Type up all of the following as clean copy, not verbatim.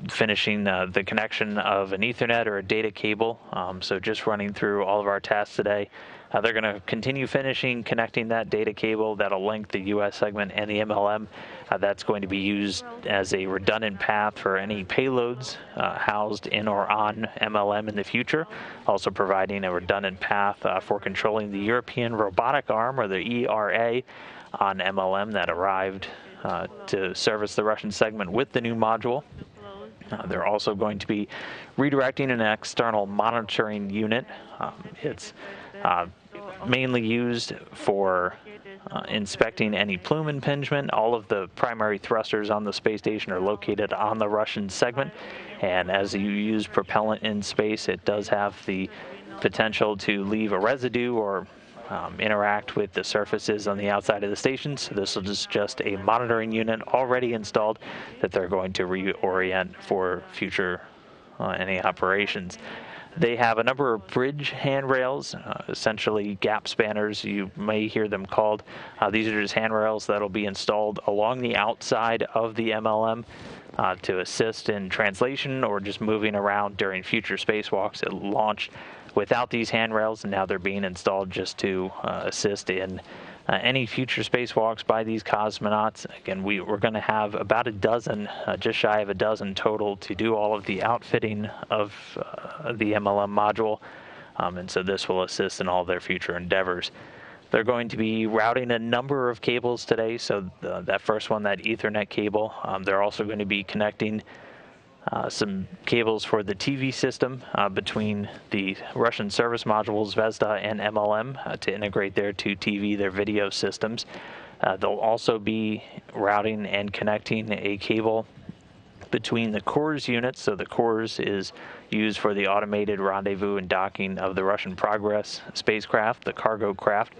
finishing the connection of an Ethernet or a data cable. So just running through all of our tasks today. They're going to continue finishing connecting that data cable that'll link the US segment and the MLM. That's going to be used as a redundant path for any payloads housed in or on MLM in the future, also providing a redundant path for controlling the European robotic arm, or the ERA, on MLM that arrived to service the Russian segment with the new module. They're also going to be redirecting an external monitoring unit. It's mainly used for inspecting any plume impingement. All of the primary thrusters on the space station are located on the Russian segment, and as you use propellant in space, it does have the potential to leave a residue or interact with the surfaces on the outside of the station. So this is just a monitoring unit already installed that they're going to reorient for future any operations. They have a number of bridge handrails, essentially gap spanners, you may hear them called. These are just handrails that'll be installed along the outside of the MLM to assist in translation or just moving around during future spacewalks. It launched without these handrails, and now they're being installed just to assist in any future spacewalks by these cosmonauts. Again, we're going to have about a dozen, just shy of a dozen total, to do all of the outfitting of the MLM module, and so this will assist in all their future endeavors. They're going to be routing a number of cables today, so that first one, that Ethernet cable, they're also going to be connecting some cables for the TV system between the Russian service modules, Zvezda and MLM, to integrate their two TV, their video systems. They'll also be routing and connecting a cable between the CORS units. So the CORS is used for the automated rendezvous and docking of the Russian Progress spacecraft, the cargo craft.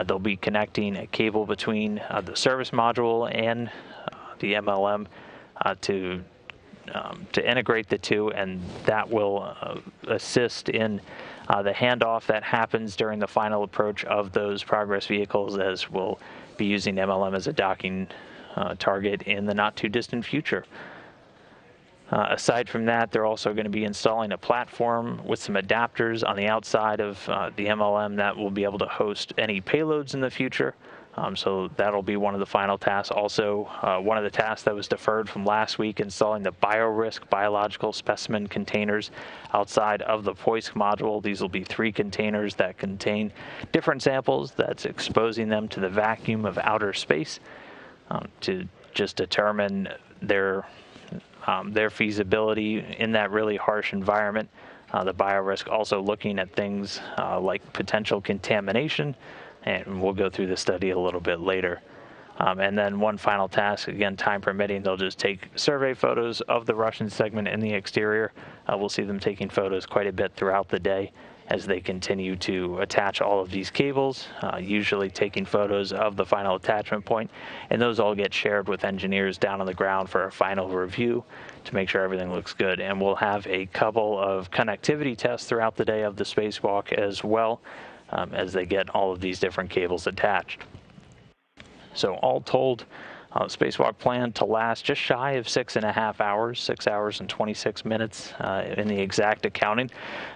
They'll be connecting a cable between the service module and the MLM to integrate the two, and that will assist in the handoff that happens during the final approach of those Progress vehicles, as we'll be using MLM as a docking target in the not too distant future. Aside from that, they're also going to be installing a platform with some adapters on the outside of the MLM that will be able to host any payloads in the future. So that'll be one of the final tasks. Also, one of the tasks that was deferred from last week, installing the biorisk biological specimen containers outside of the POISC module. These will be 3 containers that contain different samples that's exposing them to the vacuum of outer space to just determine their feasibility in that really harsh environment. The biorisk also looking at things like potential contamination, and we'll go through the study a little bit later. And then one final task, again, time permitting, they'll just take survey photos of the Russian segment in the exterior. We'll see them taking photos quite a bit throughout the day as they continue to attach all of these cables, usually taking photos of the final attachment point, and those all get shared with engineers down on the ground for a final review to make sure everything looks good. And we'll have a couple of connectivity tests throughout the day of the spacewalk as well, as they get all of these different cables attached. So all told, spacewalk planned to last just shy of 6.5 hours, 6 hours and 26 minutes in the exact accounting.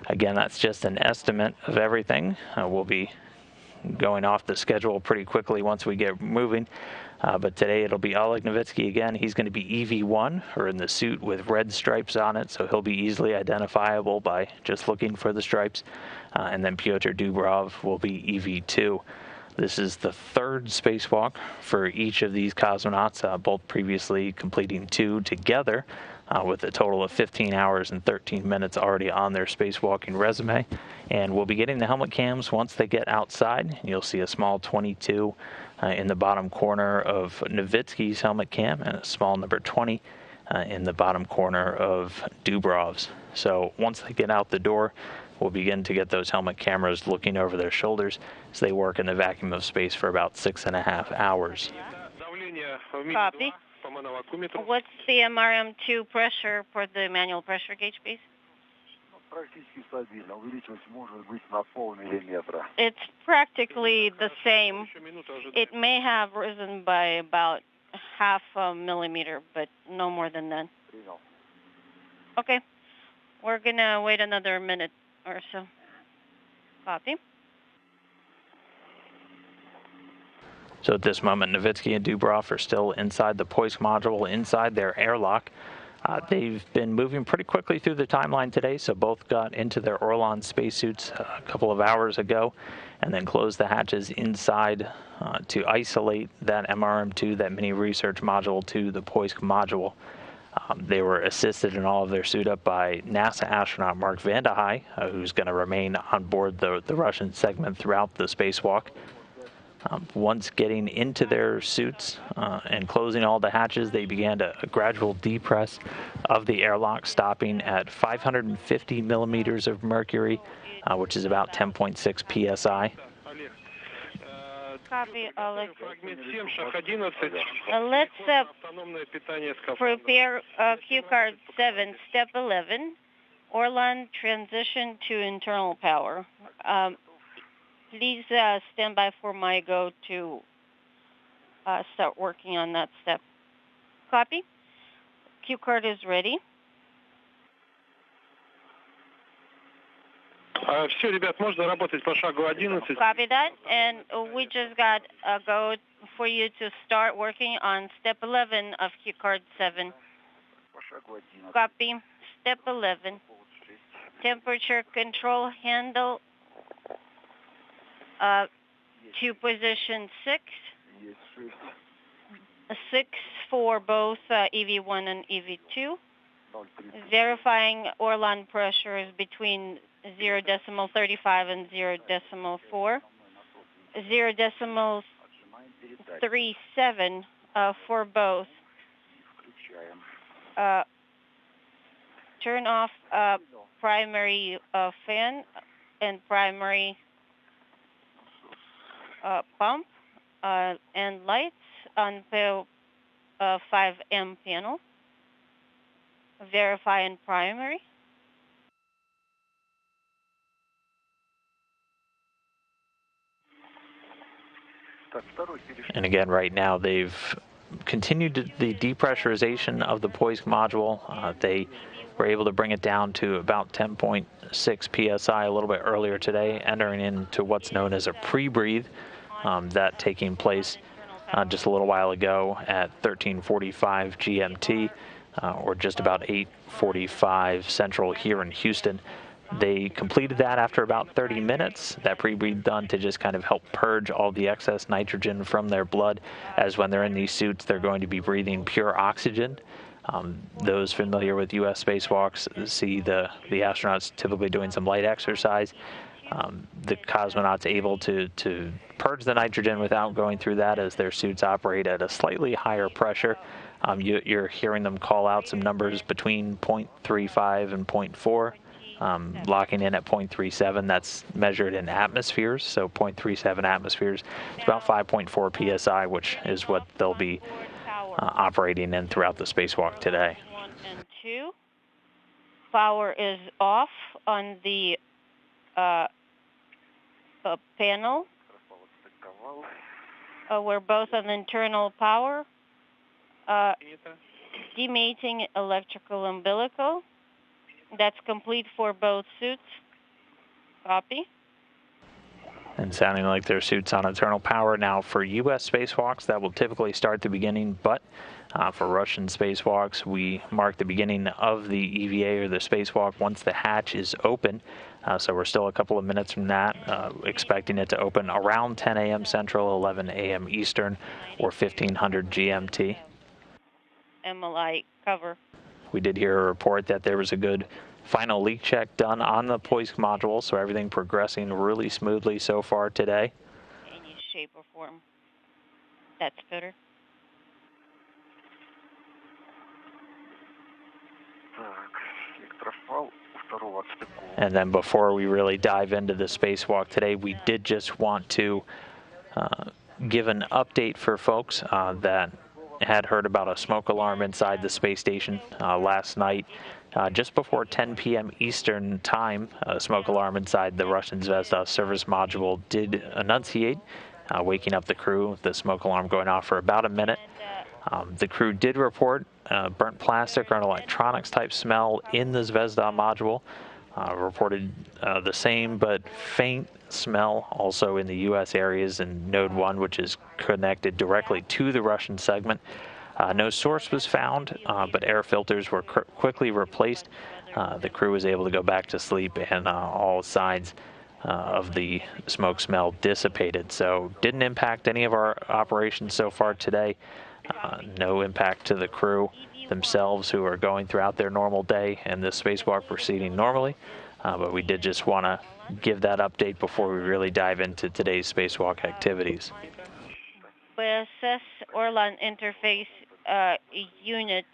Again, that's just an estimate of everything. We'll be going off the schedule pretty quickly once we get moving. But today it'll be Oleg Novitsky again. He's going to be EV1, or in the suit with red stripes on it, so he'll be easily identifiable by just looking for the stripes. And then Pyotr Dubrov will be EV2. This is the 3rd spacewalk for each of these cosmonauts, both previously completing 2 together, with a total of 15 hours and 13 minutes already on their spacewalking resume. And we'll be getting the helmet cams once they get outside. You'll see a small 22 in the bottom corner of Novitsky's helmet cam, and a small number 20 in the bottom corner of Dubrov's. So once they get out the door, we'll begin to get those helmet cameras looking over their shoulders as they work in the vacuum of space for about 6.5 hours. Copy. What's the MRM2 pressure for the manual pressure gauge, please? It's practically the same. It may have risen by about 0.5 millimeter, but no more than that. Okay. We're going to wait another minute or so. Copy. So at this moment, Nowitzki and Dubrov are still inside the Poisk module, inside their airlock. They've been moving pretty quickly through the timeline today, so both got into their Orlan spacesuits a couple of hours ago and then closed the hatches inside to isolate that MRM-2, that mini research module, to the Poisk module. They were assisted in all of their suit up by NASA astronaut Mark Vande Hei, who's going to remain on board the Russian segment throughout the spacewalk. Once getting into their suits and closing all the hatches, they began a gradual depress of the airlock, stopping at 550 millimeters of mercury, which is about 10.6 psi. Copy, Alex. Let's prepare Q card 7, step 11, Orlan transition to internal power. Please stand by for my go to start working on that step. Copy. Q card is ready. Все, ребят, можно работать по шагу 11. Copy that, and we just got a go for you to start working on step 11 of Q card 7. Copy. Step 11. Temperature control handle to position 6. 6 for both EV1 and EV2. Verifying Orlan pressure is between 0.35 and 0.4. 0.37 for both. Turn off primary fan and primary pump and lights on the 5M panel. Verify in primary. And again, right now, they've continued the depressurization of the Poisk module. They were able to bring it down to about 10.6 psi a little bit earlier today, entering into what's known as a pre-breathe, that taking place just a little while ago at 13:45 GMT, or just about 8:45 Central here in Houston. They completed that after about 30 minutes, that pre-breathe done to just kind of help purge all the excess nitrogen from their blood, as when they're in these suits, they're going to be breathing pure oxygen. Those familiar with U.S. spacewalks see the astronauts typically doing some light exercise. The cosmonauts able to purge the nitrogen without going through that, as their suits operate at a slightly higher pressure. You're hearing them call out some numbers between 0.35 and 0.4. Locking in at 0.37, that's measured in atmospheres, so 0.37 atmospheres is about 5.4 psi, which is what they'll be operating in throughout the spacewalk today. 1 and 2. Power is off on the panel. We're both on internal power. Demating electrical umbilical. That's complete for both suits. Copy. And sounding like their suits on internal power. Now, for U.S. spacewalks, that will typically start the beginning, but for Russian spacewalks, we mark the beginning of the EVA, or the spacewalk, once the hatch is open. So we're still a couple of minutes from that, expecting it to open around 10 a.m. Central, 11 a.m. Eastern, or 1500 GMT. MLI cover. We did hear a report that there was a good final leak check done on the Poisk module, so everything progressing really smoothly so far today. Any shape or form. That's better. And then before we really dive into the spacewalk today, we did just want to give an update for folks that had heard about a smoke alarm inside the space station last night. Just before 10 p.m. Eastern time, a smoke alarm inside the Russian Zvezda service module did enunciate, waking up the crew. The smoke alarm going off for about a minute. The crew did report burnt plastic or an electronics type smell in the Zvezda module. Reported the same but faint smell also in the U.S. areas in Node 1, which is connected directly to the Russian segment. No source was found, but air filters were quickly replaced. The crew was able to go back to sleep, and all signs of the smoke smell dissipated. So didn't impact any of our operations so far today. No impact to the crew themselves, who are going throughout their normal day and the spacewalk proceeding normally. But we did just want to give that update before we really dive into today's spacewalk activities. ISS Orlan interface unit.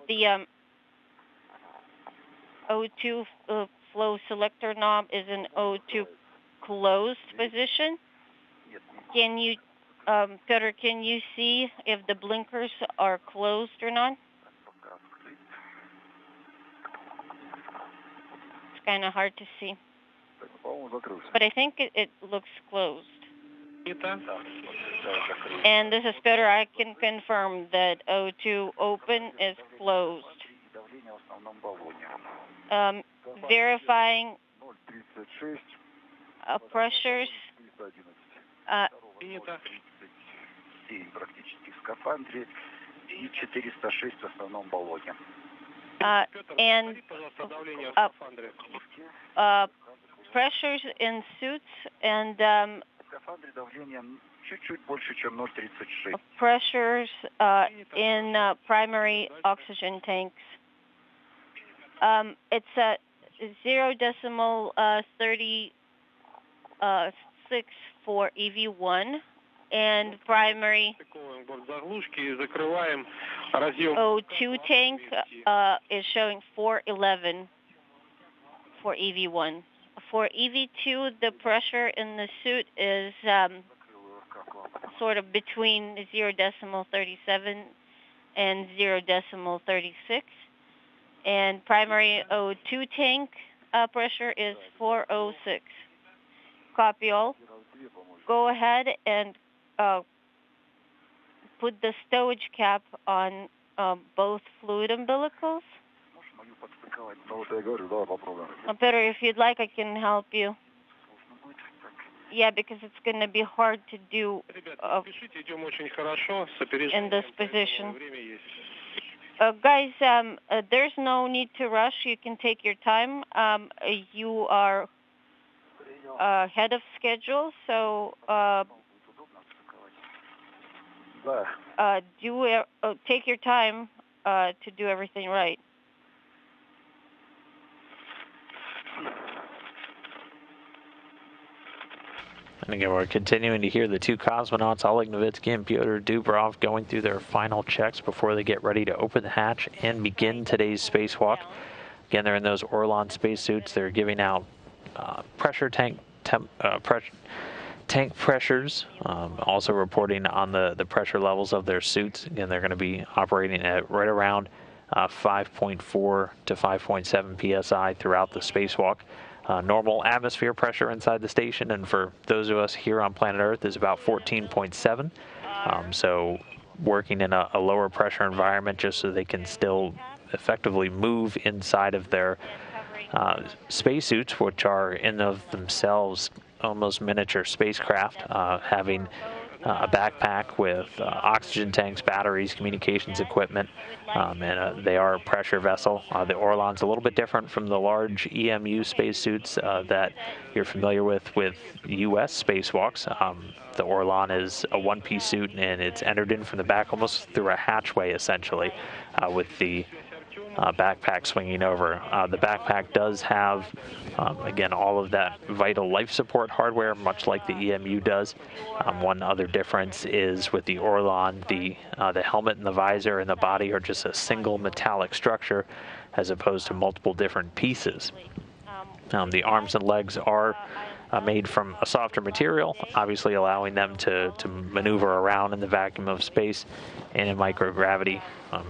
The O2 flow selector knob is in O2 closed position. Can you, Peter, can you see if the blinkers are closed or not? It's kind of hard to see, but I think it looks closed. And this is Peter. I can confirm that O2 open is closed. Verifying pressures. And pressures in suits and pressures in primary oxygen tanks. It's at 0.36 for EV1 and primary O2 tank is showing 411 for EV1. For EV2, the pressure in the suit is sort of between 0.37 and 0.36. And primary O2 tank pressure is 406. Copy all. Go ahead and put the stowage cap on both fluid umbilicals. Peter, if you'd like, I can help you. Yeah, because it's going to be hard to do in this position. Guys, there's no need to rush. You can take your time. You are ahead of schedule, so take your time to do everything right. And again, we're continuing to hear the two cosmonauts, Oleg Novitsky and Pyotr Dubrov, going through their final checks before they get ready to open the hatch and begin today's spacewalk. Again, they're in those Orlan spacesuits. They're giving out pressure tank pressures, also reporting on the pressure levels of their suits. Again, they're going to be operating at right around 5.4 to 5.7 psi throughout the spacewalk. Normal atmosphere pressure inside the station, and for those of us here on planet Earth, is about 14.7. So working in a lower pressure environment just so they can still effectively move inside of their spacesuits, which are in of themselves almost miniature spacecraft, having a backpack with oxygen tanks, batteries, communications equipment, and they are a pressure vessel. The Orlan's a little bit different from the large EMU spacesuits that you're familiar with U.S. spacewalks. The Orlan is a one-piece suit, and it's entered in from the back almost through a hatchway, essentially, with the backpack swinging over. The backpack does have, again, all of that vital life support hardware, much like the EMU does. One other difference is with the Orlan, the helmet and the visor and the body are just a single metallic structure as opposed to multiple different pieces. The arms and legs are made from a softer material, obviously allowing them to maneuver around in the vacuum of space and in microgravity.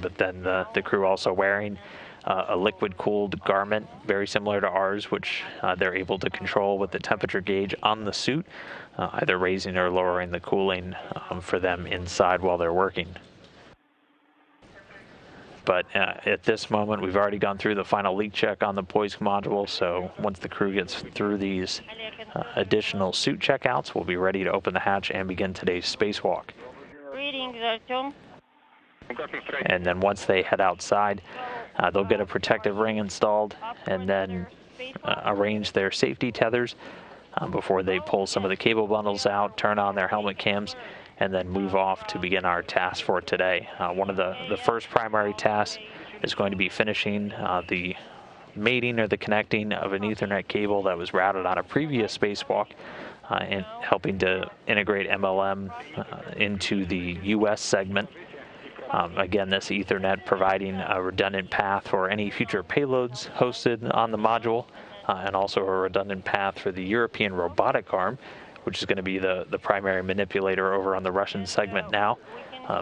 But then the crew also wearing a liquid-cooled garment, very similar to ours, which they're able to control with the temperature gauge on the suit, either raising or lowering the cooling for them inside while they're working. But at this moment, we've already gone through the final leak check on the Poisk module, so once the crew gets through these additional suit checkouts, we'll be ready to open the hatch and begin today's spacewalk. Greetings, Artyom. And then once they head outside, they'll get a protective ring installed and then arrange their safety tethers before they pull some of the cable bundles out, turn on their helmet cams, and then move off to begin our task for today. One of the first primary tasks is going to be finishing the mating or the connecting of an Ethernet cable that was routed on a previous spacewalk and helping to integrate MLM into the US segment. Again, this Ethernet providing a redundant path for any future payloads hosted on the module, and also a redundant path for the European robotic arm, which is going to be the primary manipulator over on the Russian segment now,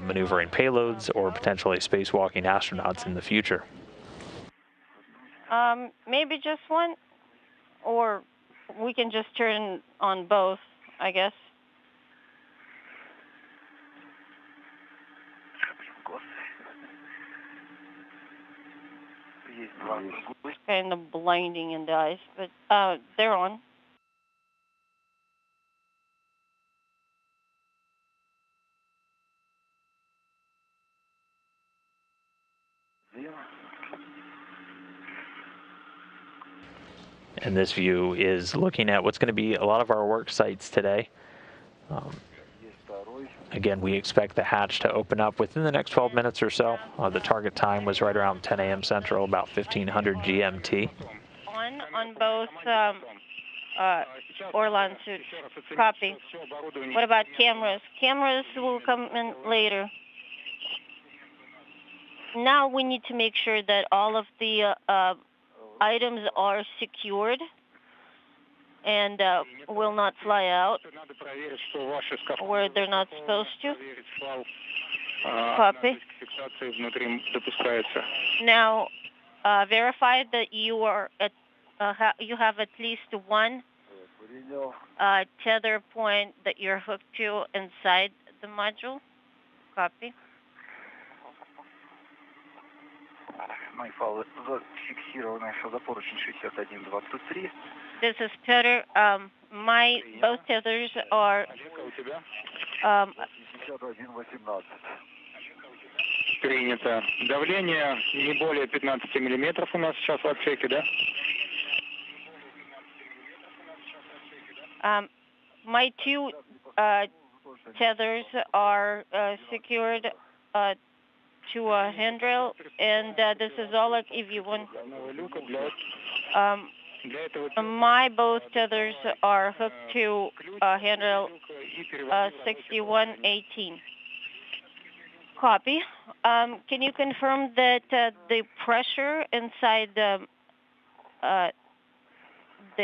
maneuvering payloads or potentially spacewalking astronauts in the future. Maybe just one, or we can just turn on both, I guess. Kind of blinding in the eyes, but they're on. And this view is looking at what's going to be a lot of our work sites today. Again, we expect the hatch to open up within the next 12 minutes or so. The target time was right around 10 a.m. Central, about 1500 GMT. On both Orlan suits. Copy. What about cameras? Cameras will come in later. Now we need to make sure that all of the items are secured and will not fly out where they're not supposed to. Copy. Now, verify that you are you have at least one tether point that you're hooked to inside the module. Copy. This is Peter. My both tethers are Принято. Давление не более 15 миллиметров у нас сейчас в отсеке, да? My two tethers are secured to a handrail, and this is all like if you want. My both tethers are hooked to a handrail 6118. Copy. Can you confirm that the pressure inside the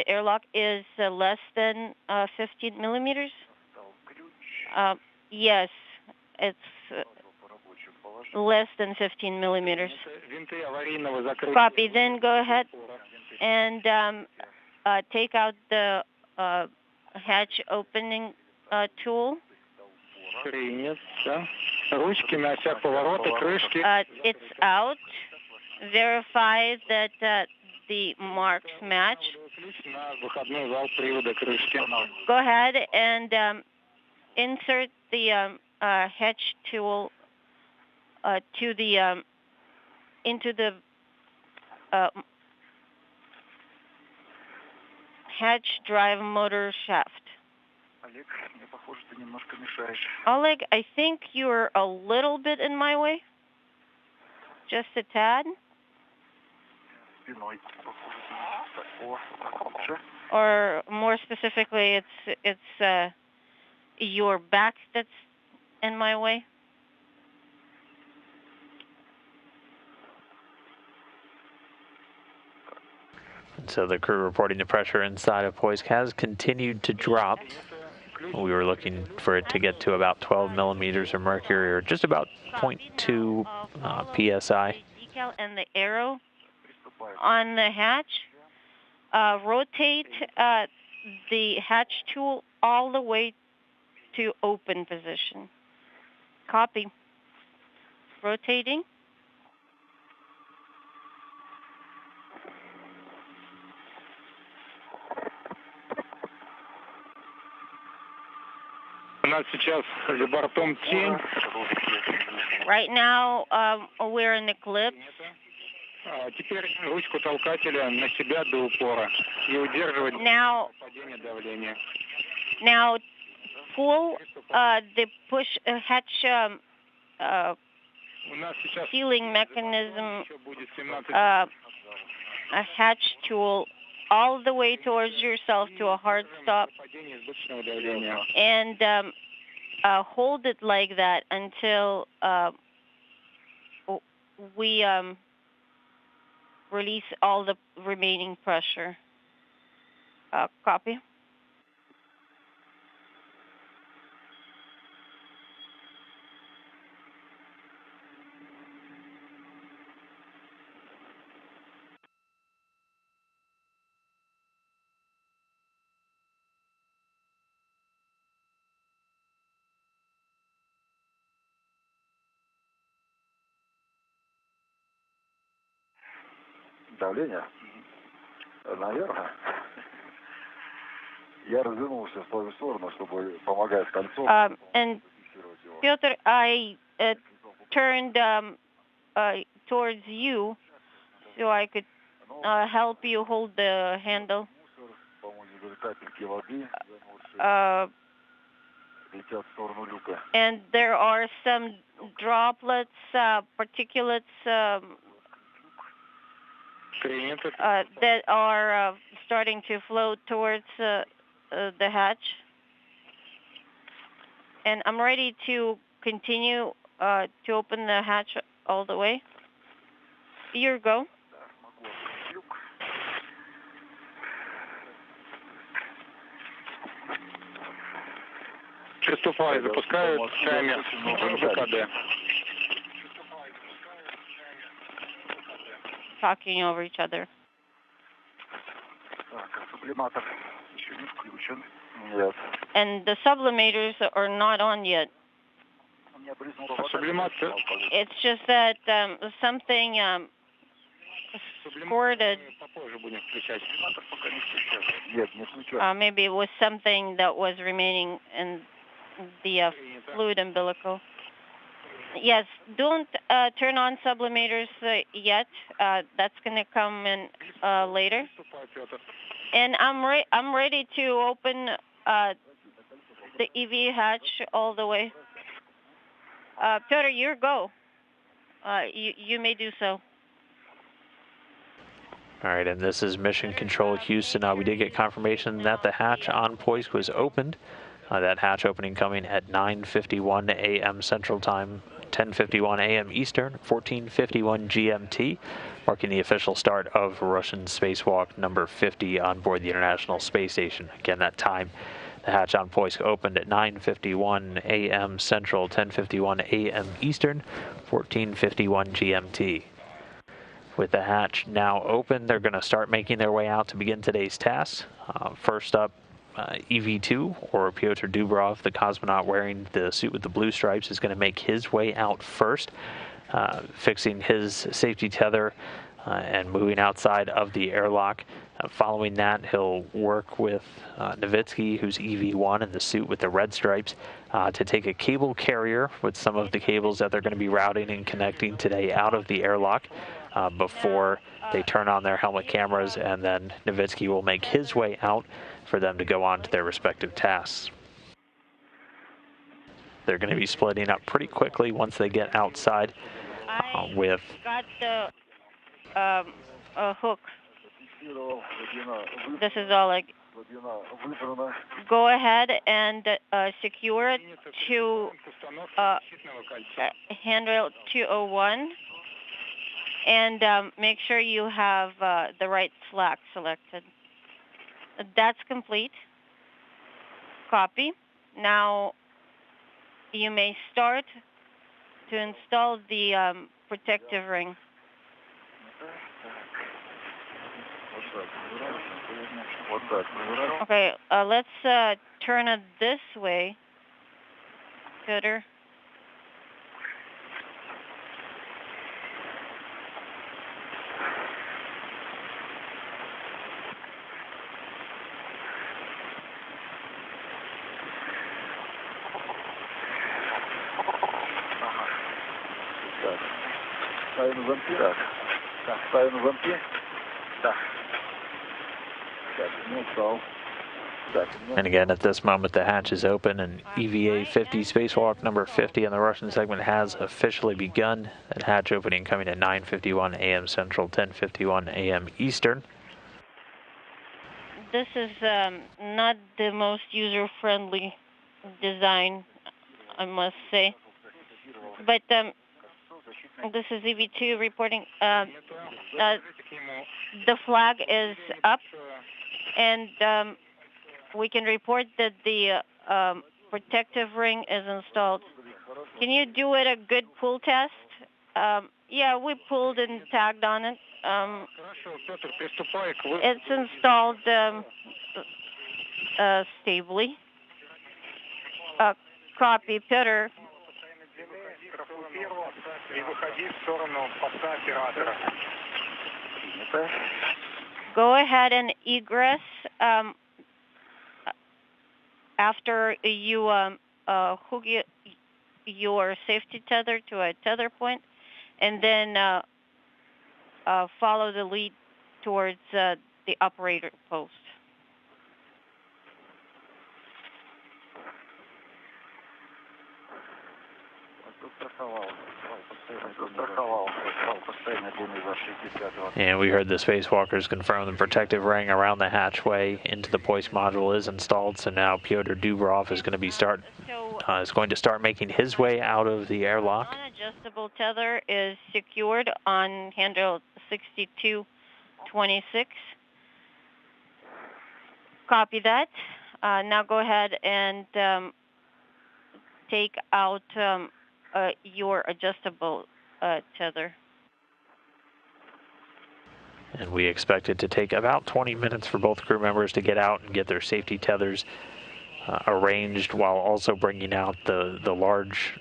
airlock is less than 15 millimeters? Yes, it's less than 15 millimeters. Copy. Then go ahead and take out the hatch opening tool. It's out. Verify that the marks match. Go ahead and insert the hatch tool to the into the hatch drive motor shaft. Oleg, I think you're a little bit in my way. Just a tad. Or more specifically, it's your back that's in my way. So the crew reporting the pressure inside of Poisk has continued to drop. We were looking for it to get to about 12 millimeters of mercury, or just about 0.2 psi. Decal and the arrow on the hatch. Rotate the hatch tool all the way to open position. Copy. Rotating. У нас сейчас за бортом тень. Right now, we're in eclipse. Теперь ручку толкателя на себя до упора и удерживать падение давления. Now, pull the push hatch sealing mechanism, a hatch tool, all the way towards yourself to a hard stop, and hold it like that until we release all the remaining pressure. Copy. Давление? Наверное. Я развернулся в твою сторону, чтобы помогать концу. And Piotr, I turned towards you so I could help you hold the handle. And there are some droplets, particulates that are starting to float towards the hatch. And I'm ready to continue to open the hatch all the way. Here you go. Приступаю, запускаю таймер ЖКД. Talking over each other. And the sublimators are not on yet. It's just that something squirted. Maybe it was something that was remaining in the fluid umbilical. Yes, don't turn on sublimators yet. That's going to come in later. And I'm ready to open the EV hatch all the way. Piotr, you go. You may do so. All right, and this is Mission Control Houston. We did get confirmation that the hatch on Poisk was opened. That hatch opening coming at 9:51 a.m. Central Time, 10:51 a.m. Eastern, 14:51 GMT, marking the official start of Russian spacewalk number 50 on board the International Space Station. Again, that time, the hatch on Poisk opened at 9:51 a.m. Central, 10:51 a.m. Eastern, 14:51 GMT. With the hatch now open, they're going to start making their way out to begin today's tasks. First up, EV2, or Pyotr Dubrov, the cosmonaut wearing the suit with the blue stripes, is going to make his way out first, fixing his safety tether and moving outside of the airlock. Following that, he'll work with Novitsky, who's EV1 in the suit with the red stripes, to take a cable carrier with some of the cables that they're going to be routing and connecting today out of the airlock before they turn on their helmet cameras, and then Novitsky will make his way out for them to go on to their respective tasks. They're going to be splitting up pretty quickly once they get outside with... got the hook. This is all like... Go ahead and secure it to handrail 201, and make sure you have the right slack selected. That's complete. Copy. Now you may start to install the protective ring. Okay, let's turn it this way, Peter. Ставим замки. Так, ставим замки. Так. Так, ну, встал. And again, at this moment, the hatch is open, and EVA 50 spacewalk number 50 in the Russian segment has officially begun. That hatch opening coming at 9:51 a.m. Central, 10:51 a.m. Eastern. This is not the most user-friendly design, I must say. But this is EV2 reporting. The flag is up, and we can report that the protective ring is installed. Can you do it a good pull test? Yeah, we pulled and tagged on it. It's installed stably. Copy, Peter. Go ahead and egress after you hook your safety tether to a tether point, and then follow the lead towards the operator post. And we heard the spacewalkers confirm the protective ring around the hatchway into the hoist module is installed. So now Pyotr Dubrov is going to start making his way out of the airlock. The non-adjustable tether is secured on handle 6226. Copy that. Now go ahead and take out your adjustable tether. And we expect it to take about 20 minutes for both crew members to get out and get their safety tethers arranged, while also bringing out the large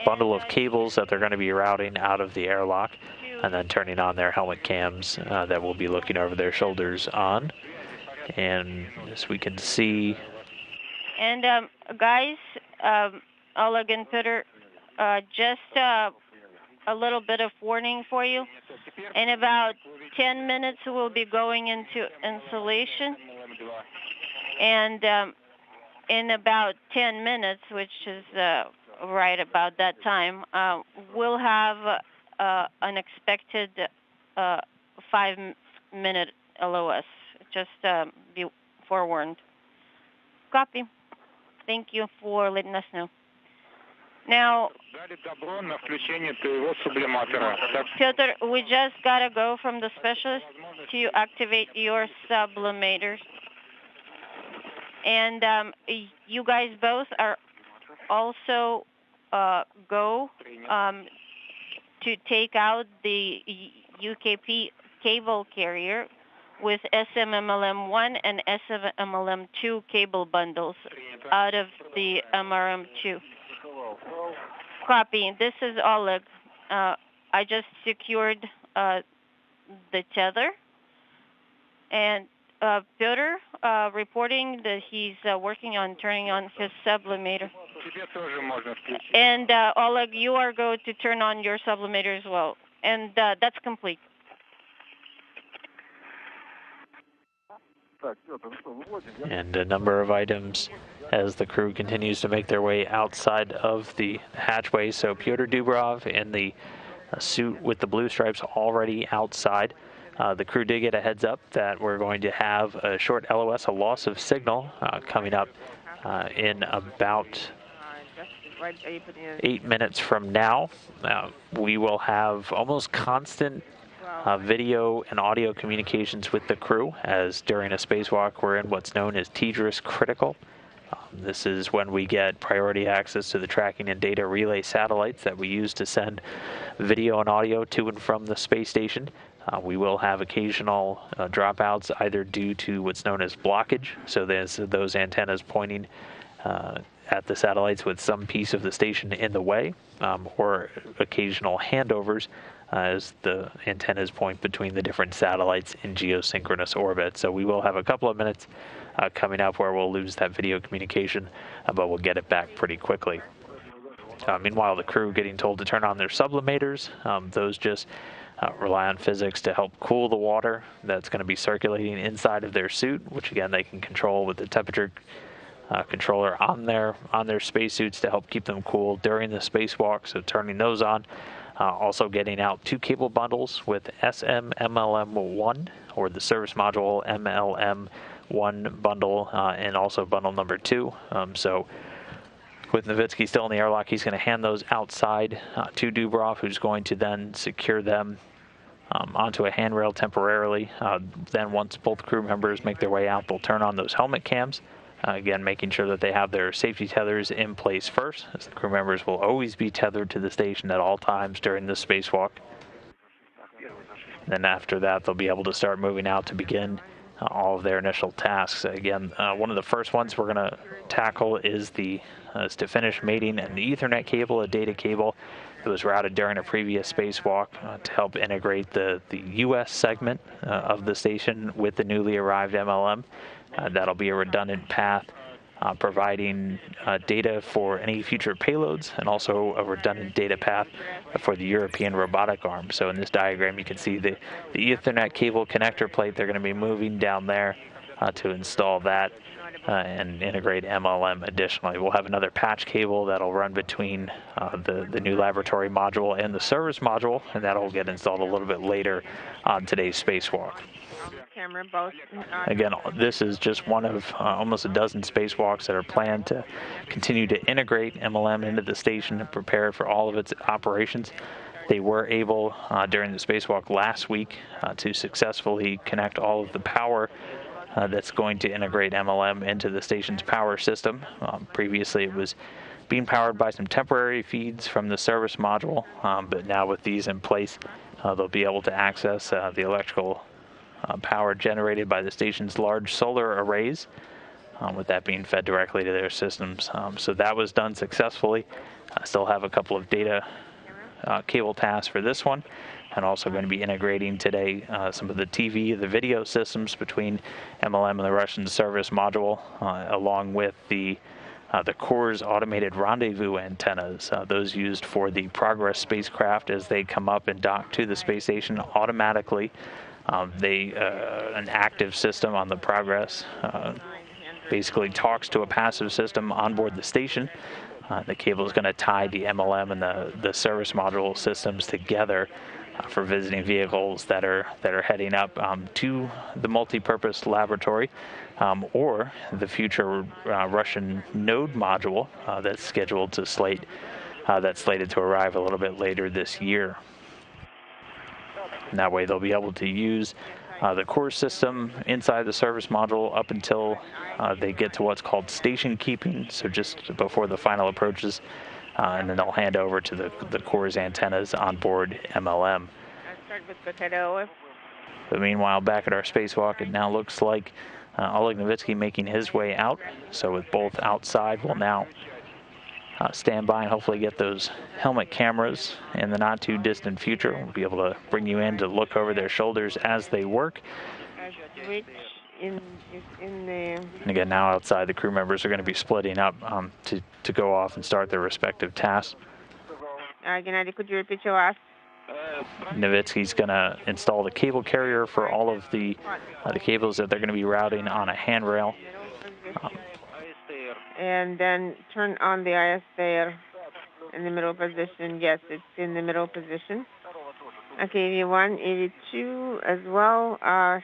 bundle of cables that they're going to be routing out of the airlock, and then turning on their helmet cams that will be looking over their shoulders on. And as we can see... And guys, Oleg and Peter, just a little bit of warning for you. In about 10 minutes, we'll be going into installation. And in about 10 minutes, which is right about that time, we'll have an expected 5-minute LOS. Just be forewarned. Copy. Thank you for letting us know. Now, Piotr, we just got to go from the specialist to activate your sublimators. And you guys both are also go to take out the UKP cable carrier with SMMLM1 and SMMLM2 cable bundles out of the MRM2. Copy. This is Oleg. I just secured the tether. And Piotr reporting that he's working on turning on his sublimator. And Oleg, you are going to turn on your sublimator as well. And that's complete. And a number of items as the crew continues to make their way outside of the hatchway. So Pyotr Dubrov in the suit with the blue stripes already outside. The crew did get a heads up that we're going to have a short LOS, a loss of signal, coming up in about 8 minutes from now. We will have almost constant video and audio communications with the crew, as during a spacewalk we're in what's known as TDRS critical. This is when we get priority access to the tracking and data relay satellites that we use to send video and audio to and from the space station. We will have occasional dropouts, either due to what's known as blockage, so there's those antennas pointing at the satellites with some piece of the station in the way, or occasional handovers as the antennas point between the different satellites in geosynchronous orbit. So we will have a couple of minutes coming up where we'll lose that video communication, but we'll get it back pretty quickly. Meanwhile, the crew getting told to turn on their sublimators. Those just rely on physics to help cool the water that's going to be circulating inside of their suit, which again they can control with the temperature controller on their spacesuits to help keep them cool during the spacewalk. So turning those on. Also getting out 2 cable bundles with SMMLM1, or the service module MLM1 bundle, and also bundle number 2. So with Nowitzki still in the airlock, he's going to hand those outside to Dubrov, who's going to then secure them onto a handrail temporarily. Then once both crew members make their way out, they'll turn on those helmet cams. Again, making sure that they have their safety tethers in place first, as the crew members will always be tethered to the station at all times during the spacewalk. And then after that, they'll be able to start moving out to begin all of their initial tasks. Again, one of the first ones we're going to tackle is to finish mating an Ethernet cable, a data cable that was routed during a previous spacewalk to help integrate the U.S. segment of the station with the newly arrived MLM. That'll be a redundant path, providing data for any future payloads, and also a redundant data path for the European robotic arm. So in this diagram, you can see the Ethernet cable connector plate. They're going to be moving down there to install that and integrate MLM additionally. We'll have another patch cable that'll run between the new laboratory module and the service module, and that'll get installed a little bit later on today's spacewalk. Again, this is just one of almost a dozen spacewalks that are planned to continue to integrate MLM into the station and prepare for all of its operations. They were able, during the spacewalk last week, to successfully connect all of the power that's going to integrate MLM into the station's power system. Previously, it was being powered by some temporary feeds from the service module, but now with these in place, they'll be able to access the electrical power generated by the station's large solar arrays, with that being fed directly to their systems. So that was done successfully. I still have a couple of data cable tasks for this one, and also going to be integrating today some of the TV, the video systems between MLM and the Russian service module, along with the Core's automated rendezvous antennas, those used for the Progress spacecraft as they come up and dock to the space station automatically. An active system on the Progress basically talks to a passive system on board the station. The cable is going to tie the MLM and the service module systems together for visiting vehicles that are heading up to the multi-purpose laboratory, or the future Russian node module that's scheduled to that's slated to arrive a little bit later this year. And that way they'll be able to use the core system inside the service module up until they get to what's called station keeping, so just before the final approaches, and then they'll hand over to the core's antennas on board MLM. But meanwhile, back at our spacewalk, it now looks like Oleg Nowitzki making his way out. So with both outside, we'll now stand by and hopefully get those helmet cameras in the not too distant future. We'll be able to bring you in to look over their shoulders as they work. And again, now outside, the crew members are going to be splitting up to go off and start their respective tasks. Gennady, could you repeat your last? Nowitzki's going to install the cable carrier for all of the cables that they're going to be routing on a handrail. And then turn on the IS there in the middle position. Yes, it's in the middle position. Okay, EV1, EV2 as well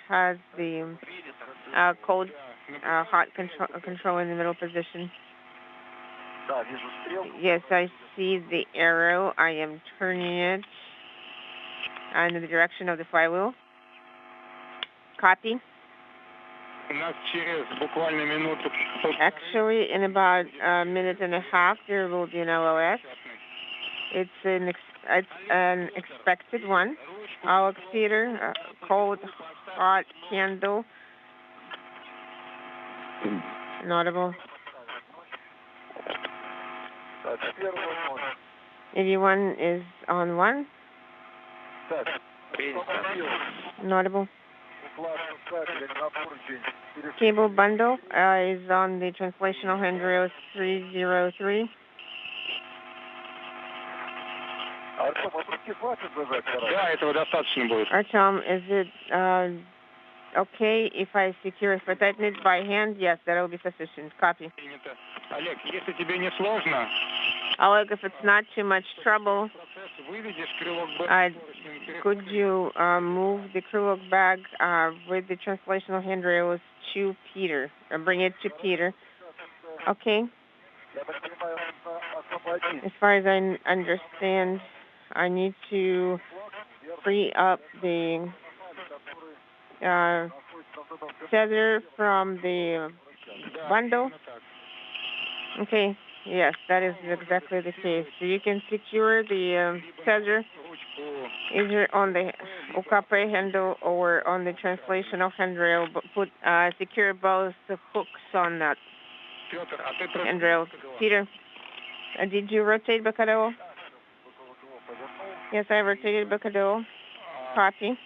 has the cold hot control in the middle position. Yes, I see the arrow. I am turning it in the direction of the flywheel. Copy. Actually, in about a minute and a half, there will be an LOS. It's an expected one. Alex Peter, cold, hot candle. Inaudible. 81 is on 1. Inaudible. Cable bundle is on the translational handrail 303. Artem, is it okay if I secure if I tighten it by hand? Yes, that will be sufficient. Copy. Oleg, if it's not too much trouble, could you move the crew log bag with the translational handrails to Peter, or bring it to Peter? Okay. As far as I understand, I need to free up the tether from the bundle. Okay. Yes, that is exactly the case. So you can secure the tether either on the OKP handle or on the translational handrail, but secure both the hooks on that handrail. Peter, did you rotate Bacadillo? Yes, I rotated Bacadillo. Copy.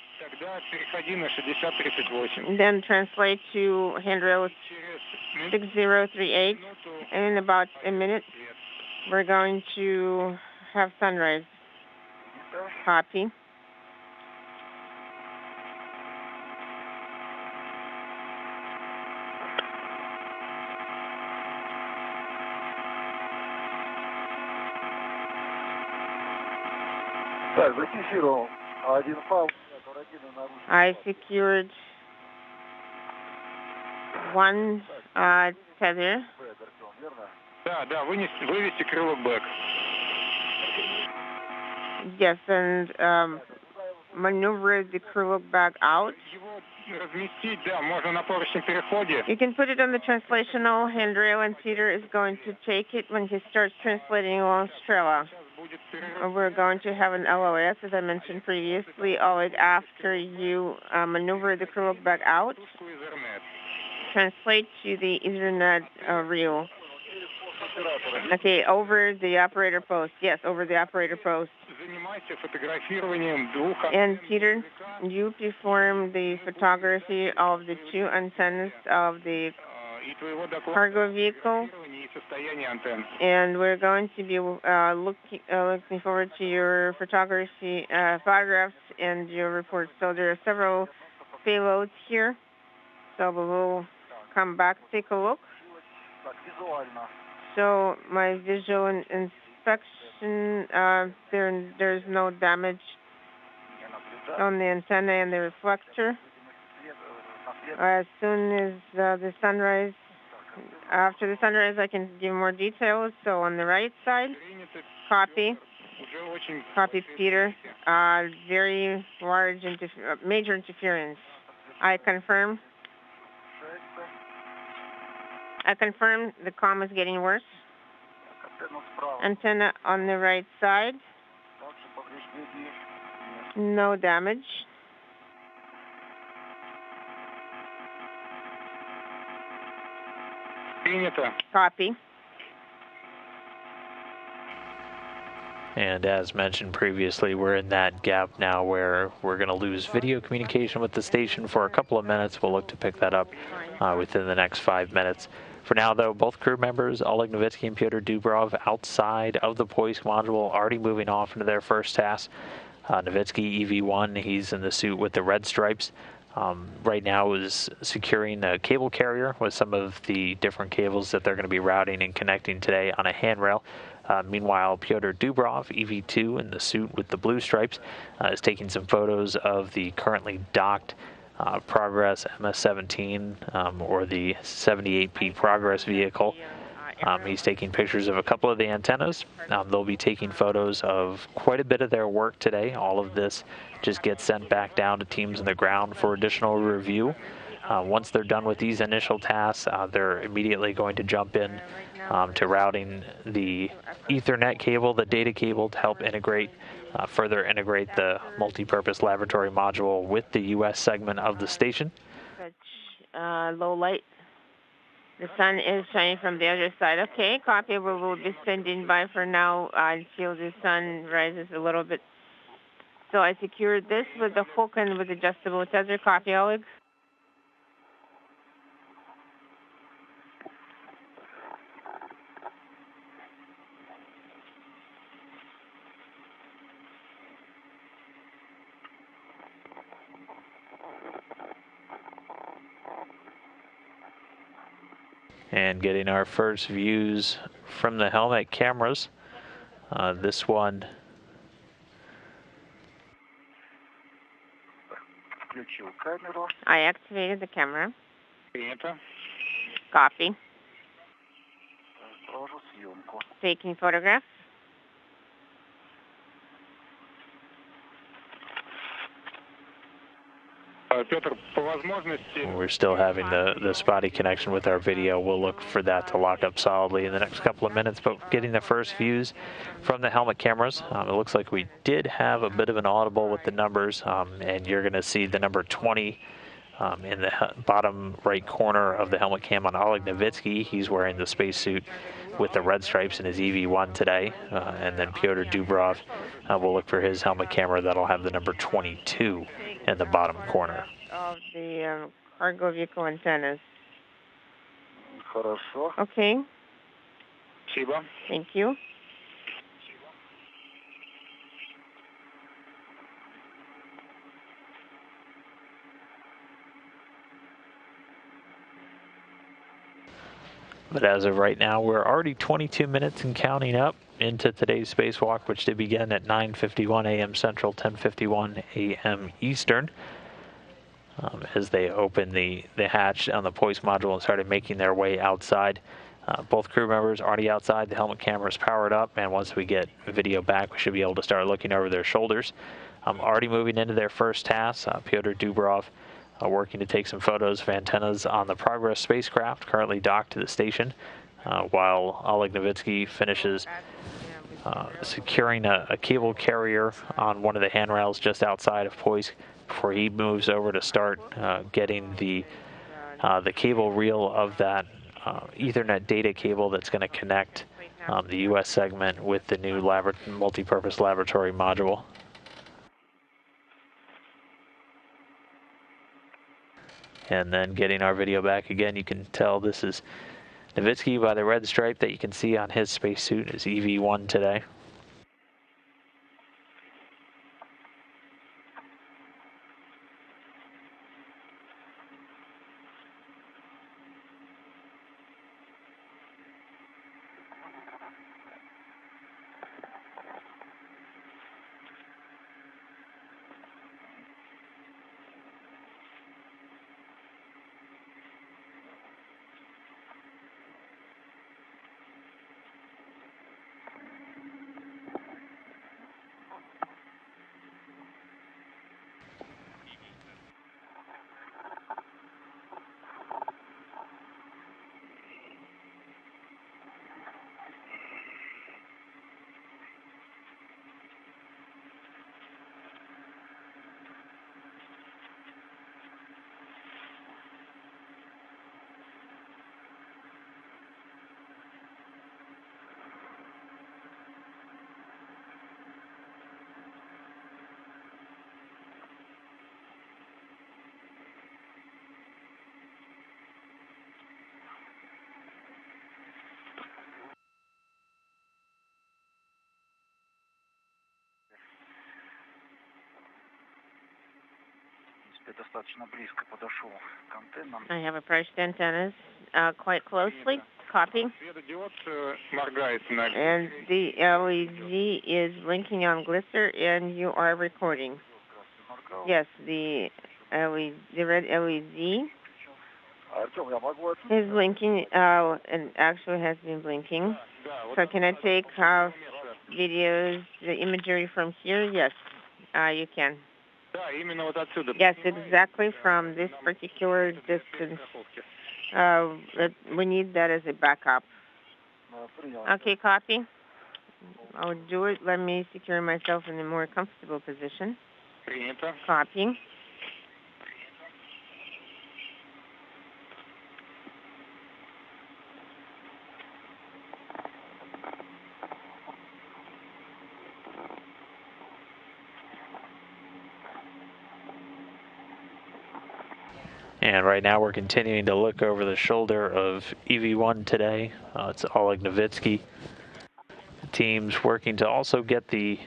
Then translate to handrail 6038. And in about a minute, we're going to have sunrise. Copy. I secured one tether. Yes, and maneuver the crew log bag out. You can put it on the translational handrail, and Peter is going to take it when he starts translating along Strela. We're going to have an LOS, as I mentioned previously, Oleg, after you maneuver the crew log bag out. Translate to the Ethernet reel. Okay, over the operator post. Yes, over the operator post. And Peter, you perform the photography of the two antennas of the cargo vehicle. And we're going to be looking forward to your photographs and your reports. So there are several payloads here. So we will come back, take a look. So my visual inspection, there's no damage on the antenna and the reflector. As soon as the sunrise, after the sunrise, I can give more details. So on the right side, copy. Copy, Peter. Very large, major interference. I confirm. The comm is getting worse. Antenna on the right side. No damage. Copy. And as mentioned previously, we're in that gap now where we're going to lose video communication with the station for a couple of minutes. We'll look to pick that up within the next 5 minutes. For now, though, both crew members, Oleg Novitsky and Pyotr Dubrov, outside of the Poisk module, already moving off into their first task. Novitsky, EV1, he's in the suit with the red stripes. Right now is securing a cable carrier with some of the different cables that they're going to be routing and connecting today on a handrail. Meanwhile, Pyotr Dubrov, EV2, in the suit with the blue stripes, is taking some photos of the currently docked Progress MS-17 or the 78P Progress vehicle. He's taking pictures of a couple of the antennas. They'll be taking photos of quite a bit of their work today. All of this just gets sent back down to teams on the ground for additional review. Once they're done with these initial tasks, they're immediately going to jump in to routing the Ethernet cable, the data cable, to help further integrate the multi-purpose laboratory module with the U.S. segment of the station. Such low light. The sun is shining from the other side. Okay, copy. We will be standing by for now until the sun rises a little bit. So I secured this with the hook and with adjustable tether. Copy, Oleg. And getting our first views from the helmet cameras. This one. I activated the camera. Copy. Taking photographs. We're still having the spotty connection with our video. We'll look for that to lock up solidly in the next couple of minutes, but getting the first views from the helmet cameras. It looks like we did have a bit of an audible with the numbers, and you're going to see the number 20 in the bottom right corner of the helmet cam on Oleg Novitsky. He's wearing the spacesuit with the red stripes in his EV-1 today, and then Pyotr Dubrov will look for his helmet camera that'll have the number 22 in the bottom corner. Of the cargo vehicle antennas. Хорошо. Okay. Спасибо. Thank you. But as of right now, we're already 22 minutes and counting up into today's spacewalk, which did begin at 9:51 a.m. Central, 10:51 a.m. Eastern. As they opened the hatch on the Poise module and started making their way outside. Both crew members already outside. The helmet camera's powered up, and once we get video back, we should be able to start looking over their shoulders. Already moving into their first task, Pyotr Dubrov working to take some photos of antennas on the Progress spacecraft, currently docked to the station, while Oleg Novitsky finishes securing a cable carrier on one of the handrails just outside of Poise before he moves over to start getting the cable reel of that Ethernet data cable that's going to connect the U.S. segment with the new multi-purpose laboratory module. And then getting our video back again, you can tell this is Novitsky by the red stripe that you can see on his spacesuit, his EV-1 today. I have approached antennas quite closely. Copy. And the LED is blinking on glitter, and you are recording. Yes, the red LED is blinking and actually has been blinking. So can I take videos, the imagery from here? Yes, you can. Yes, exactly from this particular distance. We need that as a backup. Okay, copy. I'll do it. Let me secure myself in a more comfortable position. Copy. And right now we're continuing to look over the shoulder of EV1 today. It's Oleg Novitsky. The team's working to also get the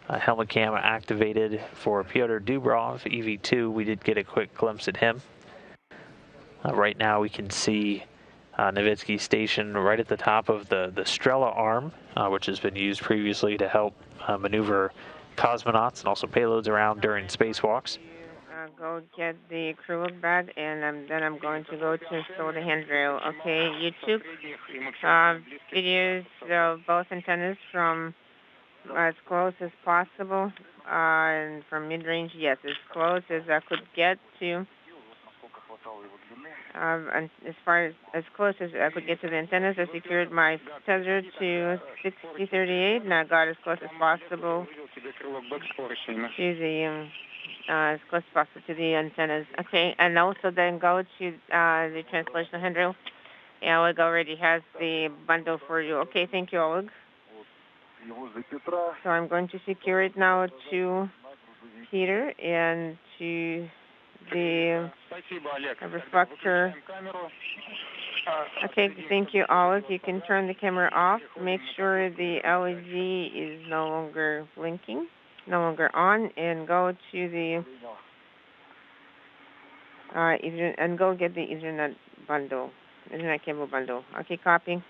helmet cam activated for Pyotr Dubrov, EV2. We did get a quick glimpse at him. Right now we can see Novitsky stationed right at the top of the Strela arm, which has been used previously to help maneuver cosmonauts and also payloads around during spacewalks. Go get the crew look bad, and then I'm going to go to install the handrail. Okay, you took videos of both antennas from as close as possible, and from mid-range, yes, as close as I could get to. And as close as I could get to the antennas, I secured my tether to 6038, and I got as close as possible to the as close as possible to the antennas. Okay, and also then go to the translational handrail. Yeah, Oleg already has the bundle for you. Okay, thank you, Oleg. So I'm going to secure it now to Peter and to the reflector. Okay, thank you, Oleg. You can turn the camera off. Make sure the LED is no longer blinking, no longer on, and go to the and go get the Ethernet bundle, Ethernet cable bundle. Okay, copy.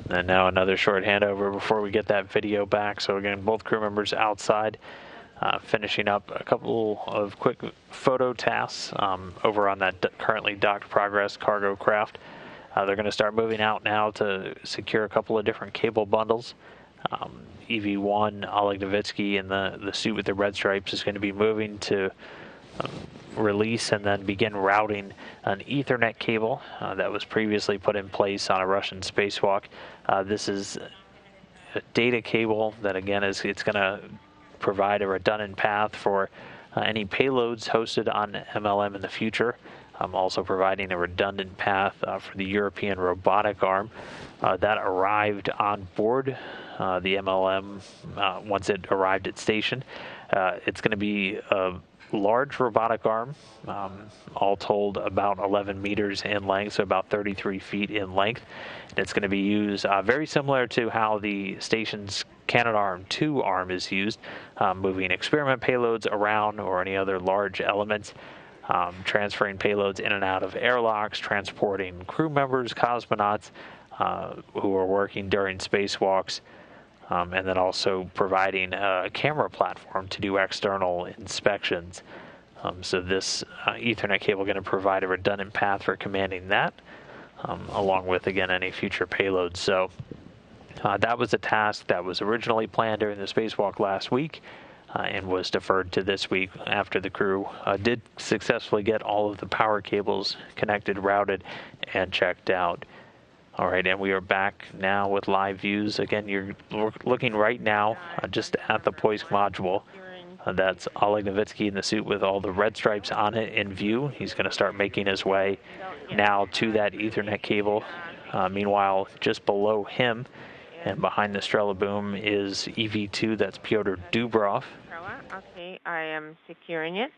And now another short handover before we get that video back. So again, both crew members outside, finishing up a couple of quick photo tasks over on that currently docked Progress cargo craft. They're going to start moving out now to secure a couple of different cable bundles. EV1, Oleg Novitsky in the suit with the red stripes is going to be moving to release and then begin routing an Ethernet cable that was previously put in place on a Russian spacewalk. This is a data cable that again it's going to provide a redundant path for any payloads hosted on MLM in the future. Also providing a redundant path for the European robotic arm that arrived on board the MLM once it arrived at station. It's going to be a large robotic arm, all told about 11 meters in length, so about 33 feet in length. And it's going to be used very similar to how the station's Canadarm2 arm is used, moving experiment payloads around or any other large elements, transferring payloads in and out of airlocks, transporting crew members, cosmonauts who are working during spacewalks, and then also providing a camera platform to do external inspections. So this Ethernet cable is going to provide a redundant path for commanding that, along with, again, any future payloads. So that was a task that was originally planned during the spacewalk last week and was deferred to this week after the crew did successfully get all of the power cables connected, routed, and checked out. All right, and we are back now with live views. Again, you're looking right now just at the Poisk module. That's Oleg Novitsky in the suit with all the red stripes on it in view. He's going to start making his way now to that Ethernet cable. Meanwhile, just below him and behind the Strela boom is EV2, that's Pyotr Dubrov. Okay, I am securing it.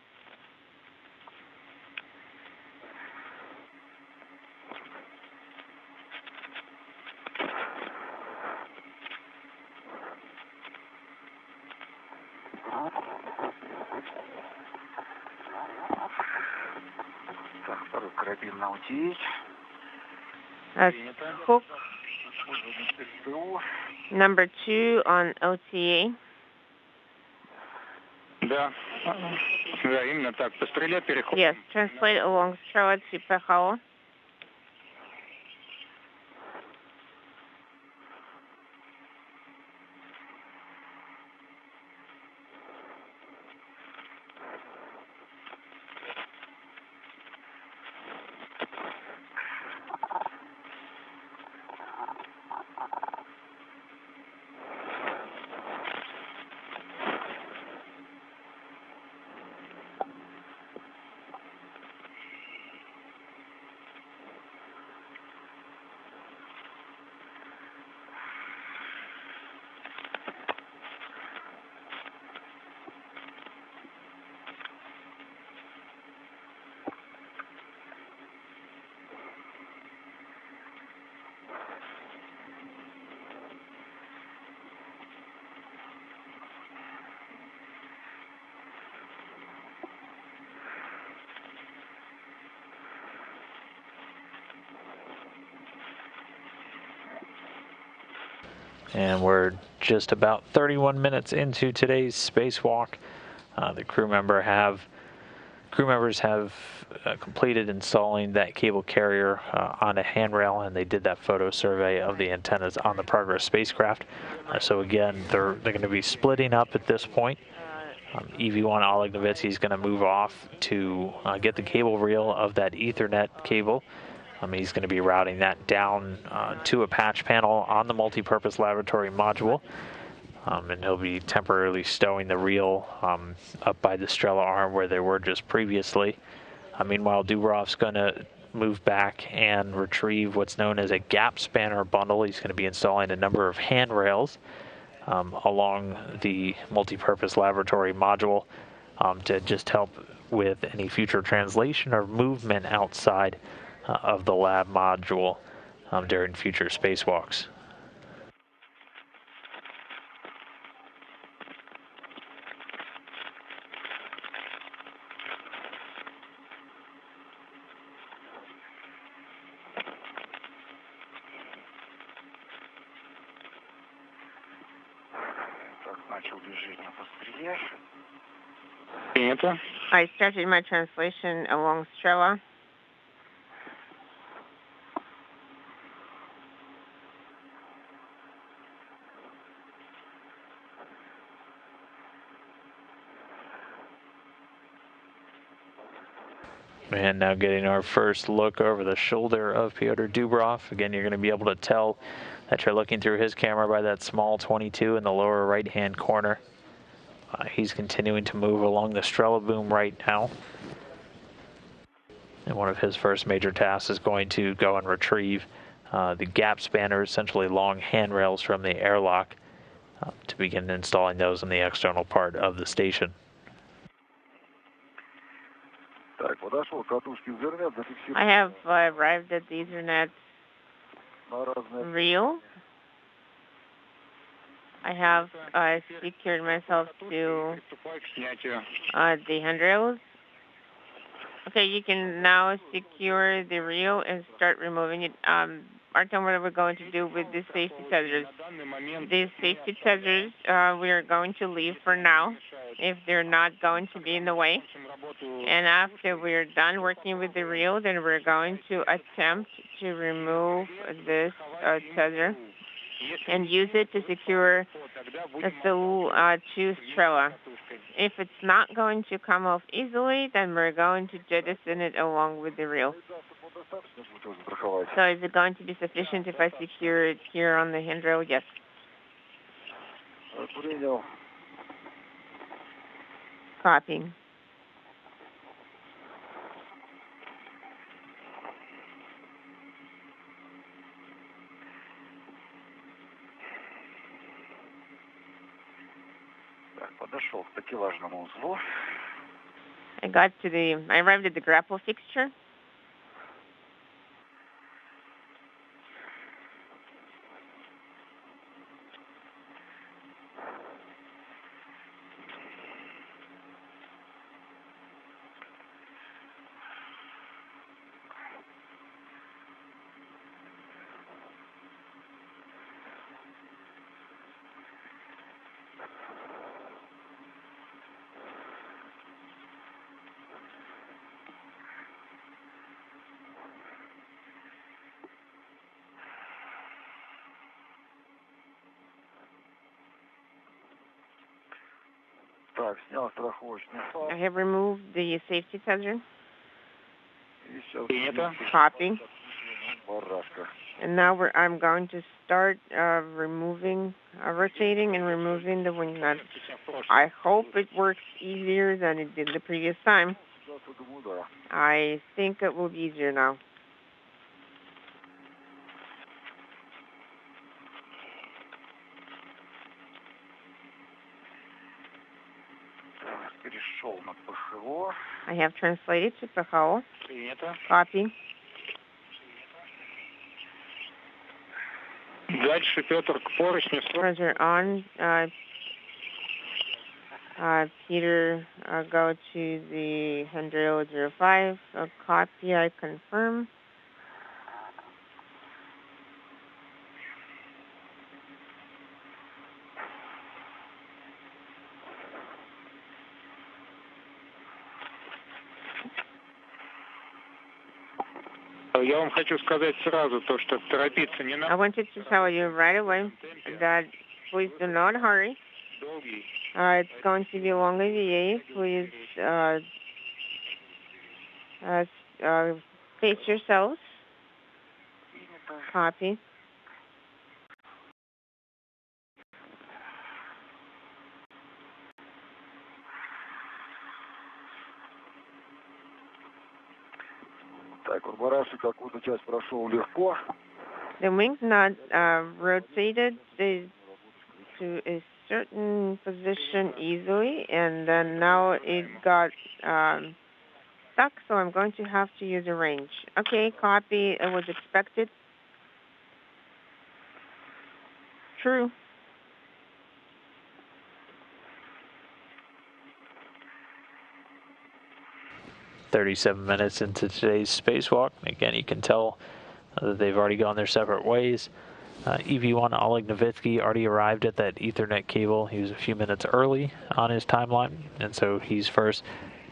Hook number 2 on OTA. Yes, translate along Strela to PHO. And we're just about 31 minutes into today's spacewalk. The crew members have completed installing that cable carrier on a handrail, and they did that photo survey of the antennas on the Progress spacecraft. So again, they're going to be splitting up at this point. EV1 Oleg Novitsky is going to move off to get the cable reel of that Ethernet cable. He's going to be routing that down to a patch panel on the multipurpose laboratory module. And he'll be temporarily stowing the reel up by the Strela arm where they were just previously. Meanwhile, Dubrov's going to move back and retrieve what's known as a gap spanner bundle. He's going to be installing a number of handrails along the multipurpose laboratory module to just help with any future translation or movement outside of the lab module during future spacewalks. I started my translation along Strela. And now getting our first look over the shoulder of Pyotr Dubrov. Again, you're going to be able to tell that you're looking through his camera by that small 22 in the lower right-hand corner. He's continuing to move along the Strela boom right now. And one of his first major tasks is going to go and retrieve the gap spanners, essentially long handrails from the airlock, to begin installing those in the external part of the station. I have arrived at the Ethernet reel. I have secured myself to the handrails. Okay, you can now secure the reel and start removing it. Artem, what are we going to do with the safety tethers? These safety tethers we are going to leave for now if they're not going to be in the way. And after we're done working with the reel, then we're going to attempt to remove this tether and use it to secure the to Strela. If it's not going to come off easily, then we're going to jettison it along with the reel. So is it going to be sufficient if I secure it here on the handrail? Yes. Copying. I arrived at the grapple fixture. I have removed the safety tether. Copy. And now I'm going to start rotating and removing the wing nut. I hope it works easier than it did the previous time. I think it will be easier now. I have translated to ПХО. Copy. Pressure on. Peter, go to the 100.05. Copy, I confirm. Я вам хочу сказать сразу то, что торопиться не надо. I wanted to tell you right away that please do not hurry. Долгий. It's going to be a long EVA. Please pace yourselves. Copy. Так, он барашек какую-то часть прошел легко. The wing's not rotated to a certain position easily, and then now it got stuck, so I'm going to have to use a range. Okay, copy. It was expected. True. "37 minutes into today's spacewalk." Again, you can tell that they've already gone their separate ways. EV1 Oleg Novitsky already arrived at that Ethernet cable. He was a few minutes early on his timeline, and so he's first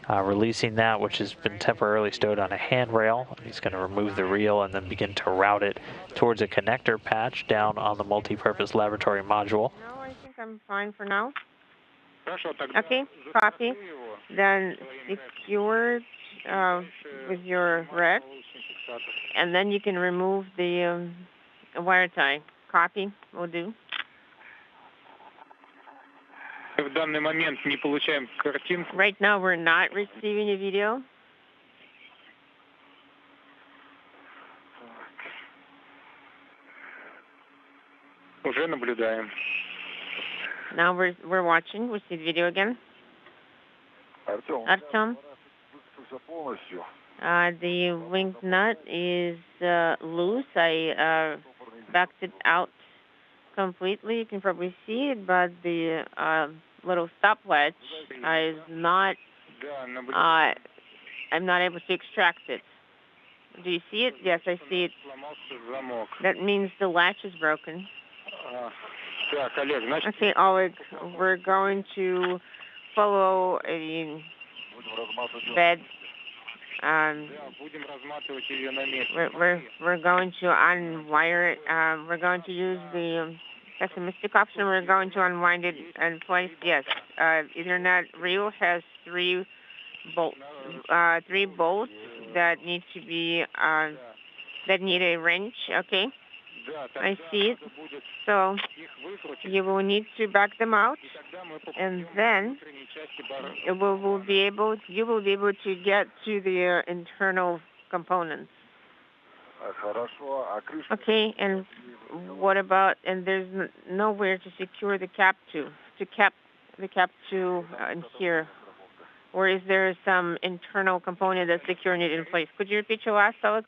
releasing that, which has been temporarily stowed on a handrail. He's going to remove the reel and then begin to route it towards a connector patch down on the multi-purpose laboratory module. No, I think I'm fine for now. Okay, copy. Then secure it with your red, and then you can remove the wire tie. Copy, will do. В данный момент не получаем картинку. Right now we're not receiving a video. Уже наблюдаем. Now we're watching. We see the video again. Artem. The wing nut is loose. I backed it out completely. You can probably see it, but the little stopwatch is not. I'm not able to extract it. Do you see it? Yes, I see it. That means the latch is broken. Okay, Oleg, we're going to follow a bed. We're going to unwire it. We're going to use the pessimistic option. We're going to unwind it in place. Yes, Ethernet reel has three bolts that need to be that need a wrench. Okay. I see it. So you will need to back them out, and then you will be able to get to the internal components. Okay, and what about? And there's nowhere to secure the cap to cap the cap to in here, or is there some internal component that's securing it in place? Could you repeat your last thought?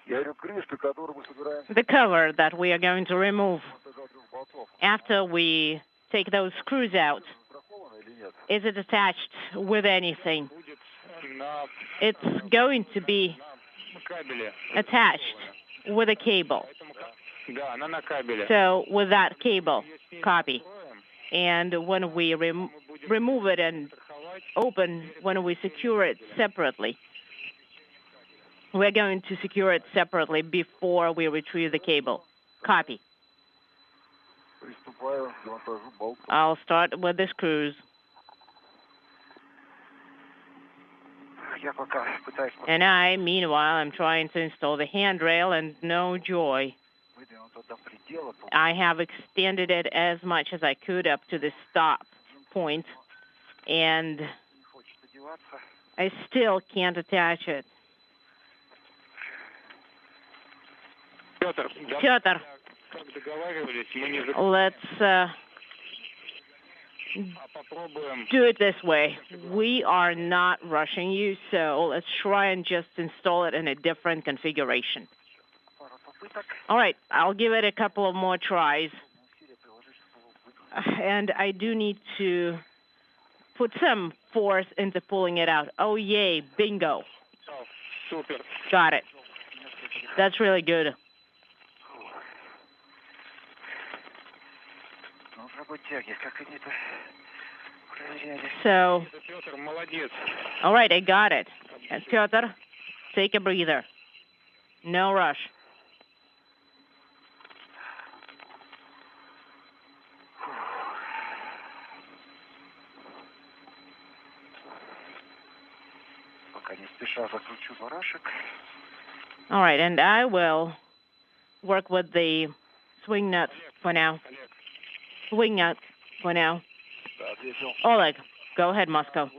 The cover that we are going to remove after we take those screws out, is it attached with anything? It's going to be attached with a cable. So with that cable, copy. And when we remove it and open, when we secure it separately, we're going to secure it separately before we retrieve the cable. Copy. I'll start with the screws. And meanwhile, I'm trying to install the handrail, and no joy. I have extended it as much as I could up to the stop point, and I still can't attach it. Pyotr, let's do it this way. We are not rushing you, so let's try and just install it in a different configuration. All right, I'll give it a couple of more tries. And I do need to put some force into pulling it out. Oh, yay, bingo. Got it. That's really good. So, all right, I got it. And Pyotr, Take a breather. No rush. All right, and I will work with the swing nuts for now. Swing nuts for now. Oleg, go ahead, Moscow.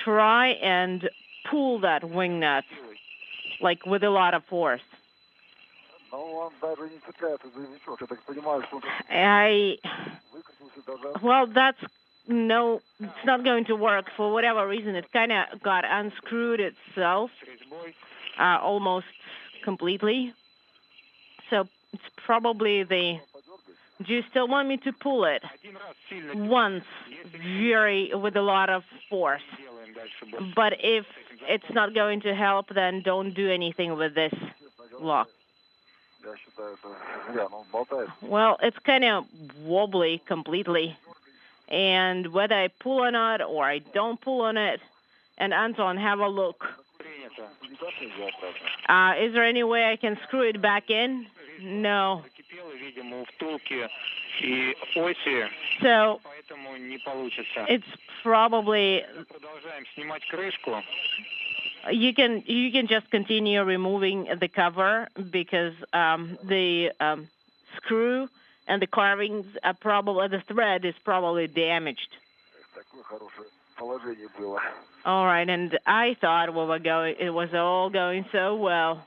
Try and pull that wing nut, like with a lot of force. Well, it's not going to work for whatever reason. It kind of got unscrewed itself almost completely. So it's probably do you still want me to pull it once, with a lot of force? But if it's not going to help, then don't do anything with this lock. Well, it's kind of wobbly completely. And whether I pull on it or I don't pull on it, and Anton, have a look. Is there any way I can screw it back in? No. So it's probably you can just continue removing the cover because the screw and the carvings are the thread is probably damaged. All right, and I thought it was all going so well.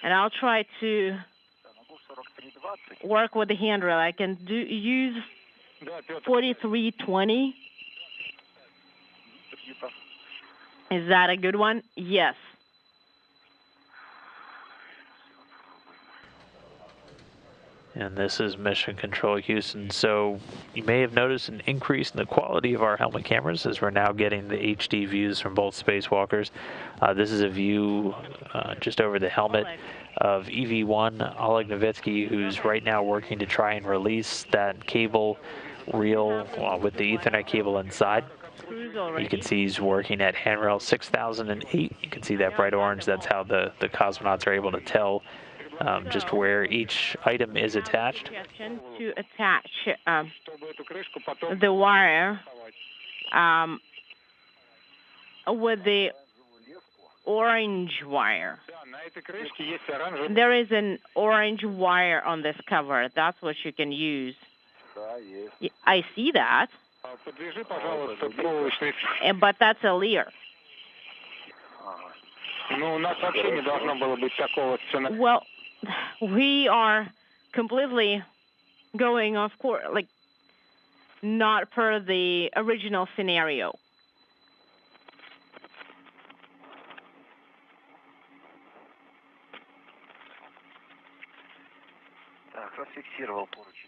And I'll try to work with the handrail. I can use 4320. Is that a good one? Yes. And this is Mission Control Houston. So you may have noticed an increase in the quality of our helmet cameras as we're now getting the HD views from both spacewalkers. This is a view just over the helmet of EV1 Oleg Novitsky, who's right now working to try and release that cable reel with the Ethernet cable inside. You can see he's working at handrail 6008. You can see that bright orange. That's how the cosmonauts are able to tell just where each item is attached. To attach the wire with the orange wire. There is an orange wire on this cover. That's what you can use. I see that. But that's a Lear. Well, we are completely going, of course, like not per the original scenario.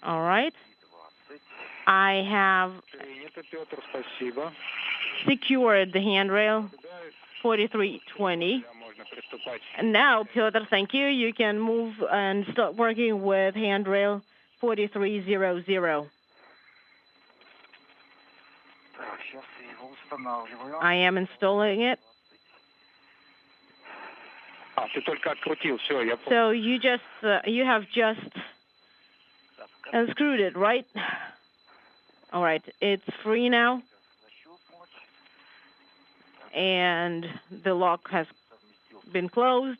All right. I have secured the handrail 4320. And now, Piotr, thank you. You can move and start working with handrail 4300. I am installing it. So you have just unscrewed it, right? All right, it's free now. And the lock has been closed.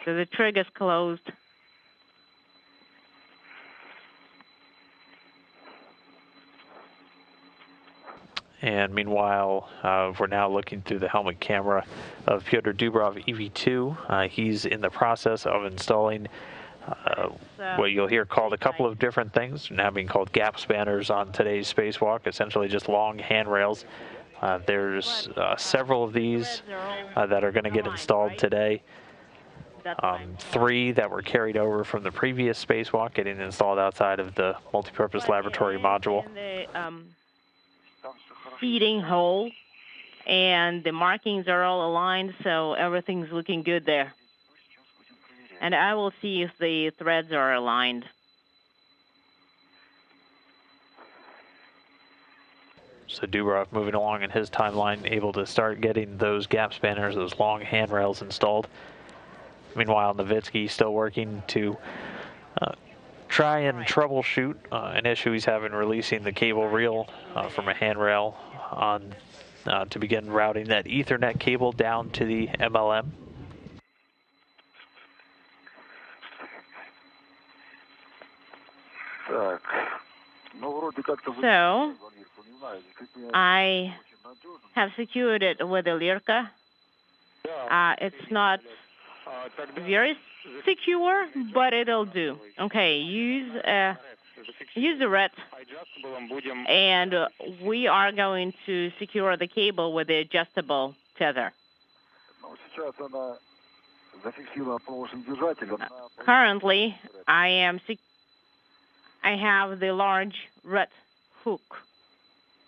So the trigger's closed. And meanwhile, we're now looking through the helmet camera of Pyotr Dubrov EV2. He's in the process of installing what you'll hear called a couple of different things, now being called gap spanners on today's spacewalk, essentially just long handrails. There's several of these that are going to get installed today. 3 that were carried over from the previous spacewalk getting installed outside of the multipurpose laboratory module. Feeding hole, and the markings are all aligned, so everything's looking good there. and I will see if the threads are aligned. So Dubrov moving along in his timeline, able to start getting those gap spanners, those long handrails installed. Meanwhile, Nowitzki still working to try and troubleshoot an issue he's having releasing the cable reel from a handrail on to begin routing that Ethernet cable down to the MLM. So I have secured it with the Lirka. It's not very secure, but it'll do. Okay, use the red, and we are going to secure the cable with the adjustable tether. Currently, I have the large red hook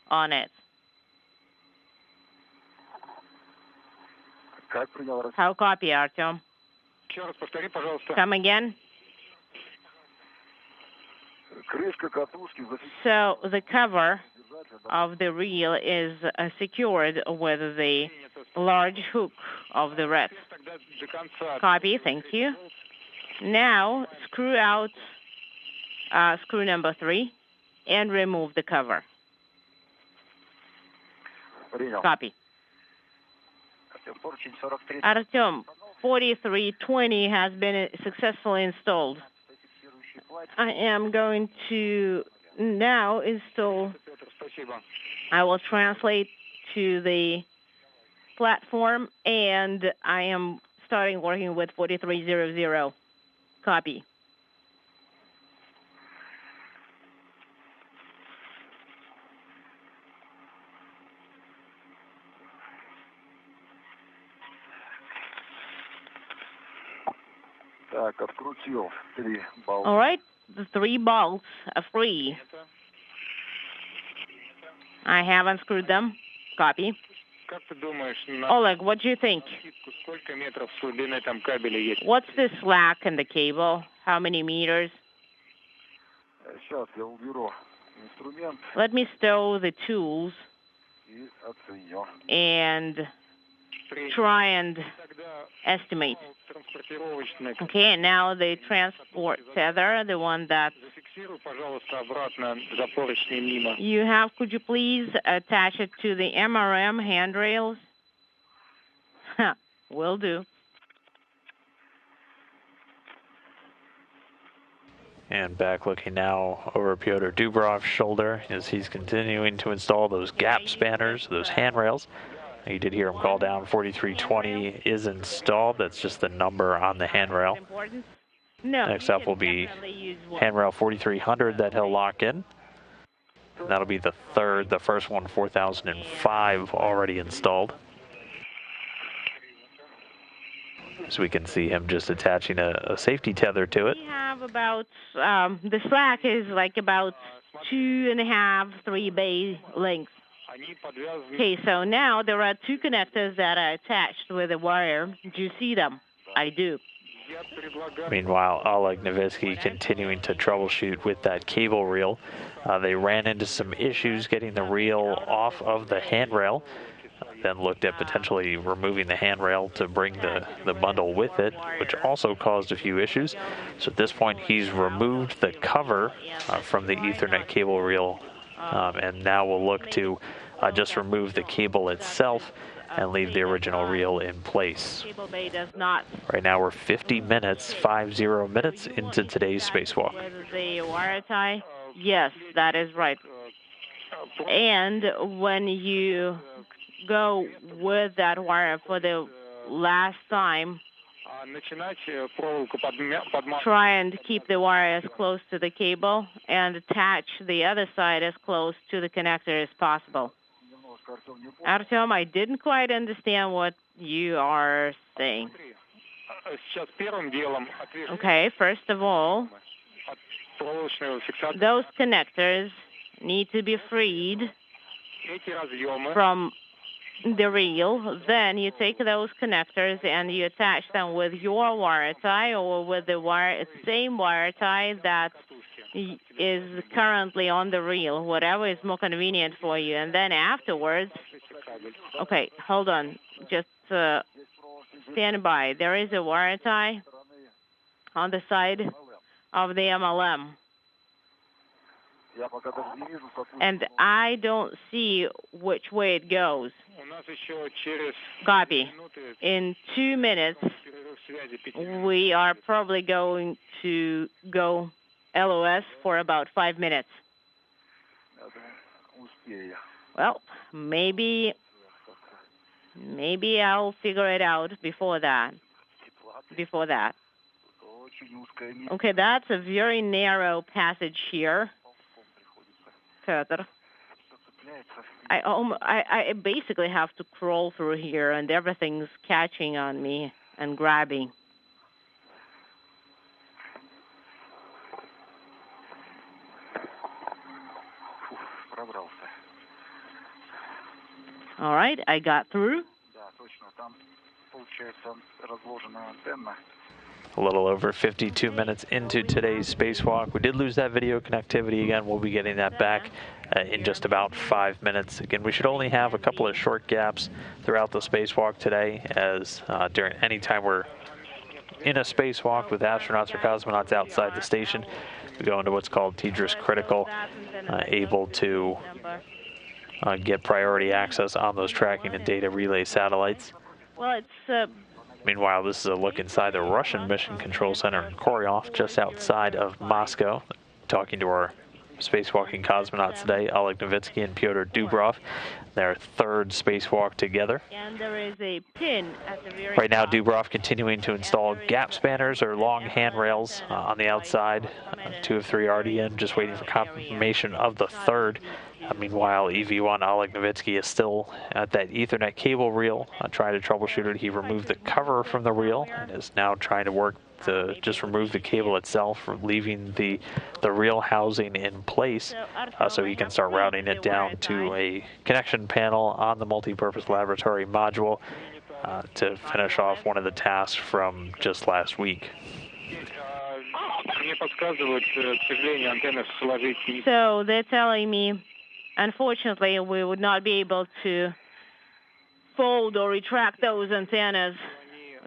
on it. How copy, Artyom? Come again? So the cover of the reel is secured with the large hook of the red. Copy, thank you. Now screw out screw number 3 and remove the cover. Copy. Artyom, 4320 has been successfully installed. I am going to now install. I will translate to the platform, and I am starting working with 4300. Copy. All right, the 3 bolts are free. I haven't screwed them. Copy. Oleg, what do you think? What's the slack in the cable? How many meters? Let me stow the tools and try and estimate. Okay, now the transport tether, the one that you have, could you please attach it to the MRM handrails? Will do. And back looking now over Pyotr Dubrov's shoulder as he's continuing to install those gap spanners, those handrails. You did hear him call down 4320 is installed. That's just the number on the handrail. Next up will be handrail 4300 that he'll lock in. That'll be the third, the first one 4005 already installed. So we can see him just attaching a safety tether to it. We have about, the slack is like about 2.5, 3 bay lengths. Okay, so now there are 2 connectors that are attached with a wire. Do you see them? I do. Meanwhile, Oleg Nowitzki continuing to troubleshoot with that cable reel. They ran into some issues getting the reel off of the handrail, then looked at potentially removing the handrail to bring the bundle with it, which also caused a few issues. So at this point, he's removed the cover from the Ethernet cable reel, and now we'll look to just remove the cable itself and leave the original reel in place. Right now we're 50 minutes into today's spacewalk. The wire tie? Yes, that is right. And when you go with that wire for the last time, try and keep the wire as close to the cable and attach the other side as close to the connector as possible. Artyom, I didn't quite understand what you are saying. Okay, first of all, those connectors need to be freed from the reel, then you take those connectors and you attach them with your wire tie or with the same wire tie that is currently on the reel, whatever is more convenient for you. And then afterwards, okay, hold on, just stand by. There is a wire tie on the side of the MLM. And I don't see which way it goes. Copy. In 2 minutes, we are probably going to go LOS for about 5 minutes. Well, maybe I'll figure it out before that. Okay, that's a very narrow passage here. I basically have to crawl through here, and everything's catching on me and grabbing. All right, I got through. A little over 52 minutes into today's spacewalk. We did lose that video connectivity again. We'll be getting that back in just about 5 minutes. Again, we should only have a couple of short gaps throughout the spacewalk today, as during any time we're in a spacewalk with astronauts or cosmonauts outside the station, we go into what's called TDRS critical, able to get priority access on those tracking and data relay satellites. Well, it's Meanwhile, this is a look inside the Russian Mission Control Center in Koryov, just outside of Moscow, talking to our spacewalking cosmonauts today, Oleg Novitsky and Pyotr Dubrov, their third spacewalk together. And there is a pin at the very Right now, top. Dubrov continuing to install gap spanners or long handrails on the outside. 2 of 3 already in, just waiting for confirmation of the third. Meanwhile, EV1 Oleg Novitsky is still at that Ethernet cable reel, trying to troubleshoot it. He removed the cover from the reel and is now trying to work to just remove the cable itself, leaving the reel housing in place so he can start routing it down to a connection panel on the multi-purpose laboratory module to finish off one of the tasks from just last week. So they're telling me, unfortunately, we would not be able to fold or retract those antennas.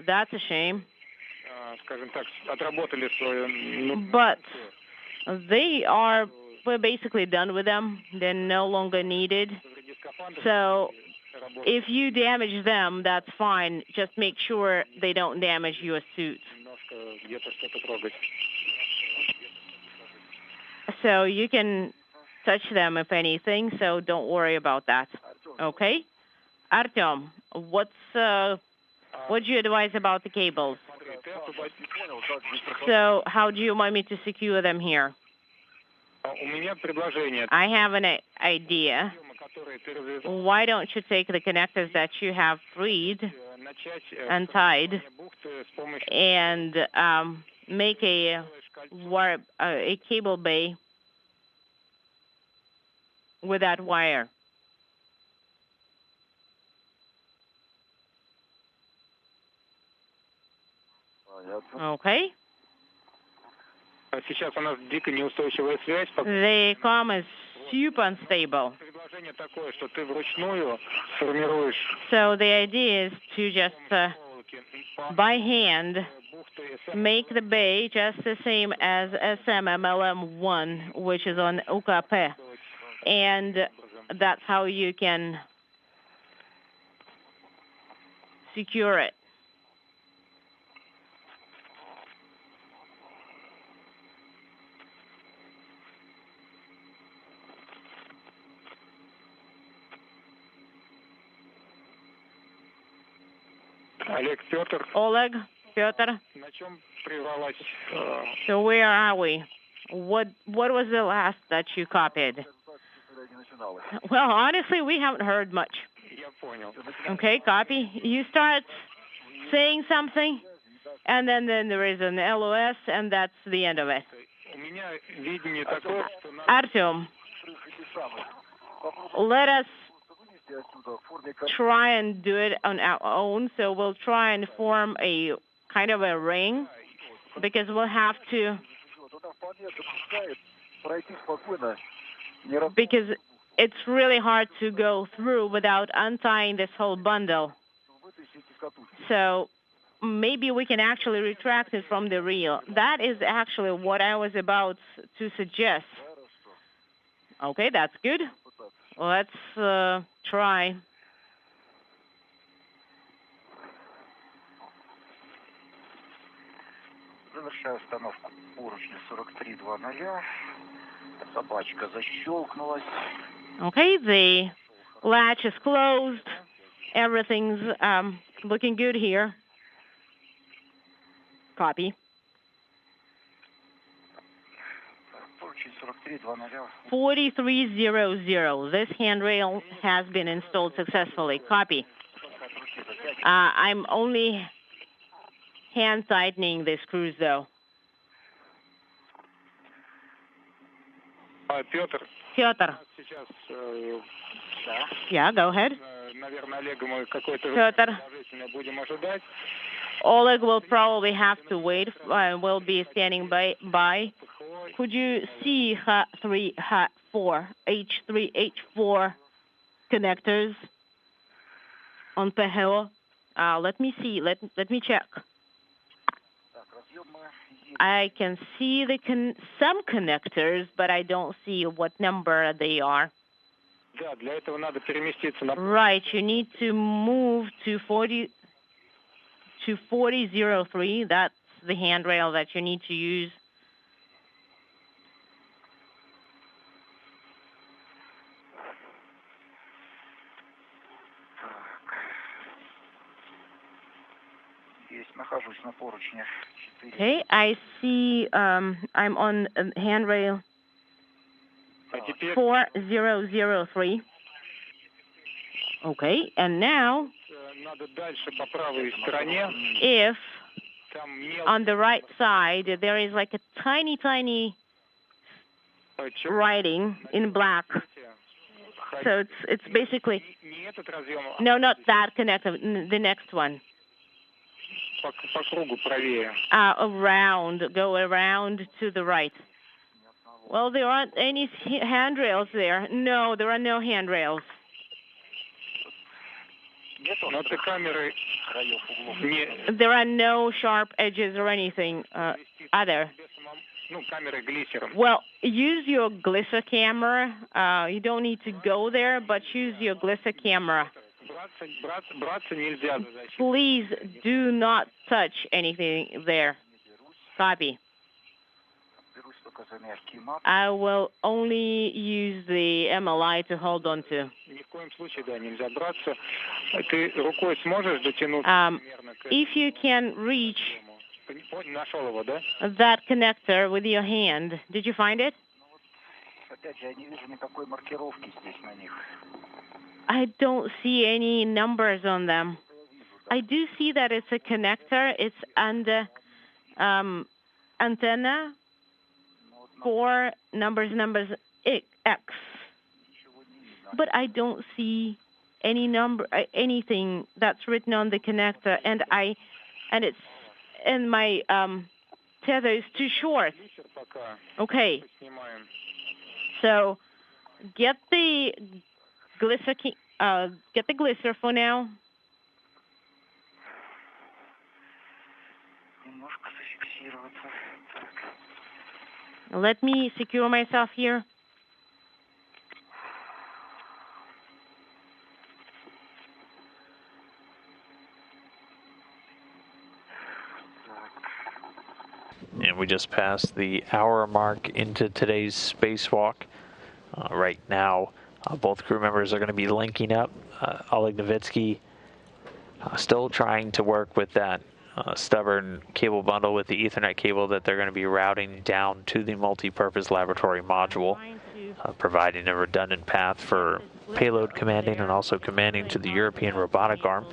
That's a shame. But we're basically done with them. They're no longer needed. So if you damage them, that's fine. Just make sure they don't damage your suit. So you can touch them if anything, so don't worry about that. Okay? Artyom, what do you advise about the cables? So how do you want me to secure them here? I have an idea. Why don't you take the connectors that you have freed and tied and make a cable bay with that wire? Okay. The comm is super unstable. So the idea is to just by hand make the bay just the same as SMMLM1, which is on UKP. And that's how you can secure it. Oleg, Pyotr. So where are we? What was the last that you copied? Well, honestly, we haven't heard much. Okay, copy. You start saying something, and then there is an LOS, and that's the end of it. Artyom, let us try and do it on our own. So we'll try and form a kind of a ring, because we'll have to, because it's really hard to go through without untying this whole bundle. So maybe we can actually retract it from the reel. That is actually what I was about to suggest. Okay, that's good. Let's try. Завершаю установку поручня 43.00. Собачка защелкнулась. Okay, the latch is closed. Everything's looking good here. Copy. 4300. This handrail has been installed successfully. Copy. I'm only hand tightening the screws, though. Петр. Piotr. Сейчас, Yeah, go ahead. наверное, Олега мы какое-то Piotr. будем ожидать. Oleg will probably have to wait. Will be standing by. Could you see H3, H4, H3, H4 connectors on PHO? Let me see. Let me check. I can see some connectors, but I don't see what number they are. Да, для этого надо переместиться на... Right, you need to move to 4003. That's the handrail that you need to use. Нахожусь на поручне. Okay, I see I'm on handrail 4003. Okay, and now Надо дальше по правой стороне. If on the right side there is like a tiny writing in black. So it's basically no, not that connector, the next one. По кругу правее. Go around to the right. Well, there aren't any handrails there. No, there are no handrails. There are no sharp edges or anything other. Well, use your Glisser camera. You don't need to go there, but use your Glisser camera. Please do not touch anything there. Copy. I will only use the MLI to hold on to. If you can reach that connector with your hand, did you find it? I don't see any numbers on them. I do see that it's a connector. It's under antenna 4 numbers X. But I don't see any number, anything that's written on the connector, and my tether is too short. Okay. So get the Glisser for now. Let me secure myself here. And we just passed the hour mark into today's spacewalk. Right now, both crew members are going to be linking up. Oleg Novitsky still trying to work with that stubborn cable bundle with the Ethernet cable that they're going to be routing down to the multi-purpose laboratory module, providing a redundant path for payload commanding and also commanding to the European robotic arm.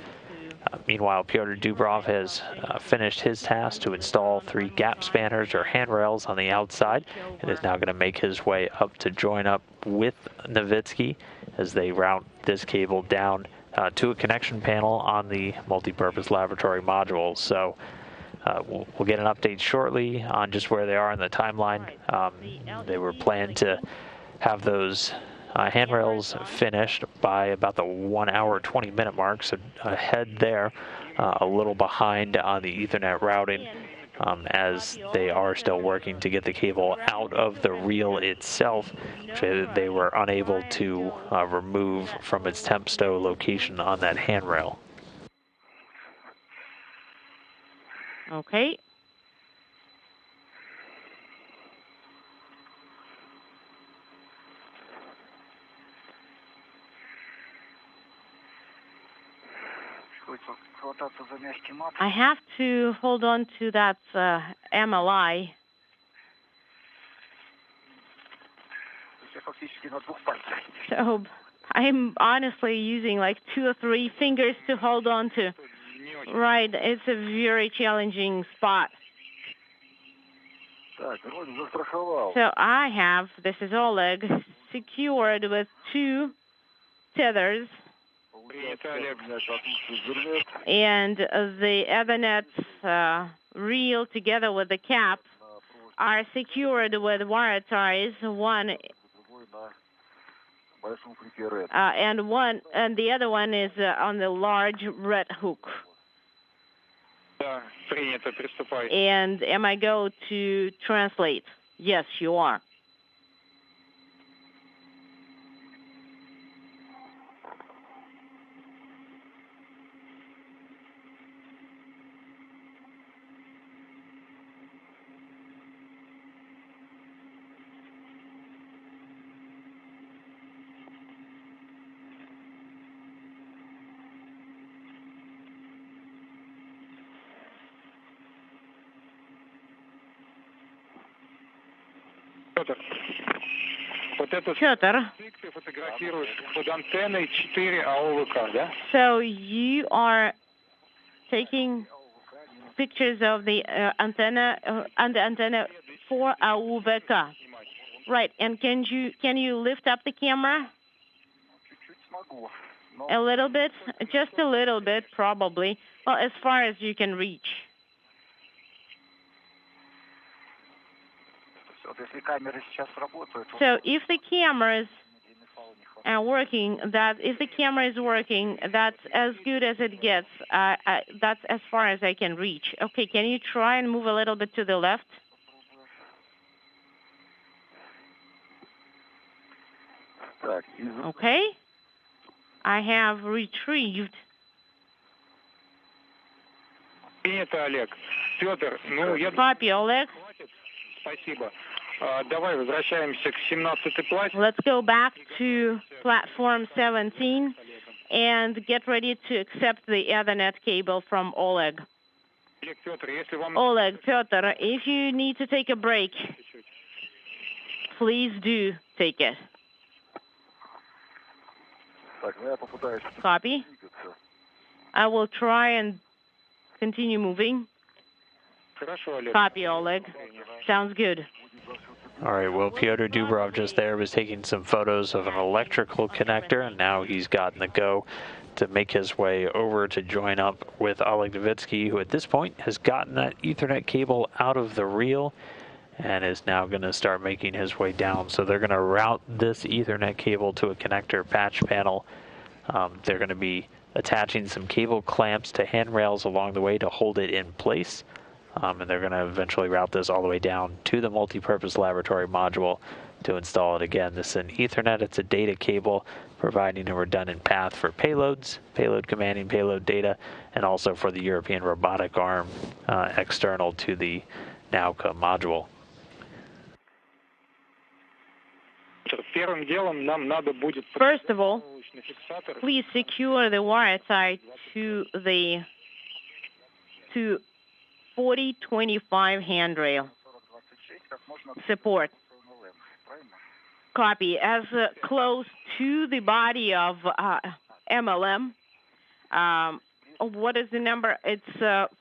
Meanwhile, Pyotr Dubrov has finished his task to install 3 gap spanners or handrails on the outside and is now going to make his way up to join up with Novitsky as they route this cable down to a connection panel on the multi-purpose laboratory module. So we'll get an update shortly on just where they are in the timeline. They were planned to have those handrails finished by about the 1 hour, 20-minute mark, so ahead there, a little behind on the Ethernet routing as they are still working to get the cable out of the reel itself, which they were unable to remove from its temp stow location on that handrail. Okay. I have to hold on to that MLI. So I'm honestly using like 2 or 3 fingers to hold on to. Right, it's a very challenging spot. So I have, this is Oleg, secured with 2 tethers. And the Ethernet reel together with the cap are secured with wire ties, and the other one is on the large red hook. And am I go to translate? Yes, you are. Pyotr, so you are taking pictures of the antenna and the antenna for AUVK, right? And can you lift up the camera a little bit, just a little bit, probably, well, as far as you can reach. So if the cameras are working, if the camera is working, that's as good as it gets. That's as far as I can reach. Okay, can you try and move a little bit to the left? Okay. I have retrieved. Copy, Oleg. Let's go back to platform 17 and get ready to accept the Ethernet cable from Oleg. Oleg, Pyotr, if you need to take a break, please do take it. Copy. I will try and continue moving. Copy, Oleg. Sounds good. All right, well, Pyotr Dubrov just there was taking some photos of an electrical connector, and now he's gotten the go to make his way over to join up with Oleg Novitsky, who at this point has gotten that Ethernet cable out of the reel and is now going to start making his way down. So they're going to route this Ethernet cable to a connector patch panel. They're going to be attaching some cable clamps to handrails along the way to hold it in place. And they're going to eventually route this all the way down to the multi-purpose laboratory module to install it again. This is an Ethernet. It's a data cable providing a redundant path for payloads, payload commanding payload data, and also for the European robotic arm external to the NAUCA module. First of all, please secure the wire tie to the 4025 handrail. Support. Copy. As close to the body of MLM what is the number? It's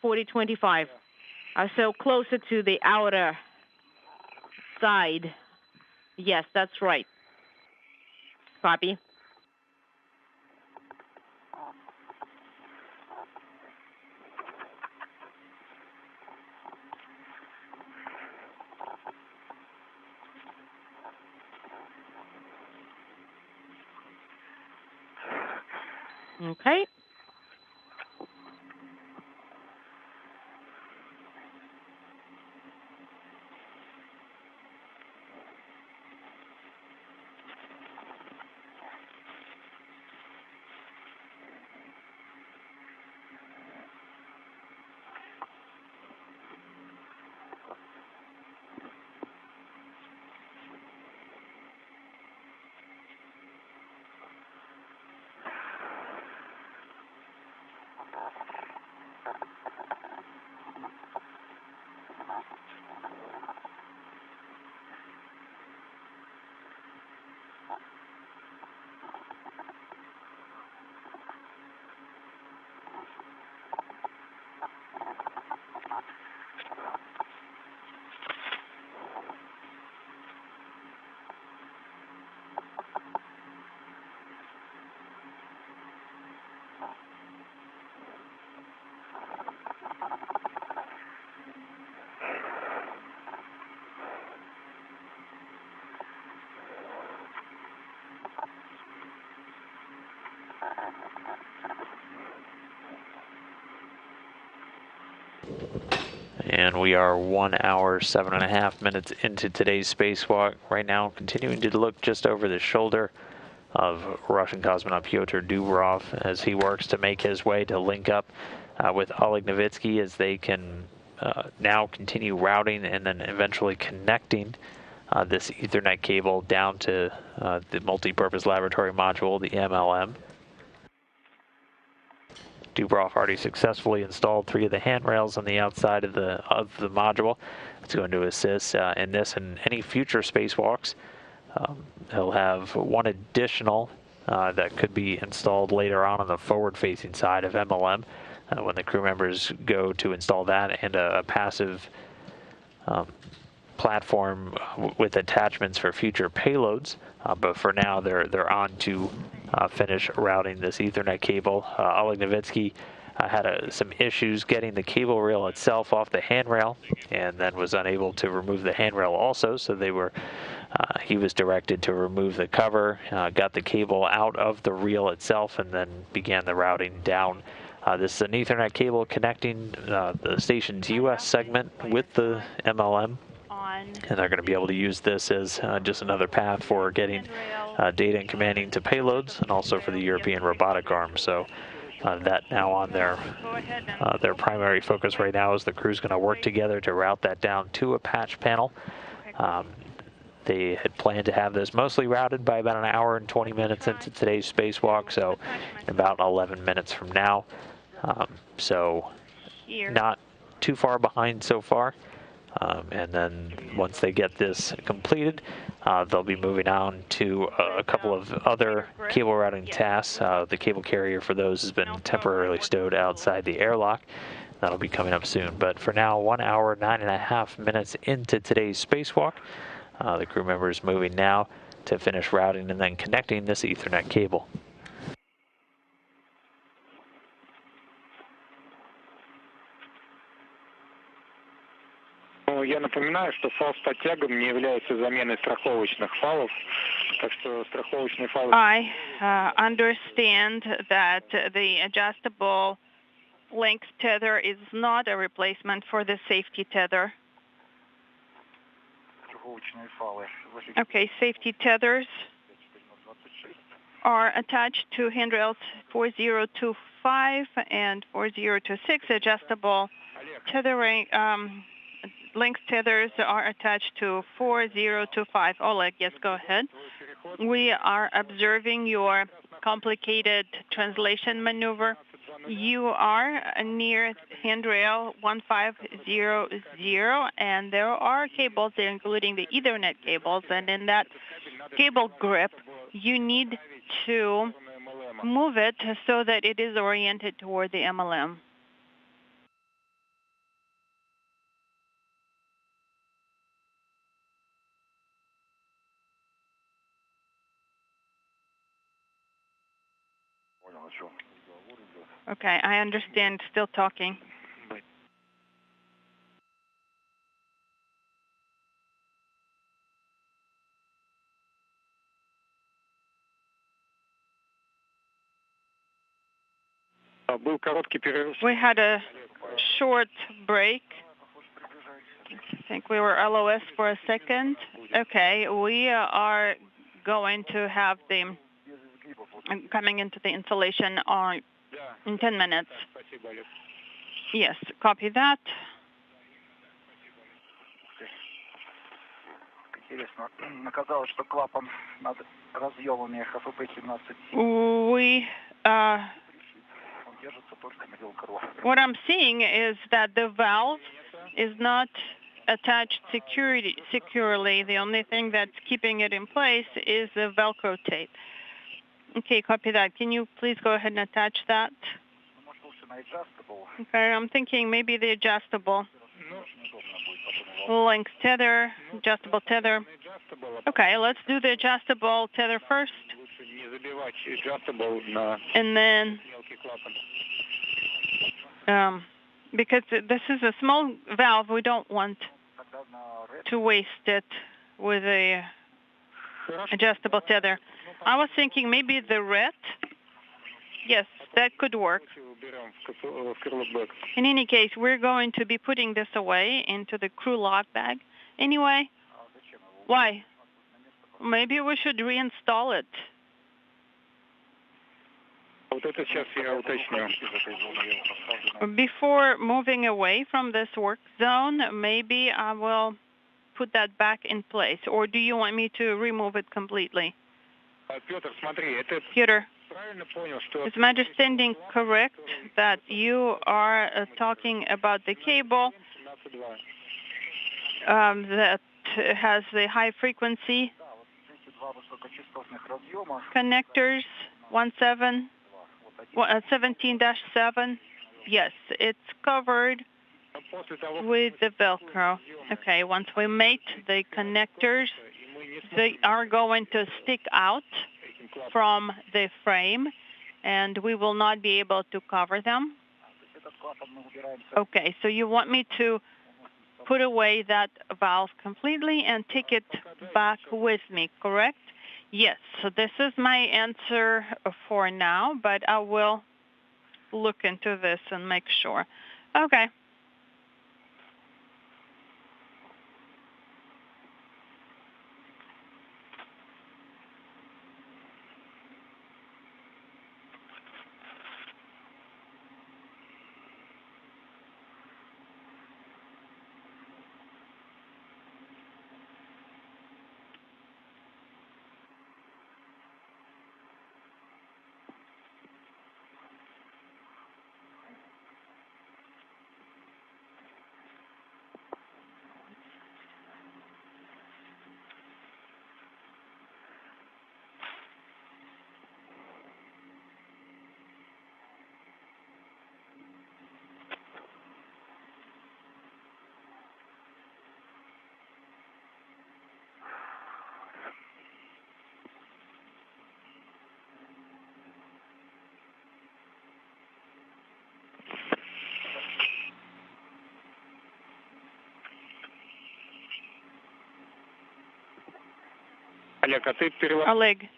4025. So closer to the outer side. Yes, that's right. Copy. Okay. And we are 1 hour, 7.5 minutes into today's spacewalk. Right now, continuing to look just over the shoulder of Russian cosmonaut Pyotr Dubrov as he works to make his way to link up with Oleg Novitsky as they can now continue routing and then eventually connecting this Ethernet cable down to the multi-purpose laboratory module, the MLM. Dubrov already successfully installed 3 of the handrails on the outside of the module. It's going to assist in this and any future spacewalks. He'll have one additional that could be installed later on the forward-facing side of MLM when the crew members go to install that, and a passive platform with attachments for future payloads. But for now, they're on to finish routing this Ethernet cable. Oleg Novitsky had some issues getting the cable rail itself off the handrail, and then was unable to remove the handrail also. So he was directed to remove the cover, got the cable out of the reel itself, and then began the routing down. This is an Ethernet cable connecting the station's U.S. segment with the MLM. And they're going to be able to use this as just another path for getting data and commanding to payloads, and also for the European robotic arm. So that now on their primary focus right now is the crew's going to work together to route that down to a patch panel. They had planned to have this mostly routed by about 1 hour and 20 minutes into today's spacewalk, so in about 11 minutes from now. So not too far behind so far. And then once they get this completed, they'll be moving on to a couple of other cable routing tasks. The cable carrier for those has been temporarily stowed outside the airlock. That'll be coming up soon. But for now, 1 hour, 9.5 minutes into today's spacewalk. The crew members moving now to finish routing and then connecting this Ethernet cable. Я напоминаю, что фал с подтягом не является заменой страховочных фалов, так что страховочные фалы... I understand that the adjustable link tether is not a replacement for the safety tether. Okay, safety tethers are attached to handrails 4025 and 4026. Adjustable tethering link tethers are attached to 4025. Oleg, yes, go ahead. We are observing your complicated translation maneuver. You are near handrail 1500, and there are cables there, including the Ethernet cables, and in that cable grip, you need to move it so that it is oriented toward the MLM. Okay, I understand. Still talking. We had a short break. I think we were LOS for a second. Okay, we are going to have the coming into the installation in 10 minutes. Yes, copy that. We what I'm seeing is that the valve is not attached securely. The only thing that's keeping it in place is the Velcro tape. Okay, copy that. Can you please go ahead and attach that? Okay, I'm thinking maybe the adjustable link tether, adjustable tether. Okay, let's do the adjustable tether first. And then, because this is a small valve, we don't want to waste it with a adjustable tether. I was thinking maybe the red. Yes, that could work. In any case, we're going to be putting this away into the crew lock bag. Anyway, why? Maybe we should reinstall it. Before moving away from this work zone, maybe I will put that back in place. Or do you want me to remove it completely? Peter, is my understanding correct that you are talking about the cable that has the high frequency connectors 17-7? Yes, it's covered with the Velcro. Okay, once we mate the connectors, they are going to stick out from the frame, and we will not be able to cover them. Okay, so you want me to put away that valve completely and take it back with me, correct? Yes, so this is my answer for now, but I will look into this and make sure. Okay. Oleg,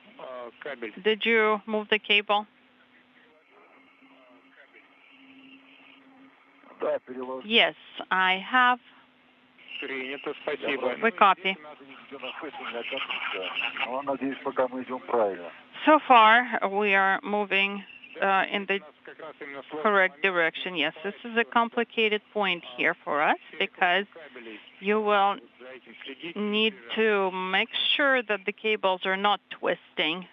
did you move the cable? Yes, I have. We copy. So far, we are moving in the correct direction. Yes, this is a complicated point here for us because you will need to make sure that the cables are not twisting.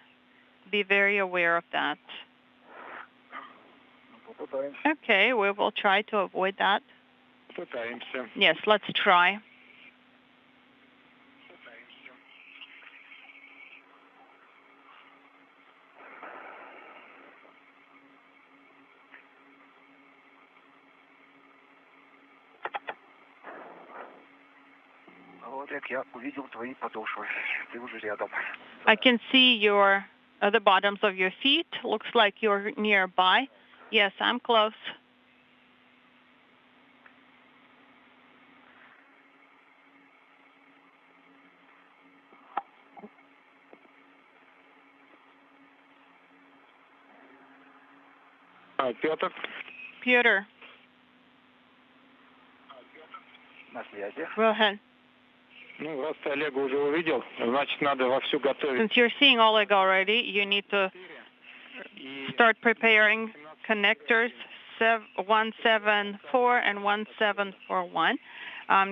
Be very aware of that. Okay, we will try to avoid that. Yes, let's try. I can see the bottoms of your feet. Looks like you're nearby. Yes, I'm close. Петр? Peter. Go ahead. Ну, раз ты Олега уже увидел, значит, надо вовсю готовить. Since you're seeing Oleg already, you need to start preparing connectors 174 and 1741.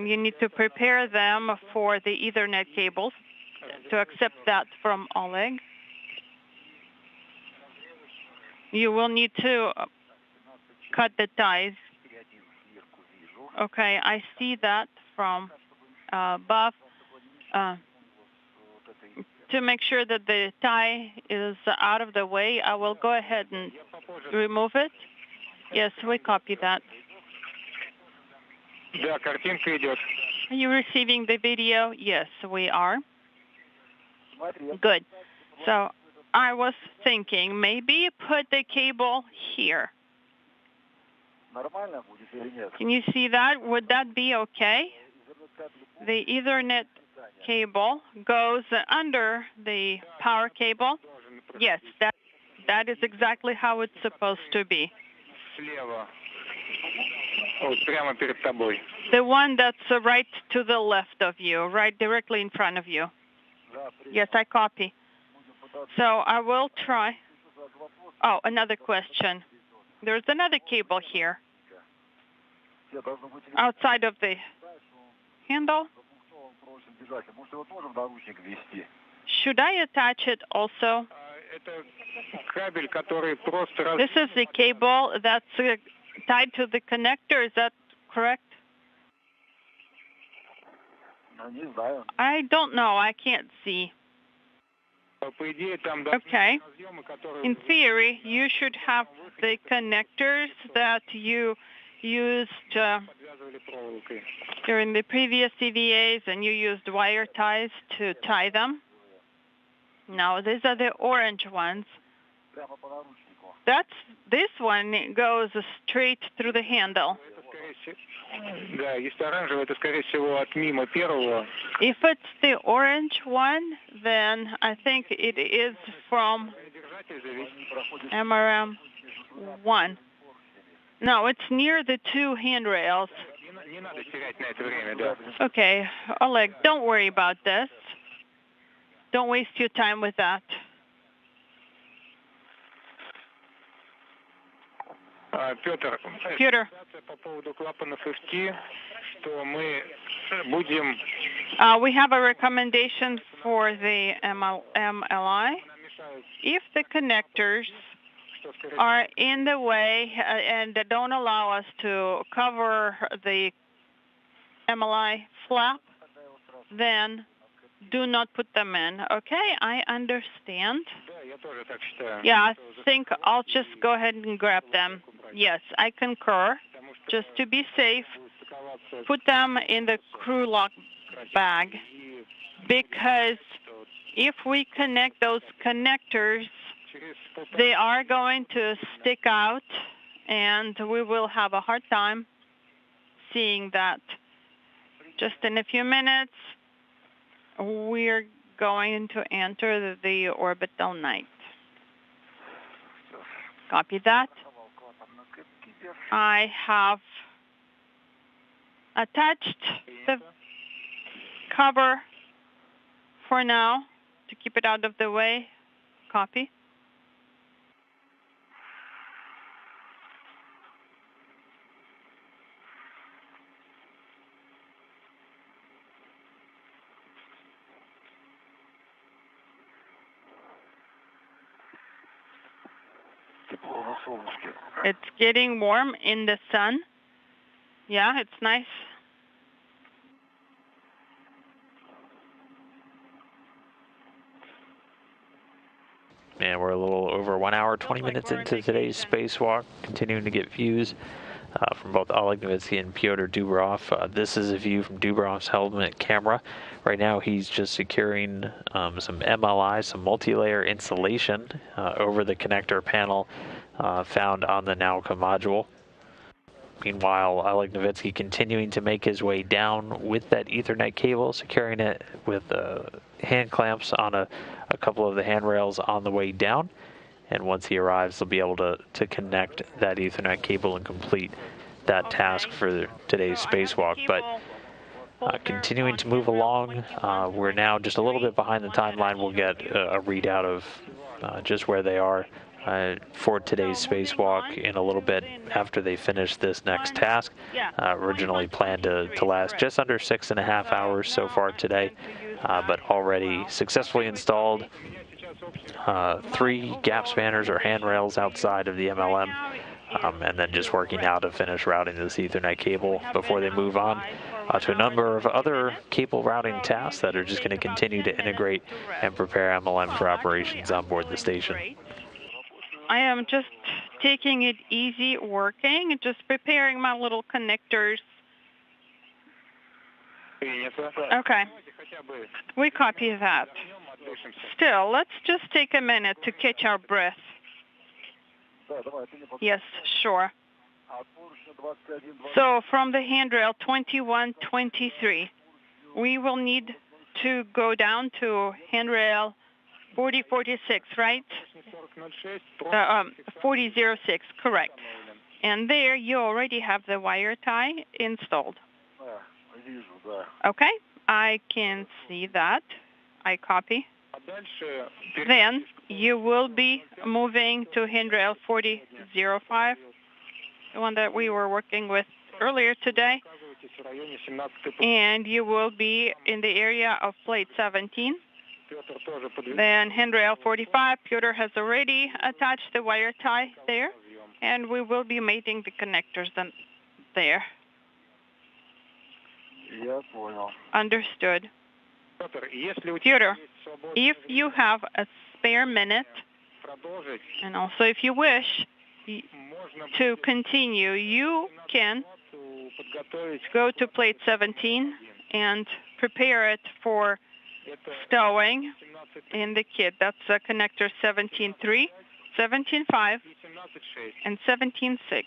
You need to prepare them for the Ethernet cables to accept that from Oleg. You will need to cut the ties. Okay, I see that from above. To make sure that the tie is out of the way, I will go ahead and remove it. Yes, we copy that. Да, картинка идет. Are you receiving the video? Yes, we are. Good. So I was thinking maybe put the cable here. Can you see that? Would that be okay? The Ethernet cable goes under the power cable. Yes, that is exactly how it's supposed to be. Слева. Вот прямо перед тобой. The one that's right to the left of you, right directly in front of you. Yes, I copy. So I will try. Oh, another question. There's another cable here. Outside of the handle. Should I attach it also? This is the cable that's tied to the connector. Is that correct? I don't know. I can't see. Okay. In theory, you should have the connectors that you used during the previous CVAs, and you used wire ties to tie them. No, these are the orange ones. This one goes straight through the handle. If it's the orange one, then I think it is from MRM 1. No, it's near the two handrails. Okay, Oleg, don't worry about this. Don't waste your time with that. Peter. We have a recommendation for the MLI. If the connectors are in the way and don't allow us to cover the MLI flap, then do not put them in. Okay, I understand. Yeah, I think I'll just go ahead and grab them. Yes, I concur. Just to be safe, put them in the crew lock bag, because if we connect those connectors, they are going to stick out, and we will have a hard time seeing that. Just in a few minutes, we're going to enter the orbital night. Copy that. I have attached the cover for now to keep it out of the way. Copy. It's getting warm in the sun. Yeah, it's nice. And we're a little over 1 hour, 20 minutes into today's spacewalk, continuing to get views from both Oleg Novitsky and Pyotr Dubrov. This is a view from Dubrov's helmet camera. Right now he's just securing some MLI, some multi-layer insulation over the connector panel found on the Nauka module. Meanwhile, Oleg Novitsky continuing to make his way down with that Ethernet cable, securing it with hand clamps on a couple of the handrails on the way down. And once he arrives, he'll be able to connect that Ethernet cable and complete that task for today's spacewalk. But continuing to move along, we're now just a little bit behind the timeline. We'll get a readout of just where they are for today's spacewalk in a little bit after they finish this next task. Originally planned to last just under 6.5 hours so far today, but already successfully installed 3 gap spanners or handrails outside of the MLM, and then just working now to finish routing this Ethernet cable before they move on to a number of other cable routing tasks that are just going to continue to integrate and prepare MLM for operations on board the station. I am just taking it easy working, just preparing my little connectors. Okay, we copy that. Still, let's just take a minute to catch our breath. Yes, sure. So from the handrail 2123, we will need to go down to handrail 4046, right? 4006, correct. And there you already have the wire tie installed. Okay, I can see that. I copy. Then you will be moving to handrail 4005, the one that we were working with earlier today. And you will be in the area of plate 17. Then handrail 45, Pyotr has already attached the wire tie there, and we will be mating the connectors there. Understood. Pyotr, if you have a spare minute, and also if you wish to continue, you can go to plate 17 and prepare it for stowing in the kit. That's connector 17.3, 17.5, and 17.6.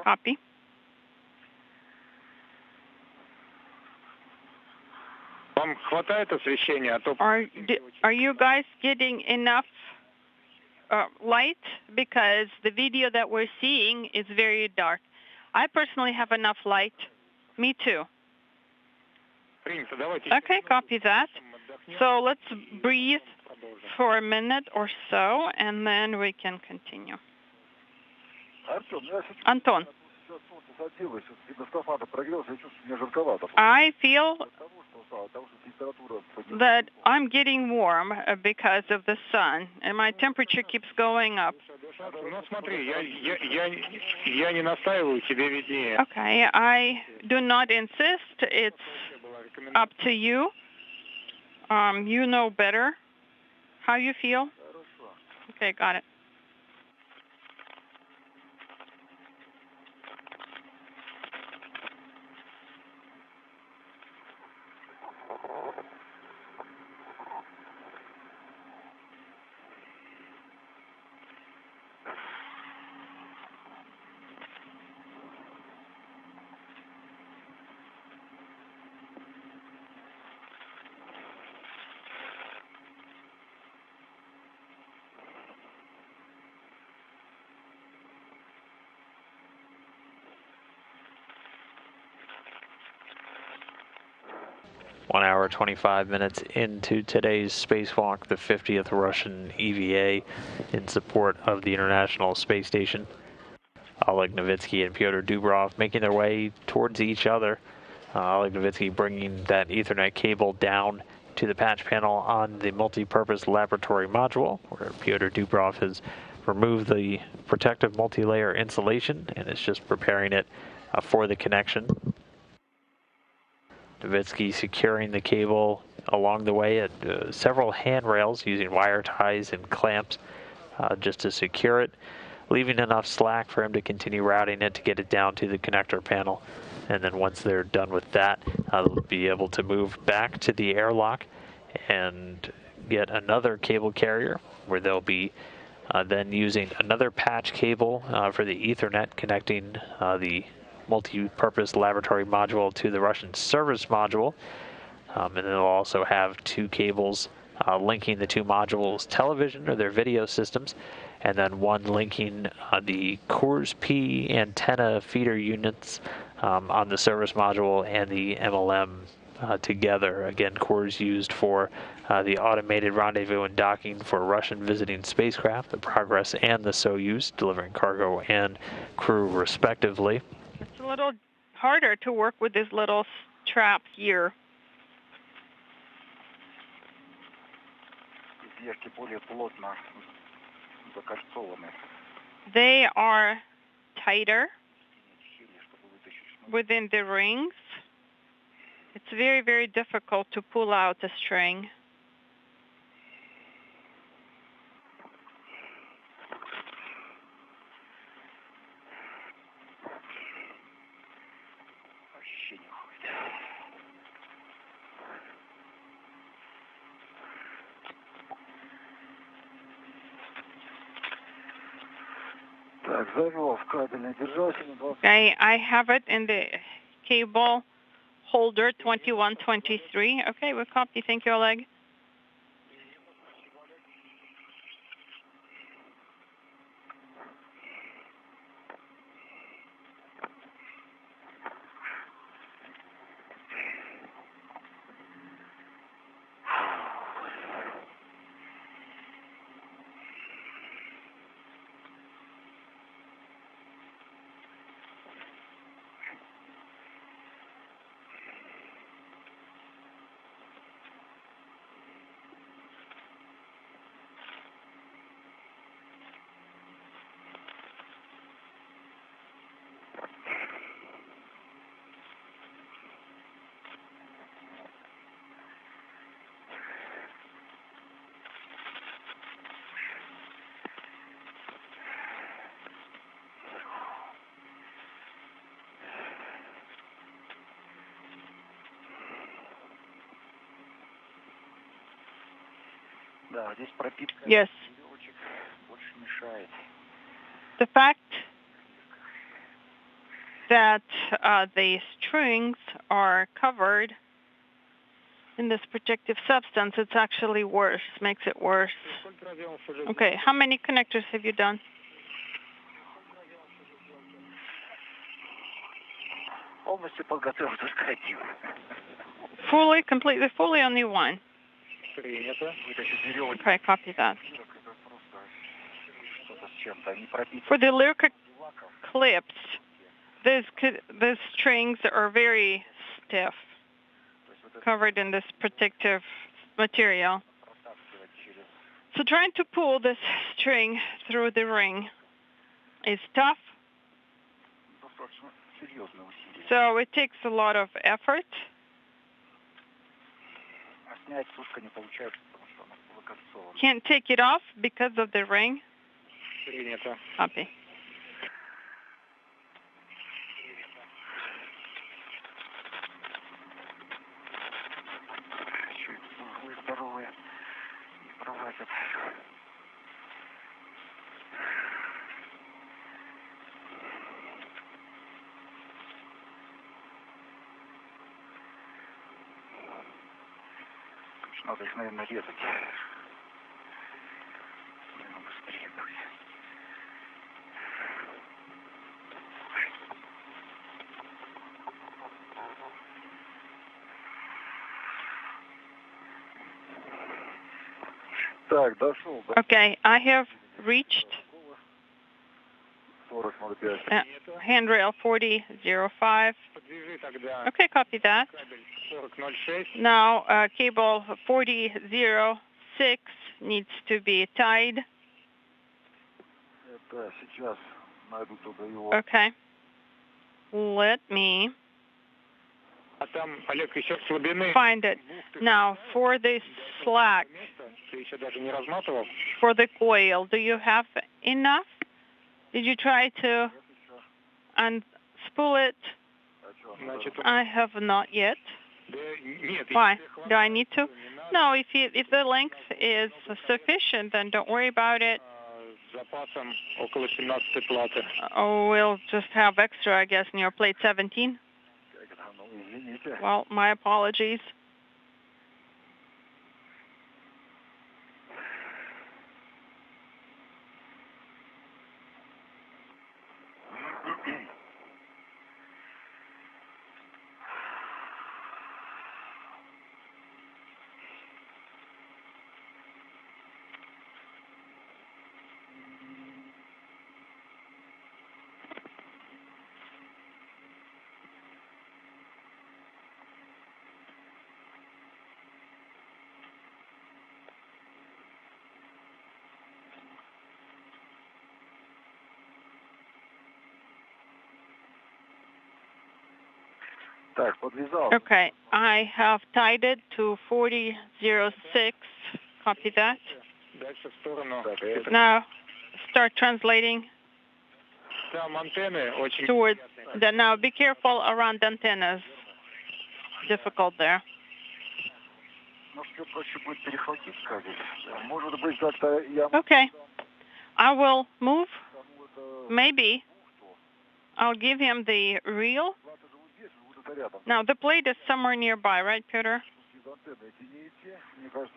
Copy. Are you guys getting enough light? Because the video that we're seeing is very dark. I personally have enough light. Me too. Okay, copy that. So let's breathe for a minute or so, and then we can continue. Anton, I feel that I'm getting warm because of the sun, and my temperature keeps going up. Okay, I do not insist. It's up to you. You know better how you feel. Okay, got it. One hour, 25 minutes into today's spacewalk, the 50th Russian EVA in support of the International Space Station. Oleg Novitsky and Pyotr Dubrov making their way towards each other. Oleg Novitsky bringing that Ethernet cable down to the patch panel on the multi-purpose laboratory module, where Pyotr Dubrov has removed the protective multi-layer insulation and is just preparing it for the connection. Novitsky securing the cable along the way at several handrails using wire ties and clamps just to secure it, leaving enough slack for him to continue routing it to get it down to the connector panel. And then once they're done with that, they'll be able to move back to the airlock and get another cable carrier where they'll be then using another patch cable for the Ethernet connecting the multi-purpose laboratory module to the Russian service module. And then they'll also have two cables linking the two modules' television or their video systems, and then one linking the Coors P antenna feeder units on the service module and the MLM together. Again, Coors used for the automated rendezvous and docking for Russian visiting spacecraft, the Progress and the Soyuz, delivering cargo and crew respectively. It's a little harder to work with this little strap here. They are tighter within the rings. It's very, very difficult to pull out a string. Okay, I have it in the cable holder 2123. Okay, we copy. Thank you, Oleg. Yes. The fact that the strings are covered in this protective substance, it's actually worse, makes it worse. Okay, how many connectors have you done? Fully, completely, fully, only one. Okay, copy that. For the lyric clips, these strings are very stiff, covered in this protective material. So trying to pull this string through the ring is tough. So it takes a lot of effort. Can't take it off because of the ring. Copy. Надо их, наверное, резать. Так, дошел. Okay, I have reached handrail 4005. Okay, copy that. Now, cable 4006 needs to be tied. Okay. Let me find it. Now, for this slack, For the coil, do you have enough? Did you try to unspool it? I have not yet. Why? Do I need to? No, if the length is sufficient, then don't worry about it. Oh, we'll just have extra, I guess, in your plate 17. Well, my apologies. Okay, I have tied it to 4006. Copy that. Now, start translating towards the. Now, be careful around the antennas. Difficult there. Okay, I will move. Maybe I'll give him the reel. Now, the plate is somewhere nearby, right, Peter?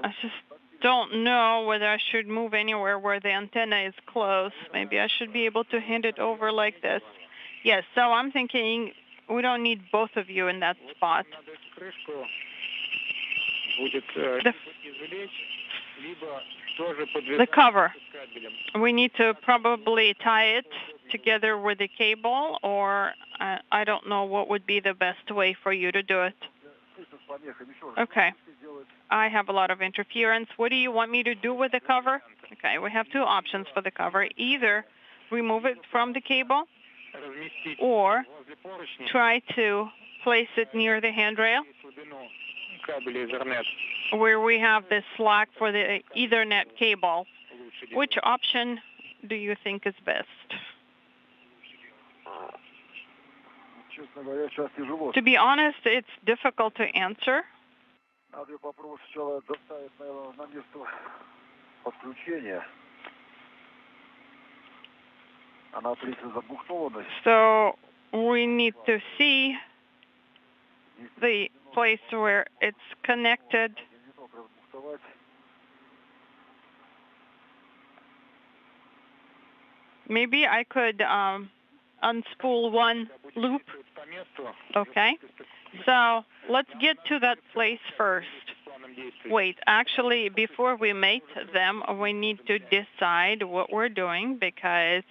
I just don't know whether I should move anywhere where the antenna is close. Maybe I should be able to hand it over like this. Yes, so I'm thinking we don't need both of you in that spot. The cover. We need to probably tie it together with the cable, or I don't know what would be the best way for you to do it. Okay. I have a lot of interference. What do you want me to do with the cover? Okay, we have two options for the cover. Either remove it from the cable or try to place it near the handrail where we have the slack for the Ethernet cable. Which option do you think is best? To be honest, it's difficult to answer. So we need to see the place where it's connected. Maybe I could unspool one loop. Okay. So let's get to that place first. Wait, actually, before we mate them, we need to decide what we're doing, because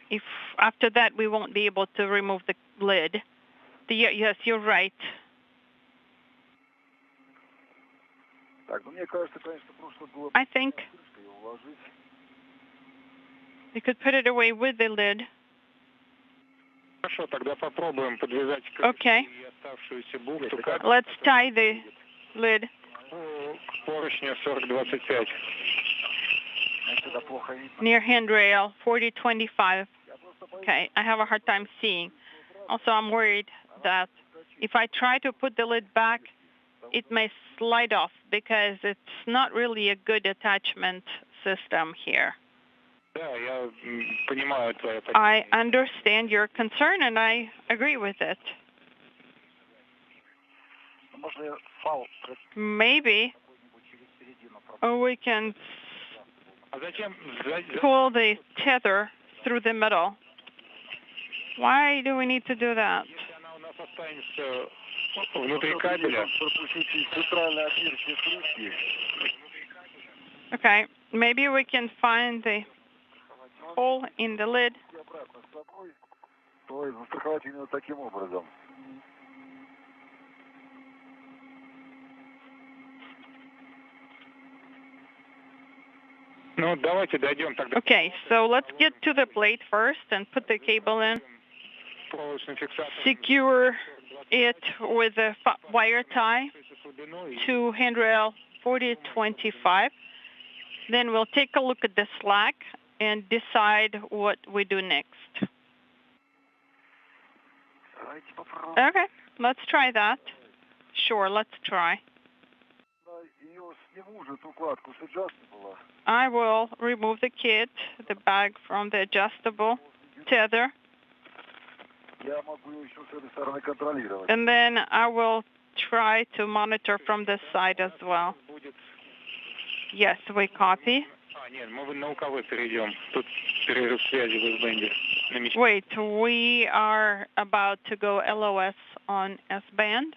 if after that we won't be able to remove the lid. Yes, you're right. I think you could put it away with the lid. Okay. Let's tie the lid. Near handrail, 4025. Okay, I have a hard time seeing. Also, I'm worried that if I try to put the lid back, it may slide off because it's not really a good attachment system here. I understand your concern and I agree with it. Maybe we can pull the tether through the middle. Why do we need to do that? Okay, maybe we can find the hole in the lid. Okay, so let's get to the plate first and put the cable in. Secure it with a wire tie to handrail 40.25. Then we'll take a look at the slack and decide what we do next. Okay, let's try that. Sure, let's try. I will remove the kit, the bag from the adjustable tether. And then I will try to monitor from this side as well. Yes, we copy. Wait, we are about to go LOS on S-band.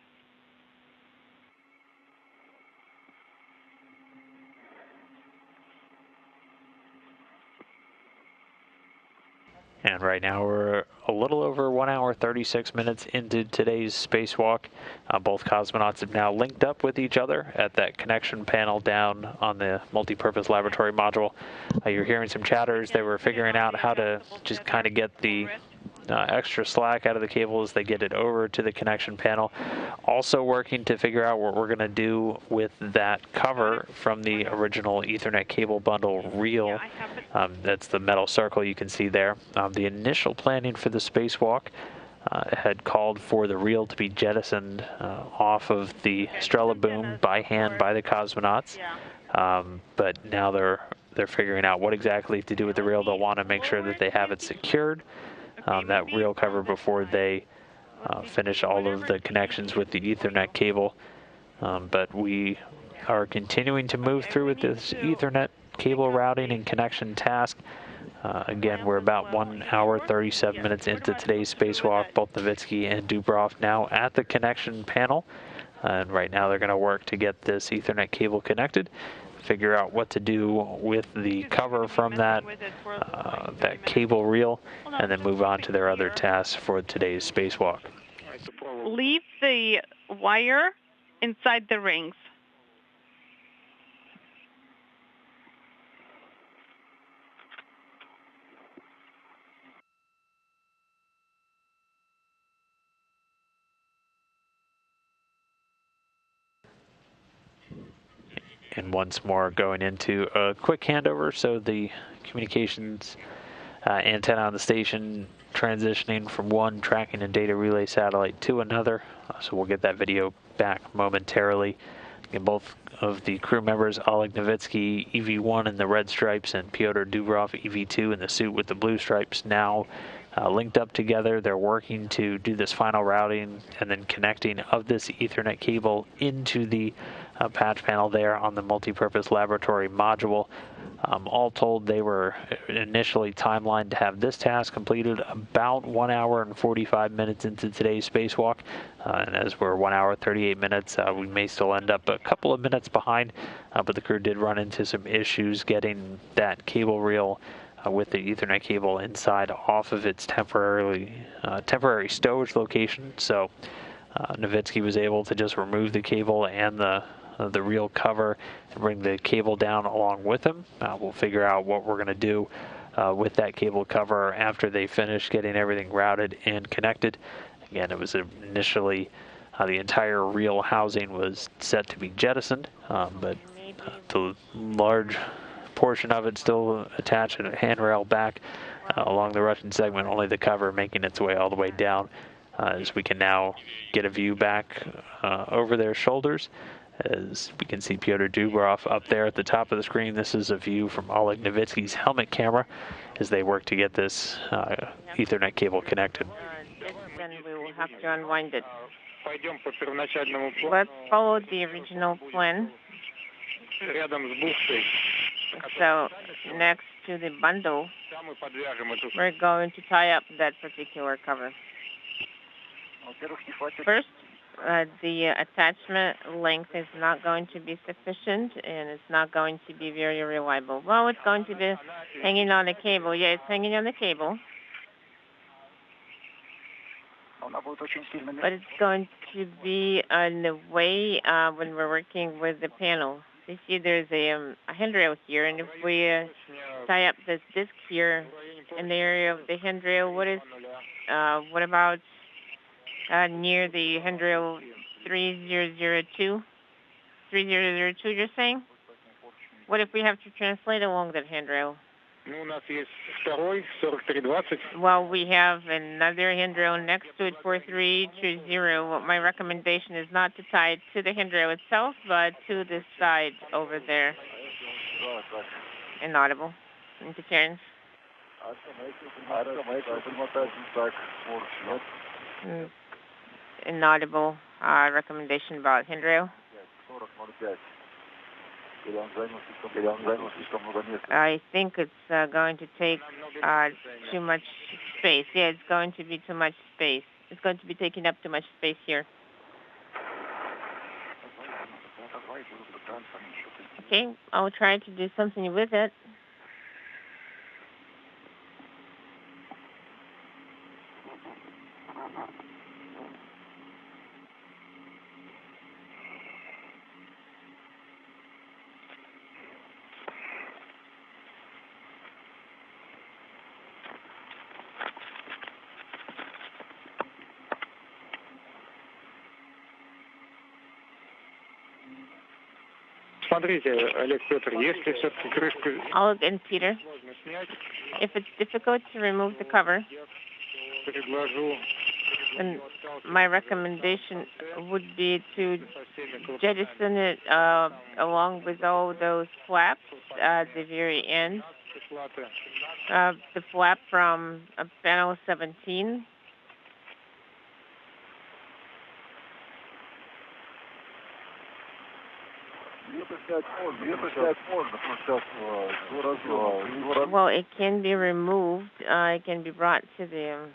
And right now we're a little over 1 hour, 36 minutes into today's spacewalk. Both cosmonauts have now linked up with each other at that connection panel down on the multi-purpose laboratory module. You're hearing some chatters. They were figuring out how to just kind of get the extra slack out of the cable as they get it over to the connection panel. Also working to figure out what we're going to do with that cover from the original Ethernet cable bundle reel. That's the metal circle you can see there. The initial planning for the spacewalk had called for the reel to be jettisoned off of the Strela boom by hand by the cosmonauts. But now they're figuring out what exactly to do with the reel. They'll want to make sure that they have it secured, that reel cover, before they finish all of the connections with the Ethernet cable. But we are continuing to move through with this Ethernet cable routing and connection task. Again, we're about 1 hour, 37 minutes into today's spacewalk. Both Novitsky and Dubrov now at the connection panel. And right now they're going to work to get this Ethernet cable connected, figure out what to do with the cover from that cable reel, and then move on to their other tasks for today's spacewalk. Leave the wire inside the rings. And once more going into a quick handover, so the communications antenna on the station transitioning from one tracking and data relay satellite to another. So we'll get that video back momentarily. And both of the crew members, Oleg Novitsky, EV1 in the red stripes, and Pyotr Dubrov, EV2 in the suit with the blue stripes, now linked up together. They're working to do this final routing and then connecting of this Ethernet cable into the patch panel there on the multi-purpose laboratory module. All told, they were initially timelined to have this task completed about 1 hour and 45 minutes into today's spacewalk. And as we're 1 hour, 38 minutes, we may still end up a couple of minutes behind, but the crew did run into some issues getting that cable reel with the Ethernet cable inside off of its temporary stowage location. So Novitsky was able to just remove the cable and the reel cover and bring the cable down along with him. We'll figure out what we're going to do with that cable cover after they finish getting everything routed and connected. Again, it was initially the entire reel housing was set to be jettisoned, but the large portion of it still attached at a handrail back along the Russian segment, only the cover making its way all the way down, as we can now get a view back over their shoulders. As we can see Pyotr Dubrov up there at the top of the screen. This is a view from Oleg Novitsky's helmet camera as they work to get this Ethernet cable connected. Then we will have to unwind it. Let's follow the original plan. So next to the bundle, we're going to tie up that particular cover. First, the attachment length is not going to be sufficient, and it's not going to be very reliable. Well, it's going to be hanging on the cable. Yeah, it's hanging on the cable. But it's going to be in the way when we're working with the panel. You see there's a handrail here, and if we tie up this disc here in the area of the handrail, what about near the handrail 3002? 3002, you're saying? What if we have to translate along that handrail? Ну, у нас есть второй, 4320. Well, we have another handrail next to it, 4320. Well, my recommendation is not to tie it to the handrail itself, but to the side over there. Inaudible. Interference. Inaudible. Recommendation about handrail. I think it's going to take too much space. Yeah, it's going to be too much space. It's going to be taking up too much space here. Okay, I'll try to do something with it. Смотрите, Олег, Петр, если все-таки крышку... Oleg and Peter, if it's difficult to remove the cover, then my recommendation would be to jettison it along with all those flaps at the very end. The flap from panel 17. Well, it can be removed. It can be brought to the...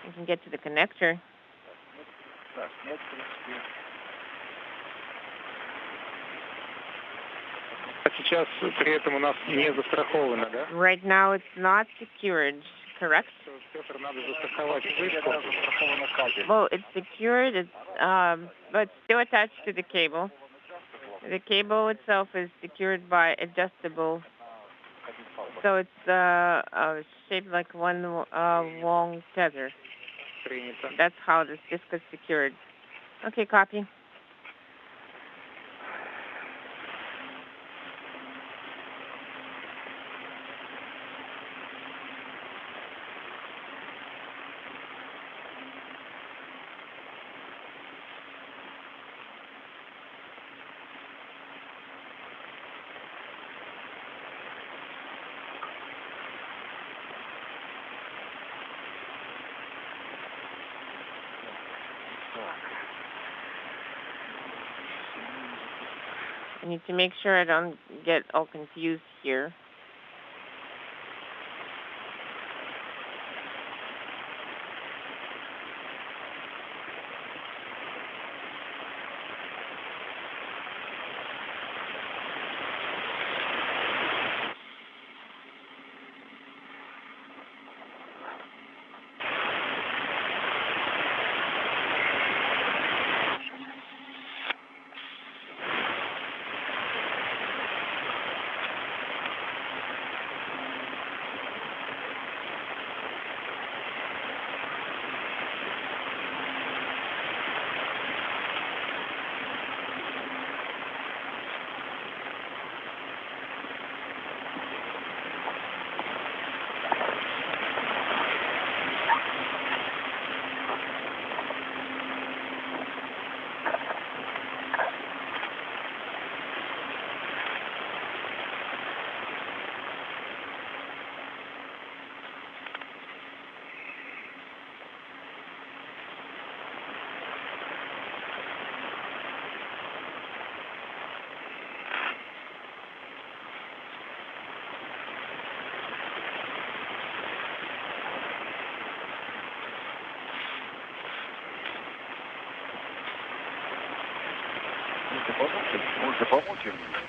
you can get to the connector. Сейчас при этом у нас не застраховано, да? Right now it's not secured, correct? Петр, надо застраховать крышку. Well, it's secured, it's, but still attached to the cable. The cable itself is secured by adjustable, so it's shaped like one long tether. That's how this disc is secured. Okay, copy. I need to make sure I don't get all confused here.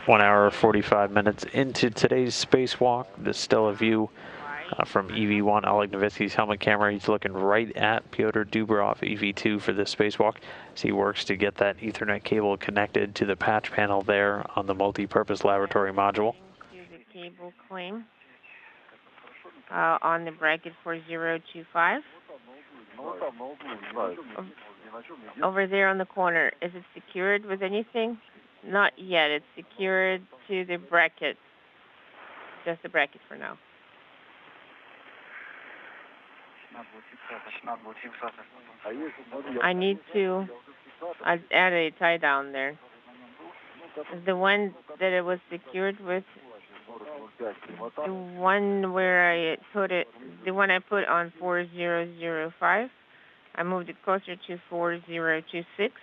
One hour, 45 minutes into today's spacewalk. There's still a view from EV1, Oleg Novitsky's helmet camera. He's looking right at Pyotr Dubrov, EV2, for this spacewalk as he works to get that Ethernet cable connected to the patch panel there on the multi-purpose laboratory module. The cable claim on the bracket 4025. over there on the corner, is it secured with anything? Not yet. It's secured to the bracket. Just the bracket for now. I need to add a tie down there. The one that it was secured with, the one where I put it, the one I put on 4005, I moved it closer to 4026.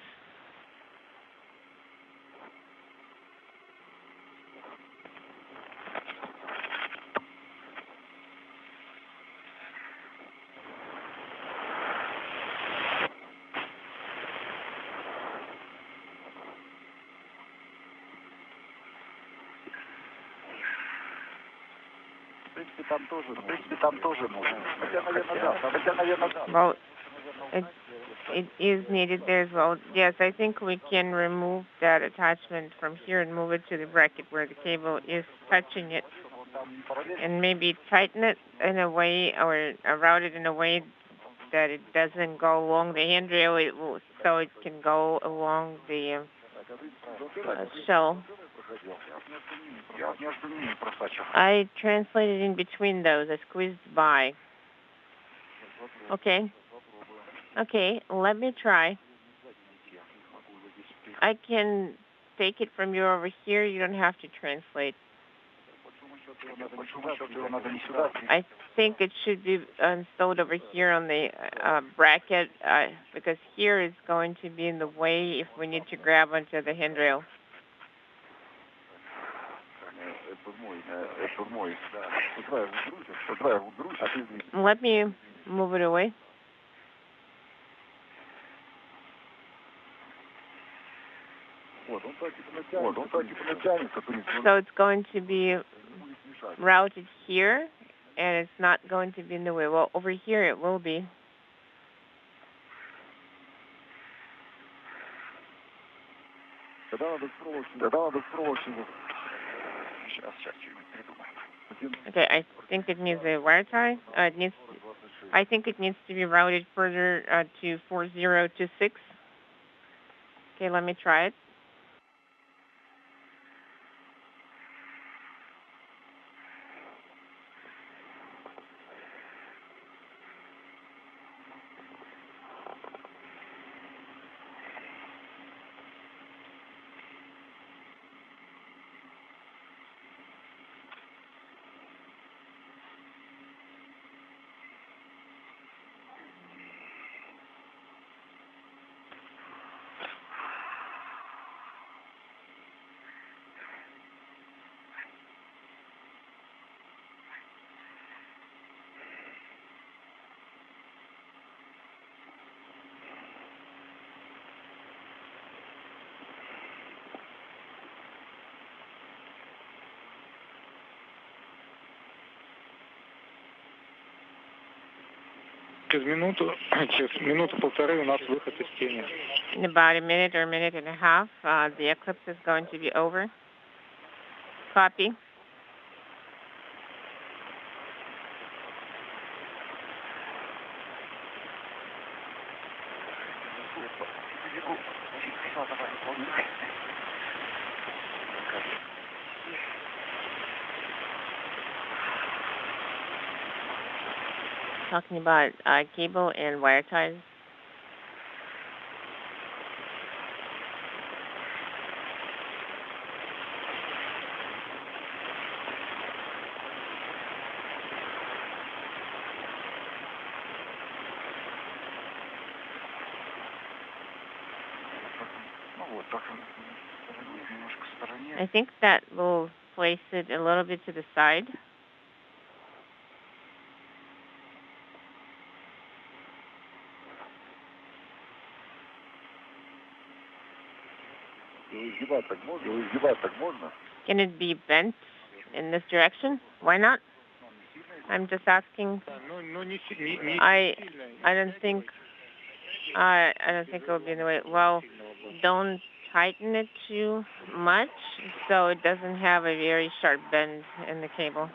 Well, it is needed there as well. Yes, I think we can remove that attachment from here and move it to the bracket where the cable is touching it, and maybe tighten it in a way, or route it in a way that it doesn't go along the handrail, so it can go along the shell. I translated in between those. I squeezed by. Okay. Okay, let me try. I can take it from you over here. You don't have to translate. I think it should be installed over here on the bracket, because here is going to be in the way if we need to grab onto the handrail. Let me move it away. So it's going to be routed here, and it's not going to be in the way. Well, over here it will be. Okay, I think it needs a wire tie. I think it needs to be routed further to 4026. Okay, let me try it. Через минуту-полторы у нас выход из тени. In about a minute or a minute and a half, the eclipse is going to be over. Copy. Talking about cable and wire ties. I think that will place it a little bit to the side. Can it be bent in this direction? Why not? I'm just asking. I don't think it will be in the way. Well, don't tighten it too much so it doesn't have a very sharp bend in the cable.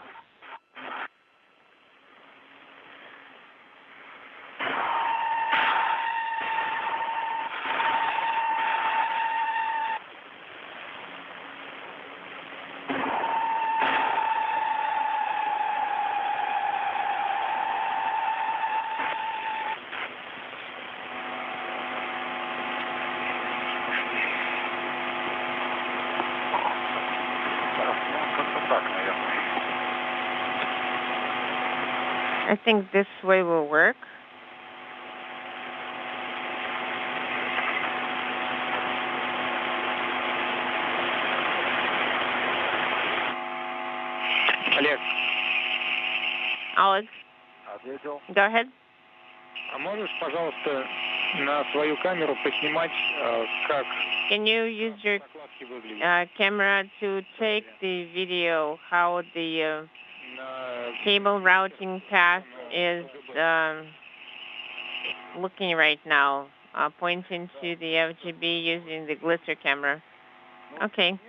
I think this way will work. Олег. Alex, go ahead. А можешь, пожалуйста, на свою камеру поснимать, как Can you use your camera to take the video how the cable routing path is looking right now, pointing to the FGB using the glitter camera? Okay.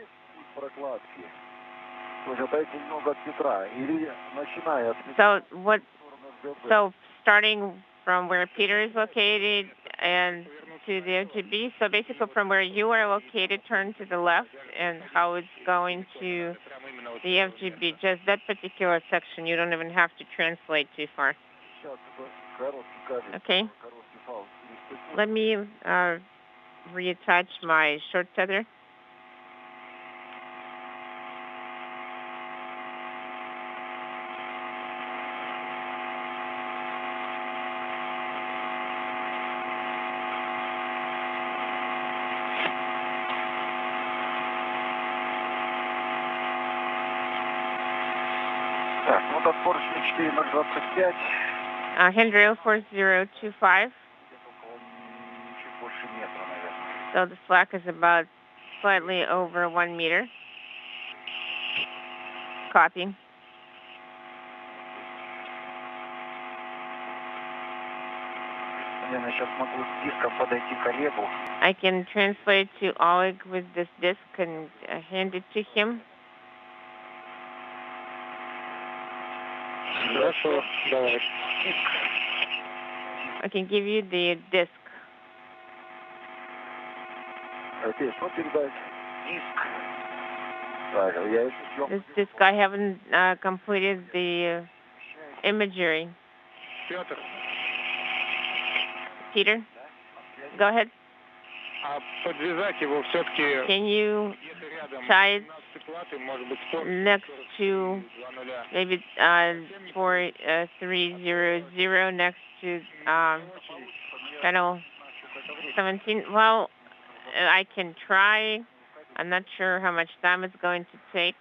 So starting from where Peter is located and to the FGB, so basically from where you are located, turn to the left, and how it's going to the FGB, just that particular section. You don't even have to translate too far. Okay. Let me reattach my short tether. Handrail 4025. So the slack is about slightly over 1 meter. Copy. I can translate to Oleg with this disc and hand it to him. I can give you the disc. This disc, I haven't completed the imagery. Peter, go ahead. Can you tie it next to maybe 4300 next to channel 17? Well, I can try. I'm not sure how much time it's going to take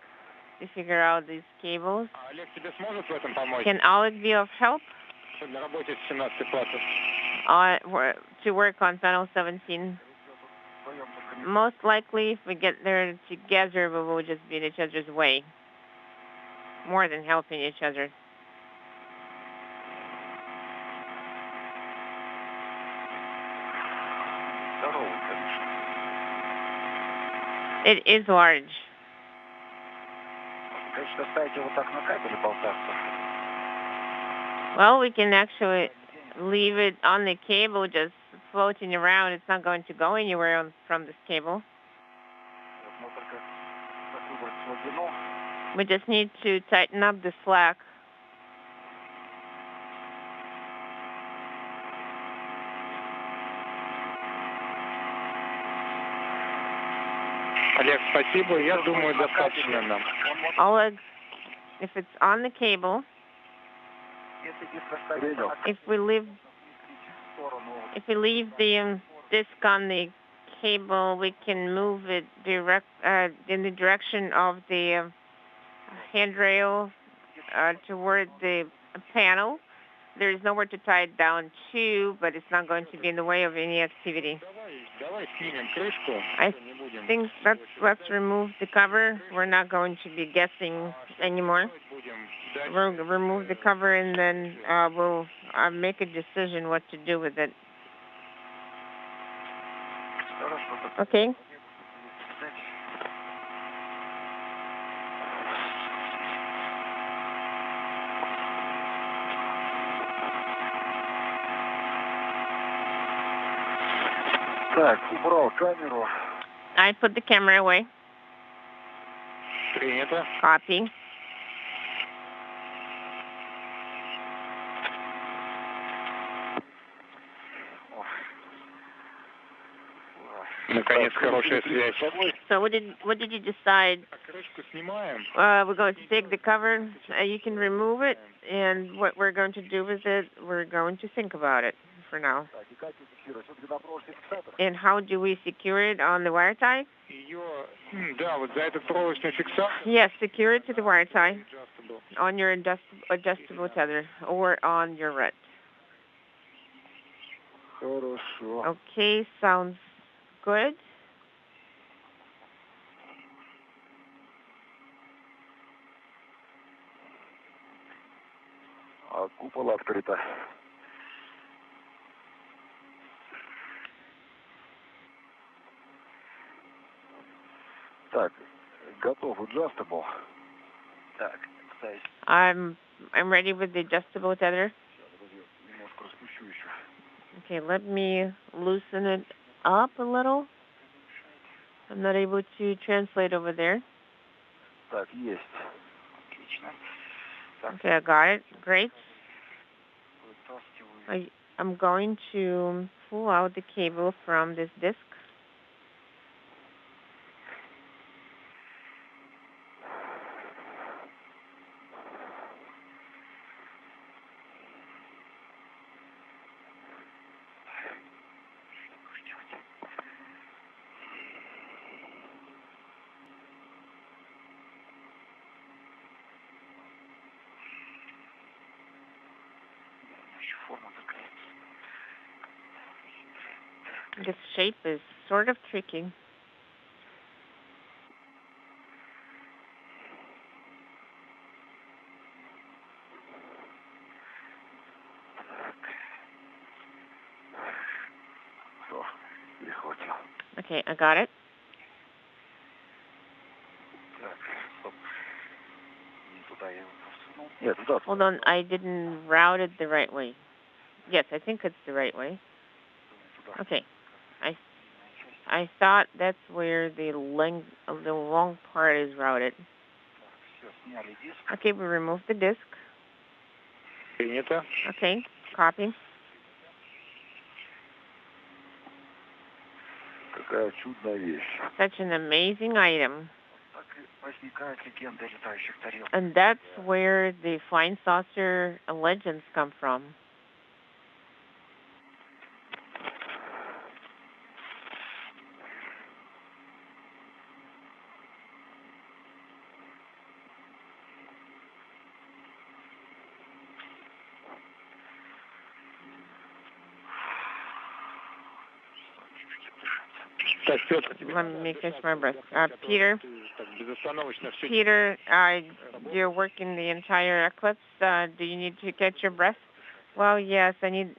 to figure out these cables. Can Oleg be of help? To work on panel 17. Most likely, if we get there together, we will just be in each other's way, more than helping each other. It is large. Well, we can actually leave it on the cable, just floating around. It's not going to go anywhere from this cable. We just need to tighten up the slack. Олег, спасибо. Я думаю, достаточно нам. Oleg, if it's on the cable, if we leave the disc on the cable, we can move it in the direction of the handrail toward the panel. There is nowhere to tie it down to, but it's not going to be in the way of any activity. I think let's remove the cover. We're not going to be guessing anymore. We'll remove the cover, and then we'll make a decision what to do with it. Okay? I put the camera away. Copy. Наконец So what did you decide? We're going to take the cover. You can remove it, and what we're going to do with it, we're going to think about it for now. And how do we secure it on the wire tie? Yes, secure it to the wire tie on your adjustable tether or on your red. Okay, sounds good. Купол открыто. Так, готов adjustable. Так, I'm ready with the adjustable tether. Немножко распущу еще. Okay, let me loosen it up a little. I'm not able to translate over there. Так, есть. Отлично. Okay, I got it. Great. I'm going to pull out the cable from this disc. This shape is sort of tricky. Okay, I got it. Hold on, I didn't route it the right way. Yes, I think it's the right way. Okay. I thought that's where the long part is routed. Okay, we removed the disc. Okay, copy. Какая чудная вещь. Such an amazing item. And that's where the flying saucer legends come from. Let me catch my breath. Peter, you're working the entire eclipse. Do you need to catch your breath? Well, yes, I need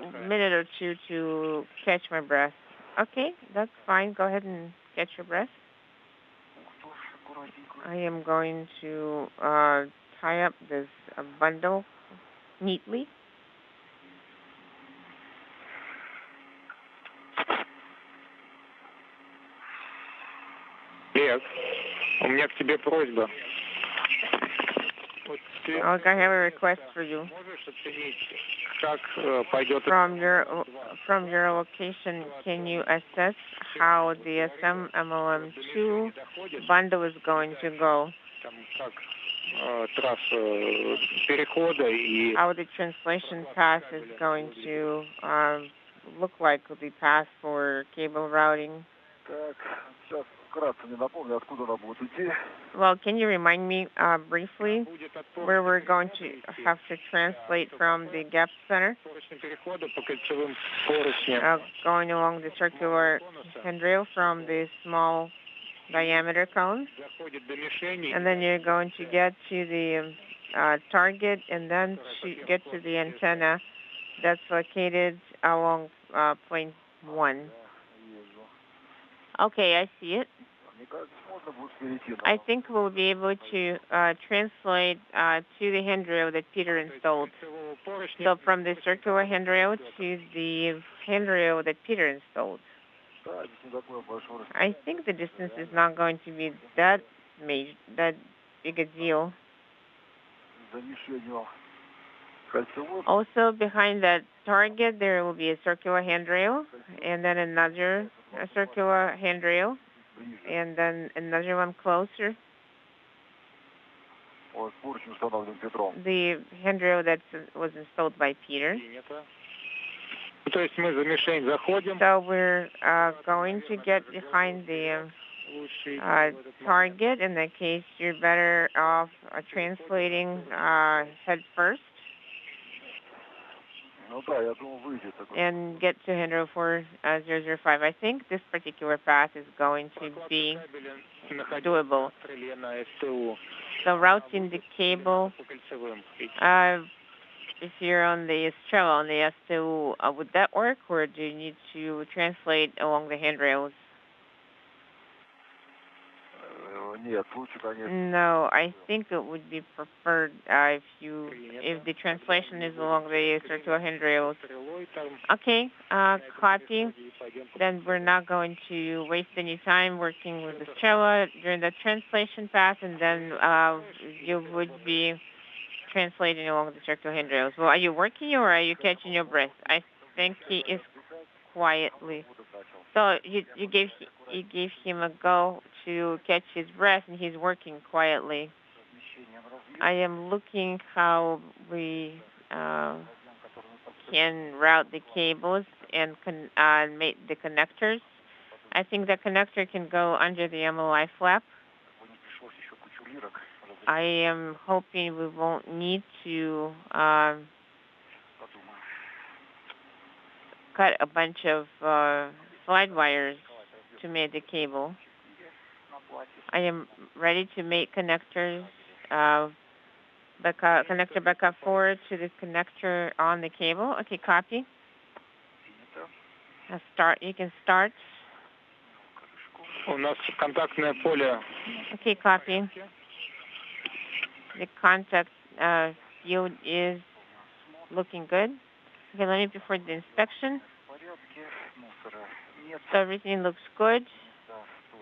a minute or two to catch my breath. Okay, that's fine. Go ahead and catch your breath. I am going to tie up this bundle neatly. Привет. У меня к тебе просьба. I have a request for you. From your location, can you assess how the SM-MLM2 bundle is going to go? How the translation path is going to look like with the path for cable routing? Well, can you remind me briefly where we're going to have to translate from the gap center? Going along the circular handrail from the small diameter cone. And then you're going to get to the target and then to get to the antenna that's located along point 1. Okay, I see it. I think we'll be able to translate to the handrail that Peter installed. So from the circular handrail to the handrail that Peter installed. I think the distance is not going to be that big a deal. Also, behind that target, there will be a circular handrail, and then another a circular handrail, and then another one closer. The handrail that was installed by Peter. So we're going to get behind the target. In that case, you're better off translating head first. And get to handrail 4005. I think this particular path is going to be doable. So routing the cable, if you're on the Estrella, on the STU, would that work, or do you need to translate along the handrails? No, I think it would be preferred if the translation is along the circular handrails. Okay, copy. Then we're not going to waste any time working with the Estrella during the translation path, and then you would be translating along the circular handrails. Well, are you working or are you catching your breath? I think he is quietly. So you gave him a go to catch his breath, and he's working quietly. I am looking how we can route the cables and make the connectors. I think the connector can go under the MLI flap. I am hoping we won't need to cut a bunch of slide wires to make the cable. I am ready to make connectors, connector backup forward to the connector on the cable. Okay, copy. You can start. Okay, copy. The contact field is looking good. Okay, let me before the inspection. So everything looks good.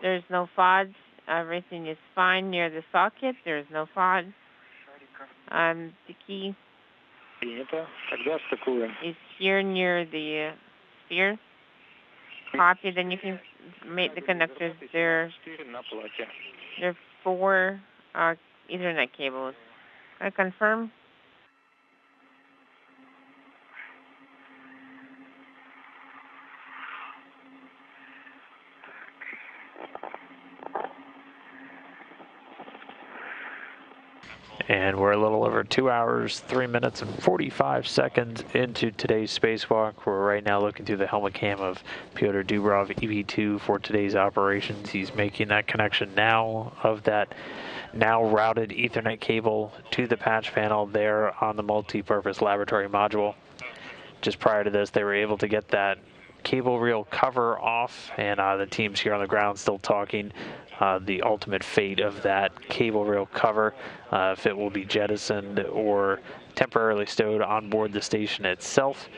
There's no FODs. Everything is fine near the socket. There's no FOD. The key is here near the sphere. Copy. Then you can make the connectors. There are 4 Ethernet cables. I confirm. And we're a little over 2 hours, 3 minutes, and 45 seconds into today's spacewalk. We're right now looking through the helmet cam of Pyotr Dubrov EV2 for today's operations. He's making that connection now of that now routed Ethernet cable to the patch panel there on the multi-purpose laboratory module. Just prior to this, they were able to get that cable reel cover off, and the teams here on the ground still talking the ultimate fate of that cable reel cover, if it will be jettisoned or temporarily stowed on board the station itself.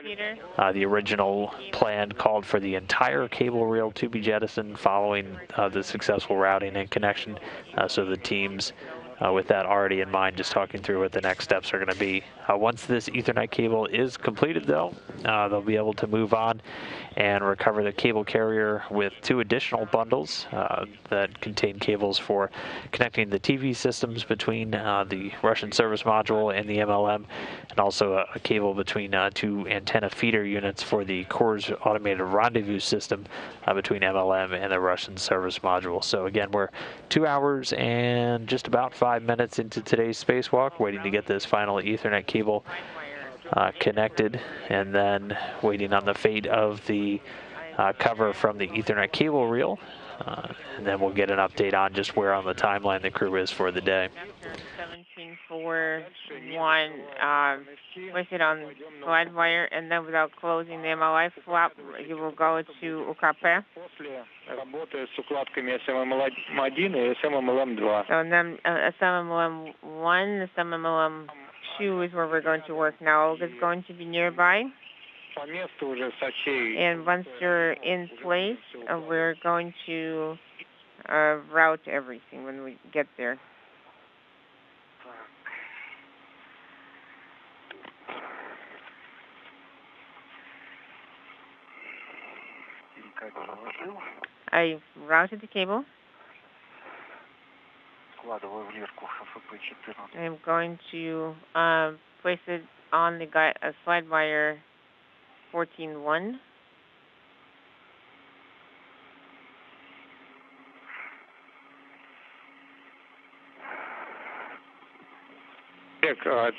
The original plan called for the entire cable reel to be jettisoned following the successful routing and connection. So the teams, with that already in mind, just talking through what the next steps are going to be. Once this Ethernet cable is completed, though, they'll be able to move on and recover the cable carrier with 2 additional bundles that contain cables for connecting the TV systems between the Russian service module and the MLM, and also a cable between 2 antenna feeder units for the Corps' automated rendezvous system between MLM and the Russian service module. So again, we're 2 hours and just about 5 minutes into today's spacewalk, waiting to get this final Ethernet cable connected, and then waiting on the fate of the cover from the Ethernet cable reel, and then we'll get an update on just where on the timeline the crew is for the day. 1741, place it on slide wire, and then without closing the MLI flap, you will go to UKP. So then SMMLM1, SMMLM2 is where we're going to work now. Olga's going to be nearby. And once you're in place, we're going to route everything when we get there. I routed the cable. I'm going to place it on the slide wire 14.1.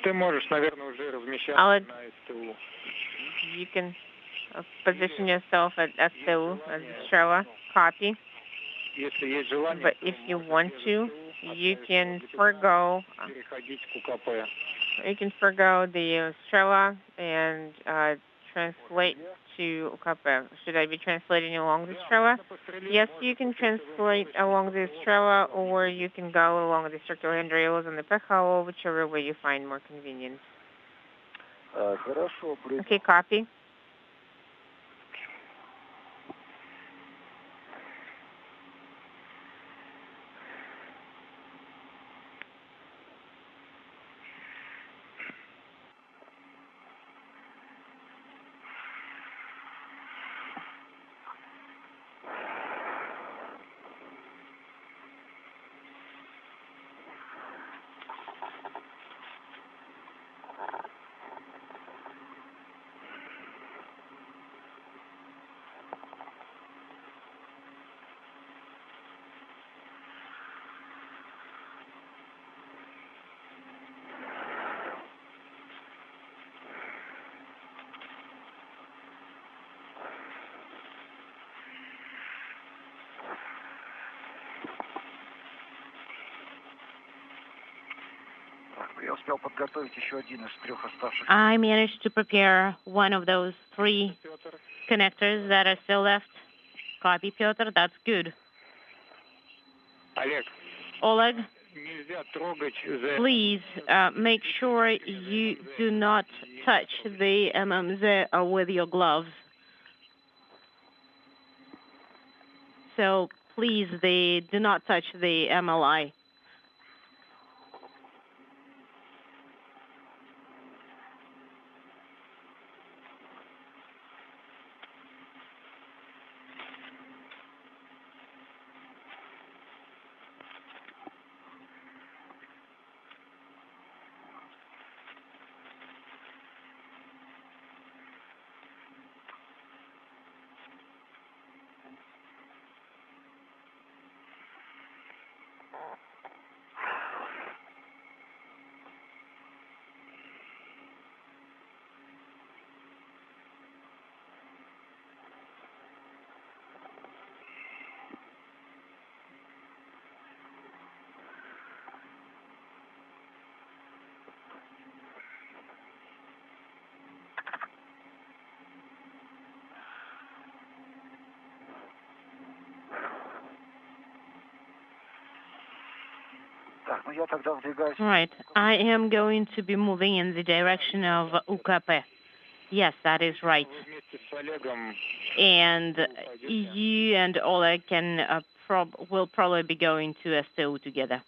Ты можешь, наверное, уже размещаться Alex, на СТУ. you can position yourself at STU, as Estrella. Copy. Если есть желание, but if you want to, you can forgo переходить к УКП. You can forgo the Estrella and translate to UKP. Should I be translating along the Estrella? Yes, you can translate along the Estrella, or you can go along the circular handrails and the Pechalo, whichever way you find more convenient. Okay, copy. I managed to prepare one of those 3 connectors that are still left. Copy, Piotr. That's good. Oleg, please make sure you do not touch the MMZ with your gloves. So please, do not touch the MLI. Right. I am going to be moving in the direction of UKP. Yes, that is right. And you and Oleg will probably be going to STO together.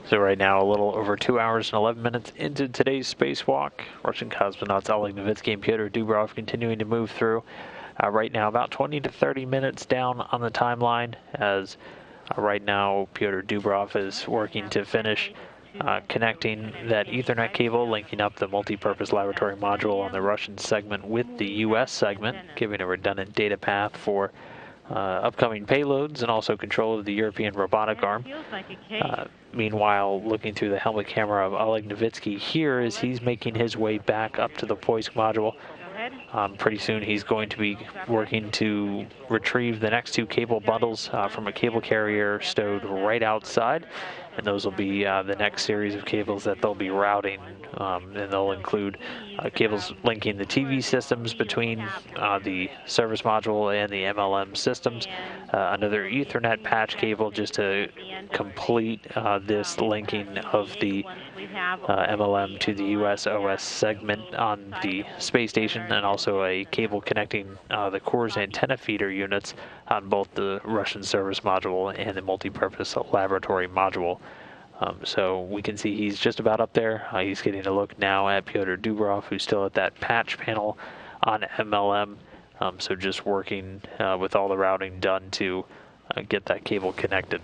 So right now, a little over 2 hours and 11 minutes into today's spacewalk, Russian cosmonauts Oleg Novitsky and Pyotr Dubrov continuing to move through. Right now, about 20 to 30 minutes down on the timeline, as right now Pyotr Dubrov is working to finish connecting that Ethernet cable, linking up the multi-purpose laboratory module on the Russian segment with the U.S. segment, giving a redundant data path for upcoming payloads and also control of the European robotic arm. Meanwhile, looking through the helmet camera of Oleg Novitsky here as he's making his way back up to the Poisk module. Pretty soon he's going to be working to retrieve the next two cable bundles from a cable carrier stowed right outside, and those will be the next series of cables that they'll be routing, and they'll include cables linking the TV systems between the service module and the MLM systems, another Ethernet patch cable just to complete this linking of the MLM to the US OS segment on the space station, and also a cable connecting the core's antenna feeder units on both the Russian service module and the multi-purpose laboratory module. So we can see he's just about up there. He's getting a look now at Pyotr Dubrov, who's still at that patch panel on MLM. So just working with all the routing done to get that cable connected.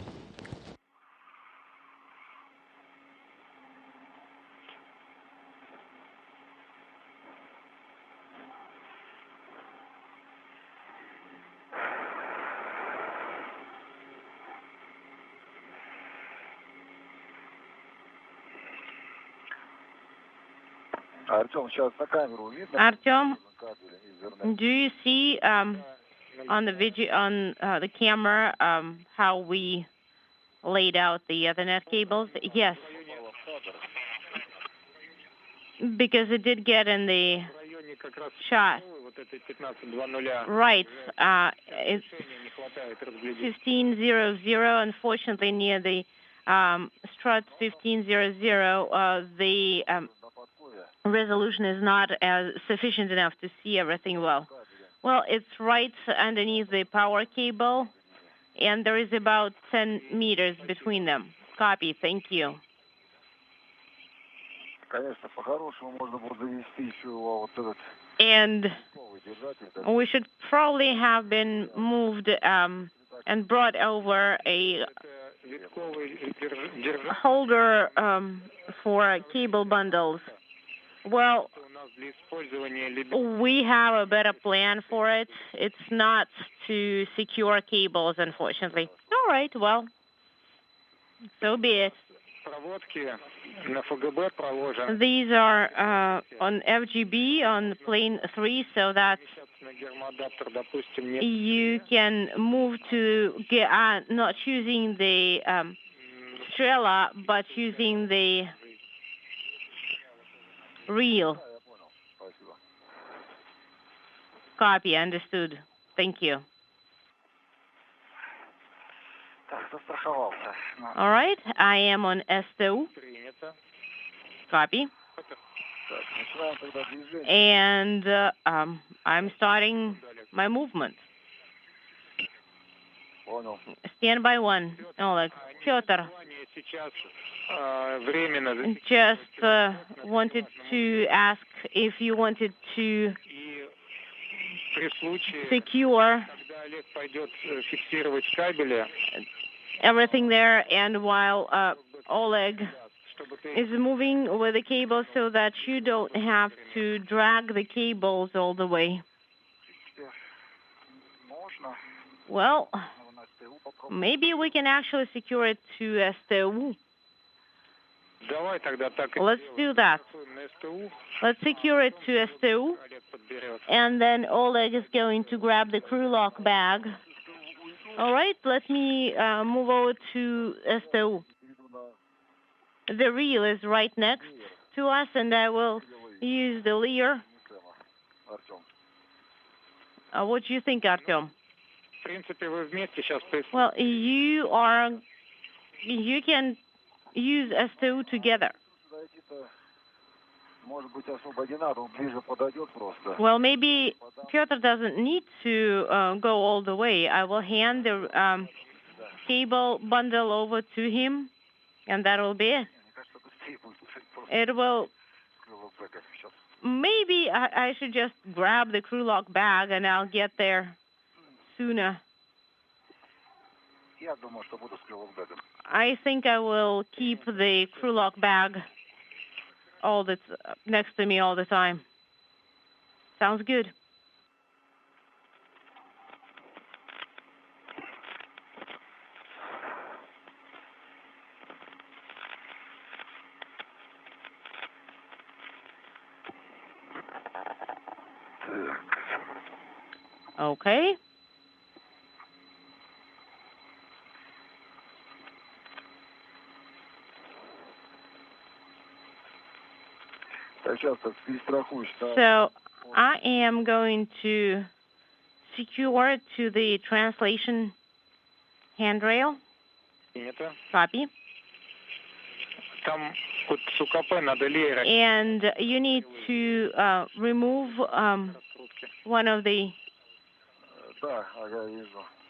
Artyom, do you see on the video on the camera how we laid out the Ethernet cables? Yes, because it did get in the shot. Right. It's 1500. Unfortunately, near the strut 1500, the resolution is not as sufficient enough to see everything well. Well, it's right underneath the power cable, and there is about 10 meters between them. Copy. Thank you. And we should probably have been moved and brought over a holder for cable bundles. Well, we have a better plan for it. It's not to secure cables, unfortunately. All right, well, so be it. These are on FGB on plane 3, so that you can move to not using the Strela, but using the reel. Copy, understood. Thank you. All right, I am on STO. Copy. And I'm starting my movement. Stand by 1. Oleg. Pyotr. Just wanted to ask if you wanted to secure everything there, and while Oleg is moving with the cable so that you don't have to drag the cables all the way. Well, maybe we can actually secure it to STU. Let's do that. Let's secure it to STU, and then Oleg is going to grab the crew lock bag. All right, let me move over to STU. The reel is right next to us, and I will use the leer. What do you think, Artyom? Well, you can use STU together. Well, maybe Pyotr doesn't need to go all the way. I will hand the cable bundle over to him, And that will be it. It will... Maybe I should just grab the crew lock bag and I'll get there sooner. I think I will keep the crew lock bag next to me all the time. Sounds good. Okay. So I am going to secure to the translation handrail. Copy. And you need to remove one of the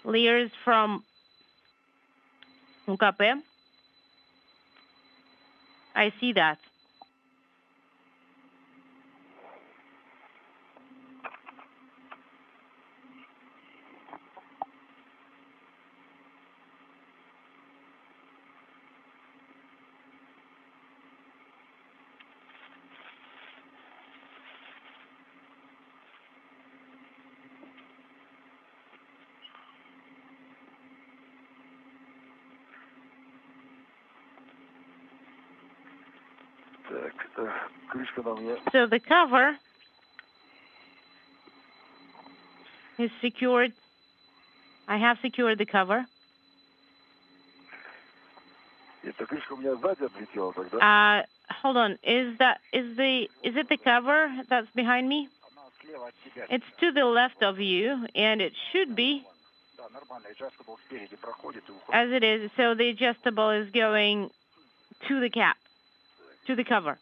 layers from UKP. I see that. So the cover is secured. I have secured the cover. Hold on. Is it the cover that's behind me? It's to the left of you, and it should be as it is. So the adjustable is going to the cap, to the cover.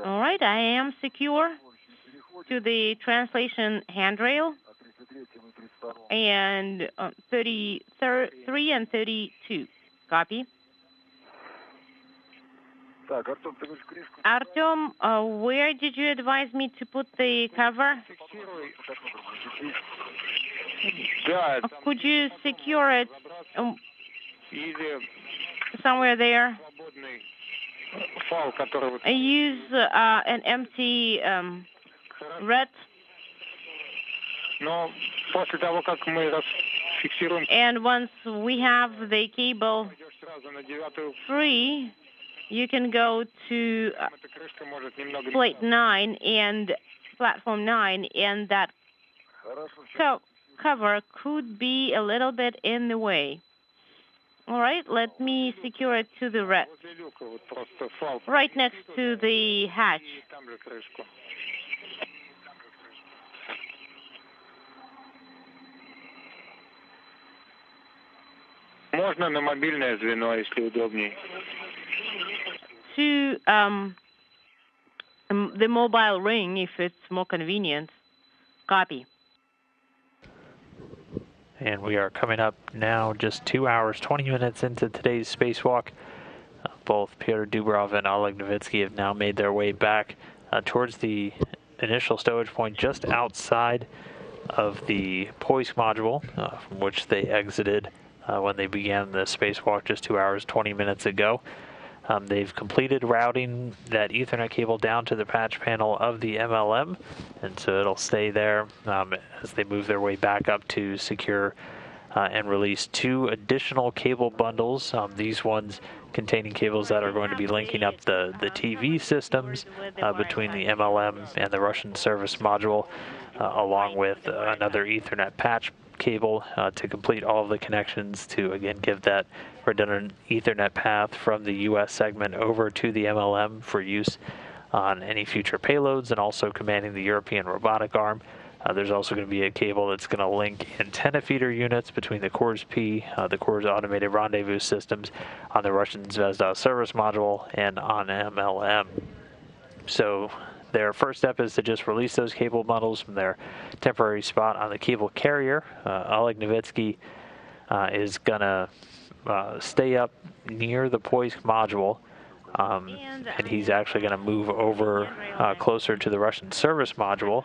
All right, I am secure to the translation handrail and 33 and 32. Copy. Artem, where did you advise me to put the cover? Could you secure it somewhere there? Use an empty red. And once we have the cable free, you can go to plate 9 and platform 9, and that cover could be a little bit in the way. All right, let me secure it to the red, right next to the hatch. Можно на мобильное звено, если удобнее. To the mobile ring, if it's more convenient. Copy. And we are coming up now just 2 hours, 20 minutes into today's spacewalk. Both Pyotr Dubrov and Oleg Novitsky have now made their way back towards the initial stowage point just outside of the Poisk module, from which they exited when they began the spacewalk just 2 hours, 20 minutes ago. They've completed routing that Ethernet cable down to the patch panel of the MLM, and so it'll stay there as they move their way back up to secure and release 2 additional cable bundles. These ones containing cables that are going to be linking up the TV systems between the MLM and the Russian service module, along with another Ethernet patch cable to complete all of the connections to, again, give that redundant Ethernet path from the U.S. segment over to the MLM for use on any future payloads, and also commanding the European robotic arm. There's also going to be a cable that's going to link antenna feeder units between the Kors-P, the Kors Automated Rendezvous Systems, on the Russian Zvezda service module, and on MLM. So their first step is to just release those cable bundles from their temporary spot on the cable carrier. Oleg Novitsky is going to stay up near the Poisk module, and he's actually going to move over closer to the Russian service module,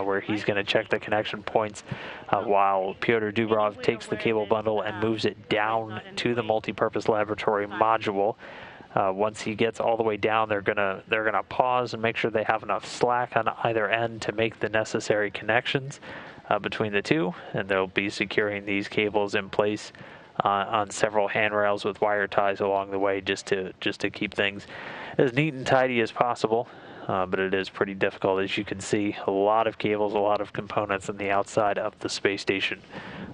where he's going to check the connection points while Pyotr Dubrov takes the cable bundle and moves it down to the multipurpose laboratory module. Once he gets all the way down, they're gonna pause and make sure they have enough slack on either end to make the necessary connections between the two, and they'll be securing these cables in place on several handrails with wire ties along the way, just to keep things as neat and tidy as possible. But it is pretty difficult, as you can see. A lot of cables, a lot of components on the outside of the space station.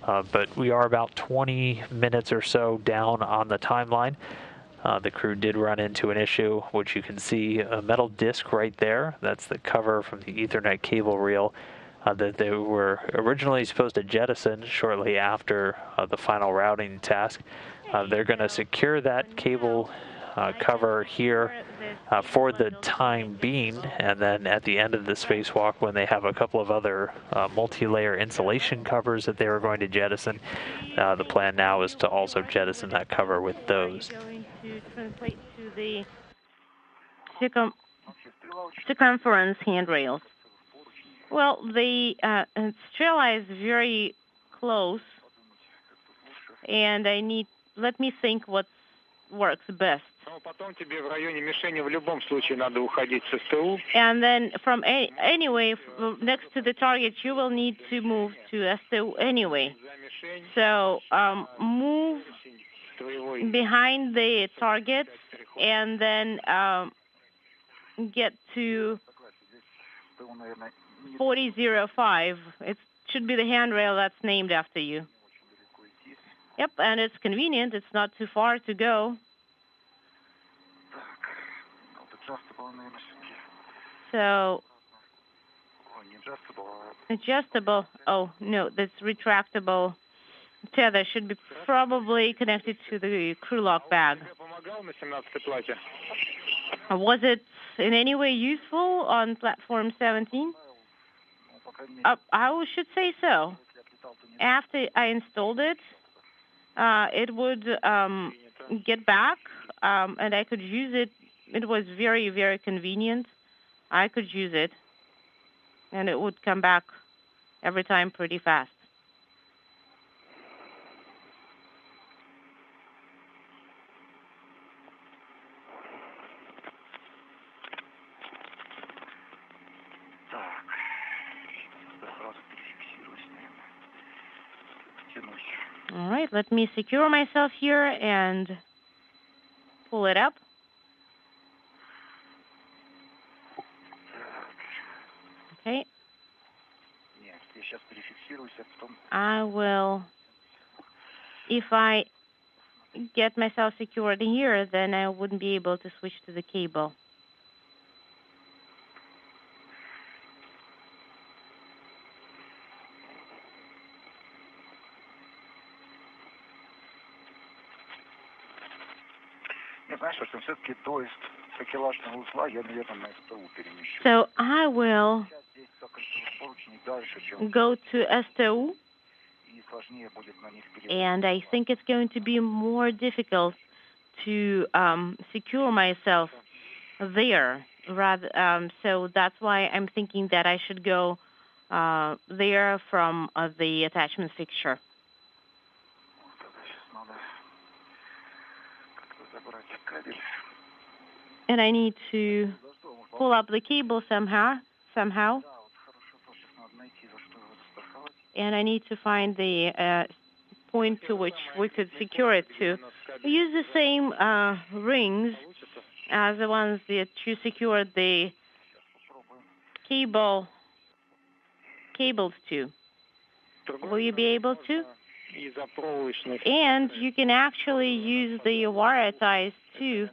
But we are about 20 minutes or so down on the timeline. The crew did run into an issue, which you can see a metal disc right there. That's the cover from the Ethernet cable reel that they were originally supposed to jettison shortly after the final routing task. They're going to secure that cable cover here for the time being, and then at the end of the spacewalk, when they have a couple of other multi-layer insulation covers that they were going to jettison, the plan now is to also jettison that cover with those. Going to translate to the circumference handrails. Well, the Strela is very close, and let me think what works best. And then from anyway, next to the target, you will need to move to STU anyway. So move behind the target and then get to 4005. It should be the handrail that's named after you. Yep, and it's convenient. It's not too far to go. So, adjustable. Oh, no, that's retractable tether should be probably connected to the crew lock bag. Was it in any way useful on platform 17? I should say so. After I installed it, it would get back, and I could use it. It was very, very convenient. I could use it, and it would come back every time pretty fast. All right, let me secure myself here and pull it up. Okay. I will, if I get myself secured here, then I wouldn't be able to switch to the cable. So I will go to STU, and I think it's going to be more difficult to secure myself there. So that's why I'm thinking that I should go there from the attachment fixture. And I need to pull up the cable somehow. And I need to find the point to which we could secure it to. We use the same rings as the ones that you secured the cables to. Will you be able to? And you can actually use the wire ties too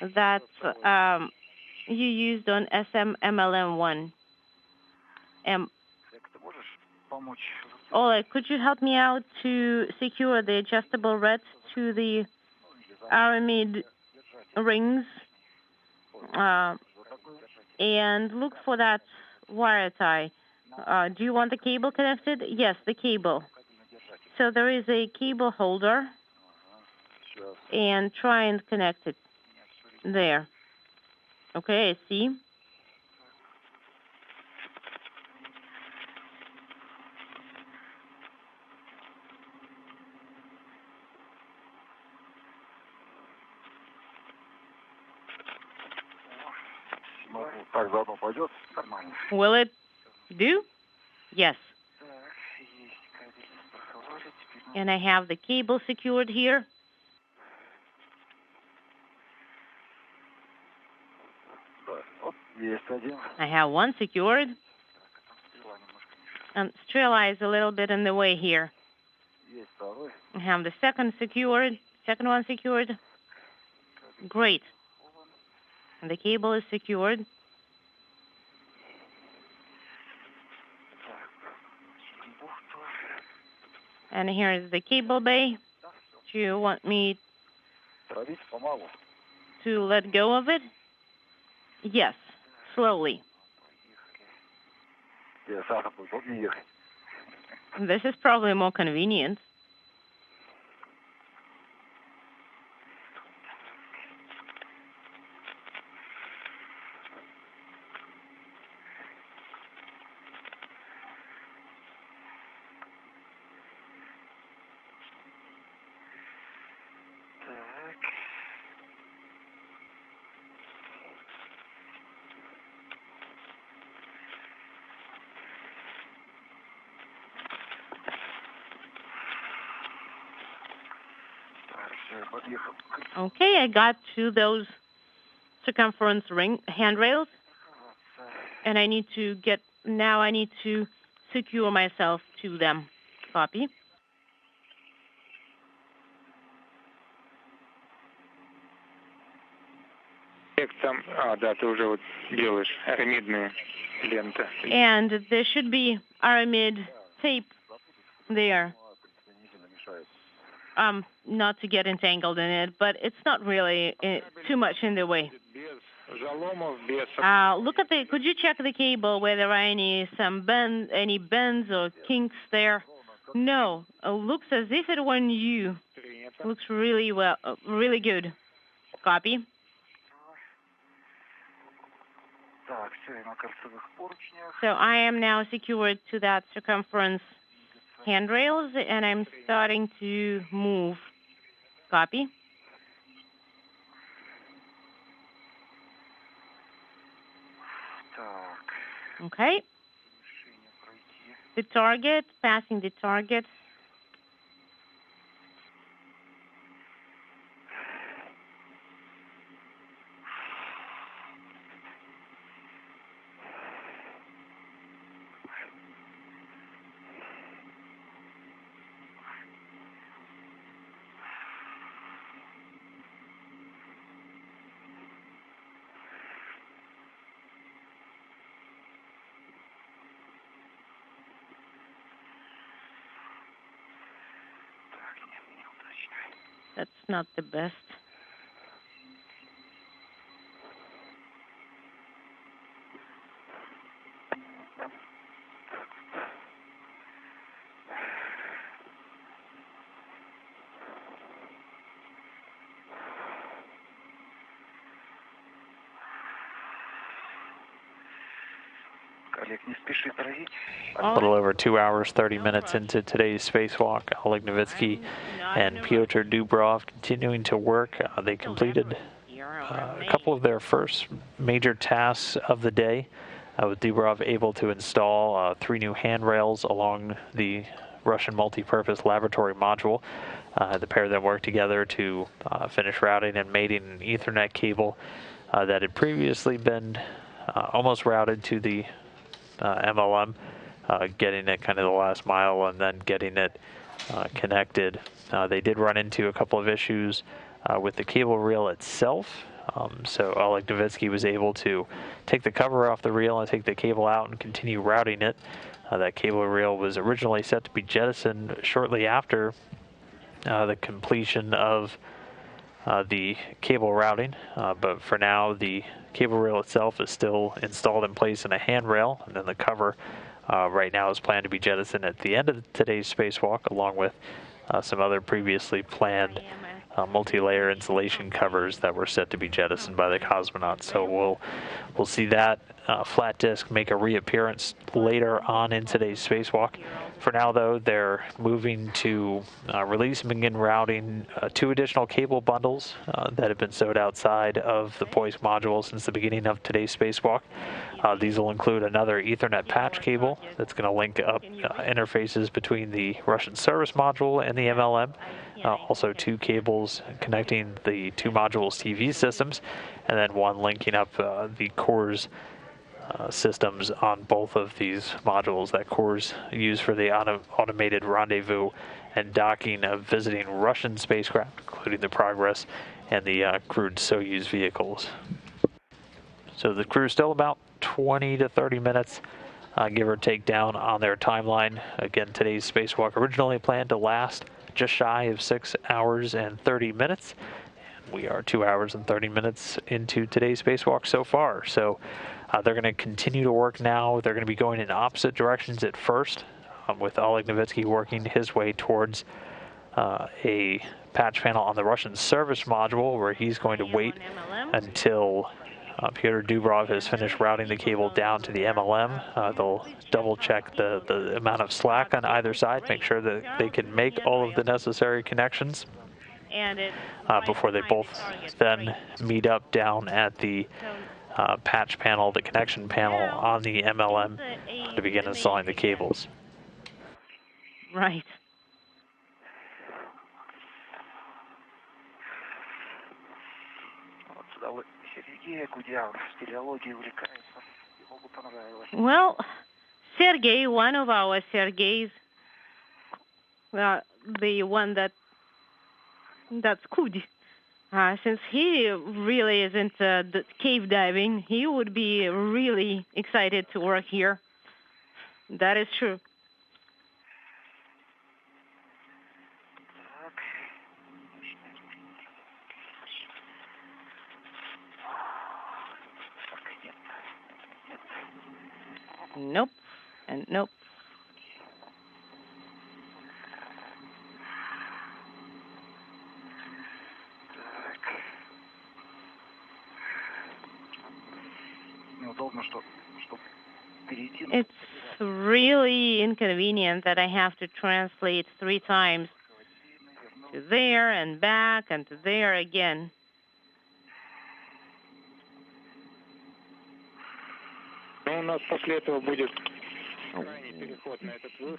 that you used on SMMLM1. Oleg, could you help me out to secure the adjustable reds to the aramid rings? And look for that wire tie. Do you want the cable connected? Yes, the cable. So there is a cable holder, and try and connect it there. Okay, I see. Will it do? Yes. And I have the cable secured here. I have one secured. Strela is a little bit in the way here. I have the second one secured. Great. And the cable is secured. And here is the cable bay. Do you want me to let go of it? Yes, slowly. This is probably more convenient. Okay, I got to those circumference ring handrails, and I need to secure myself to them. Copy. And there should be aramid tape there. Not to get entangled in it, but it's not really too much in the way. Could you check the cable whether there are any bends or kinks there? No, it looks as if it were new. Looks really well, really good. Copy. So I am now secured to that circumference handrails, and I'm starting to move. Copy. Okay. The target, passing the target. That's not the best. A little over 2 hours, 30 minutes into today's spacewalk, Oleg Novitsky and Pyotr Dubrov continuing to work. They completed a couple of their first major tasks of the day, with Dubrov able to install 3 new handrails along the Russian multi-purpose laboratory module. The pair of them worked together to finish routing and mating an Ethernet cable that had previously been almost routed to the MLM, getting it kind of the last mile and then getting it connected. They did run into a couple of issues with the cable reel itself. So Oleg Novitsky was able to take the cover off the reel and take the cable out and continue routing it. That cable reel was originally set to be jettisoned shortly after the completion of the cable routing, but for now the cable reel itself is still installed in place in a handrail, and then the cover right now is planned to be jettisoned at the end of today's spacewalk, along with some other previously planned multi-layer insulation covers that were set to be jettisoned by the cosmonauts. So we'll see that flat disk make a reappearance later on in today's spacewalk. For now, though, they're moving to release and begin routing 2 additional cable bundles that have been sewed outside of the Poise module since the beginning of today's spacewalk. These will include another Ethernet patch cable that's going to link up interfaces between the Russian service module and the MLM. Also 2 cables connecting the 2 modules' TV systems, and then 1 linking up the cores systems on both of these modules that cores use for the automated rendezvous and docking of visiting Russian spacecraft, including the Progress and the crewed Soyuz vehicles. So the crew is still about 20 to 30 minutes, give or take, down on their timeline. Again, today's spacewalk originally planned to last just shy of 6 hours and 30 minutes. We are 2 hours and 30 minutes into today's spacewalk so far. So they're going to continue to work now. They're going to be going in opposite directions at first, with Oleg Novitsky working his way towards a patch panel on the Russian service module, where he's going to wait until Pyotr Dubrov has finished routing the cable down to the MLM. They'll double check the amount of slack on either side, make sure that they can make all of the necessary connections before they both then meet up down at the patch panel, the connection panel on the MLM, to begin installing the cables. Right. Well, Sergey, one of our Sergeys, the one that's good, since he really isn't the cave diving, he would be really excited to work here. That is true. Nope, and nope. It's really inconvenient that I have to translate 3 times, to there and back and to there again.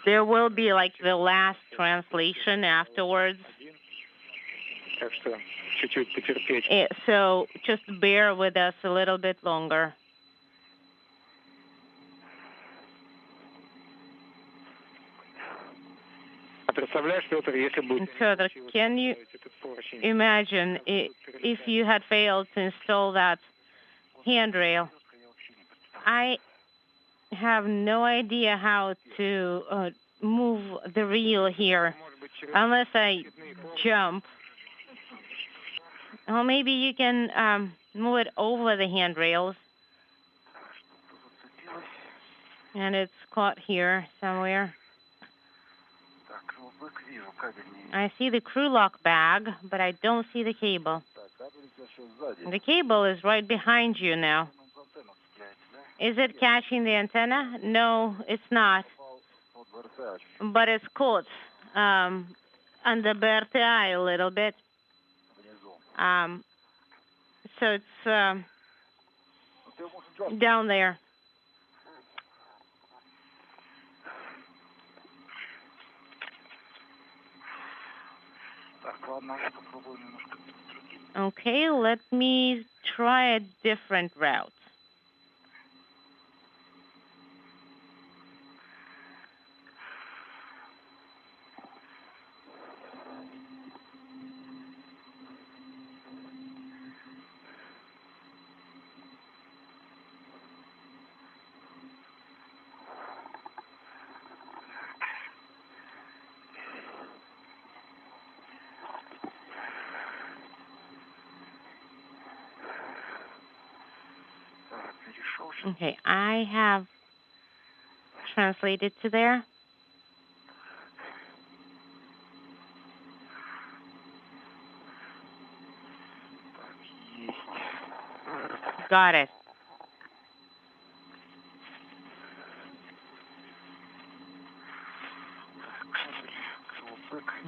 There will be like the last translation afterwards. So just bear with us a little bit longer. Further, can you imagine if you had failed to install that handrail? I have no idea how to move the reel here unless I jump. Or maybe you can move it over the handrails. And it's caught here somewhere. I see the crew lock bag, but I don't see the cable. The cable is right behind you now. Is it catching the antenna? No, it's not. But it's caught under BRTI a little bit. So it's down there. Okay, let me try a different route. Okay, I have translated to there. Got it.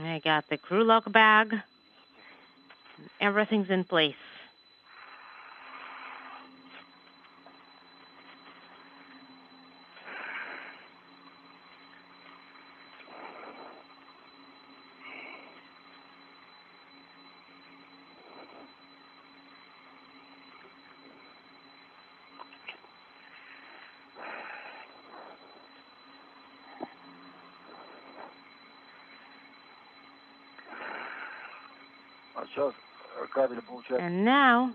I got the crew lock bag. Everything's in place. And now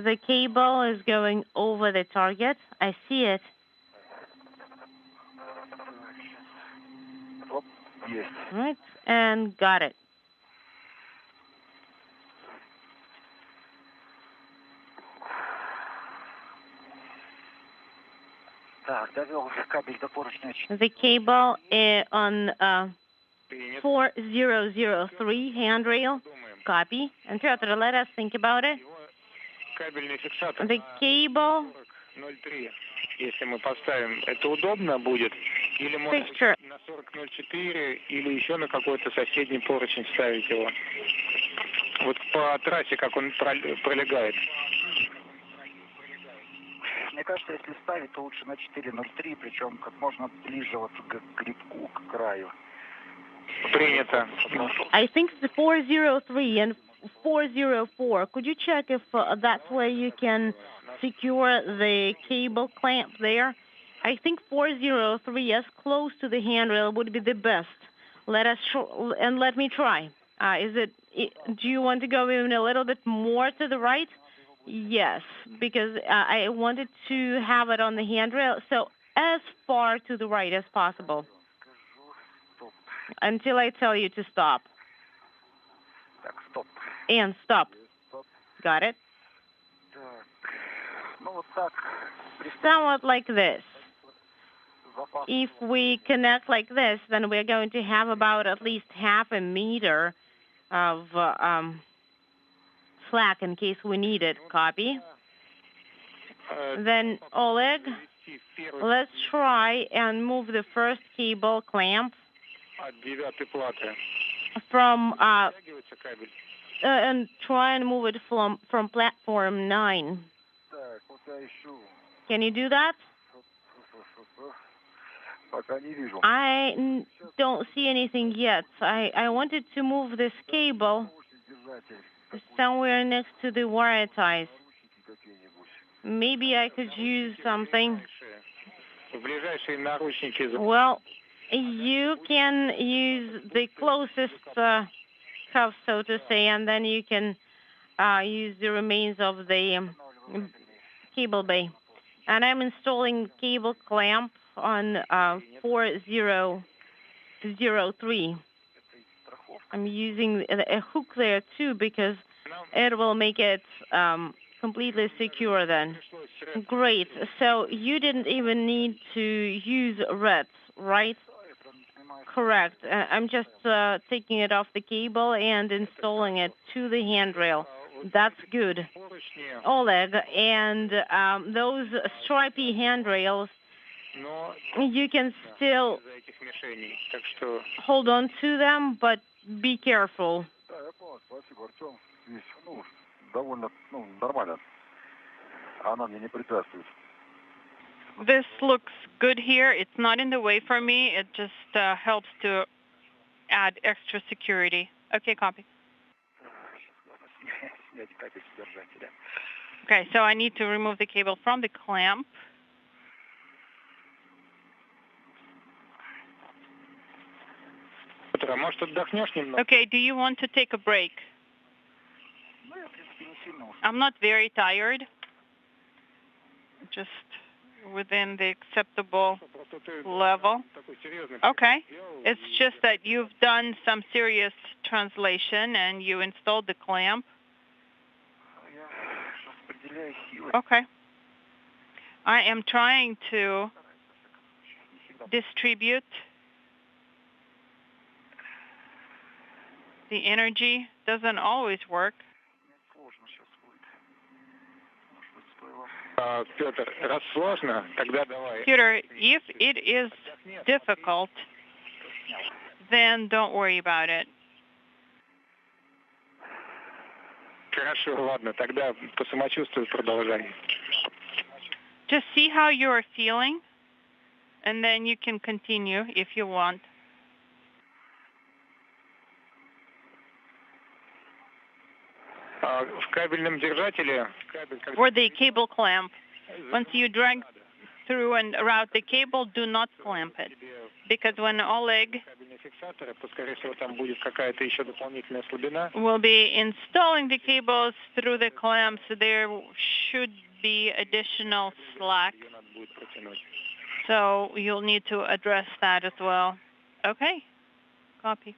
the cable is going over the target. I see it. Right, and got it. The cable on 4003 handrail. Copy. Interpreter, let us think about it. The cable. Если мы поставим, это удобно будет? Или можно на 40.04 или еще на какой-то соседний поручень ставить его? Вот по трассе, как он пролегает. Мне кажется, если ставить, то лучше на 4.03, причем как можно ближиваться к грибку, к краю. Принято. I think it's 403 and 404. Could you check if that's where you can secure the cable clamp there? I think 403 as close to the handrail would be the best. Let me try. Do you want to go even a little bit more to the right? Yes, because I wanted to have it on the handrail, so as far to the right as possible. Until I tell you to stop. Stop. And stop. Got it? Somewhat like this. If we connect like this, then we're going to have about at least half a meter of slack in case we need it. Copy. Then, Oleg, let's try and move the first cable clamp from and try and move it from platform 9. Can you do that? I don't see anything yet. I wanted to move this cable somewhere next to the wire ties. Maybe I could use something. Well, you can use the closest cuff, so to say, and then you can use the remains of the cable bay. And I'm installing cable clamp on 4003. I'm using a hook there too because it will make it completely secure then. Great. So you didn't even need to use RETs, right? Correct. I'm just taking it off the cable and installing it to the handrail. That's good. Oleg, and those stripy handrails, you can still hold on to them, but be careful. This looks good here. It's not in the way for me. It just helps to add extra security. Okay, copy. Okay, so I need to remove the cable from the clamp. Okay, do you want to take a break? I'm not very tired. Just within the acceptable level. Okay. It's just that you've done some serious translation and you installed the clamp. Okay. I am trying to distribute the energy. Doesn't always work. Петр, раз сложно, тогда давай. Peter, if it is difficult, then don't worry about it. Хорошо, ладно, тогда по самочувствию продолжай. Just see how you are feeling, and then you can continue if you want. В кабельном держателе For the cable clamp, once you drag through and route the cable, do not clamp it. Because when Oleg will be installing the cables through the clamps, there should be additional slack. So you'll need to address that as well. Okay, copy.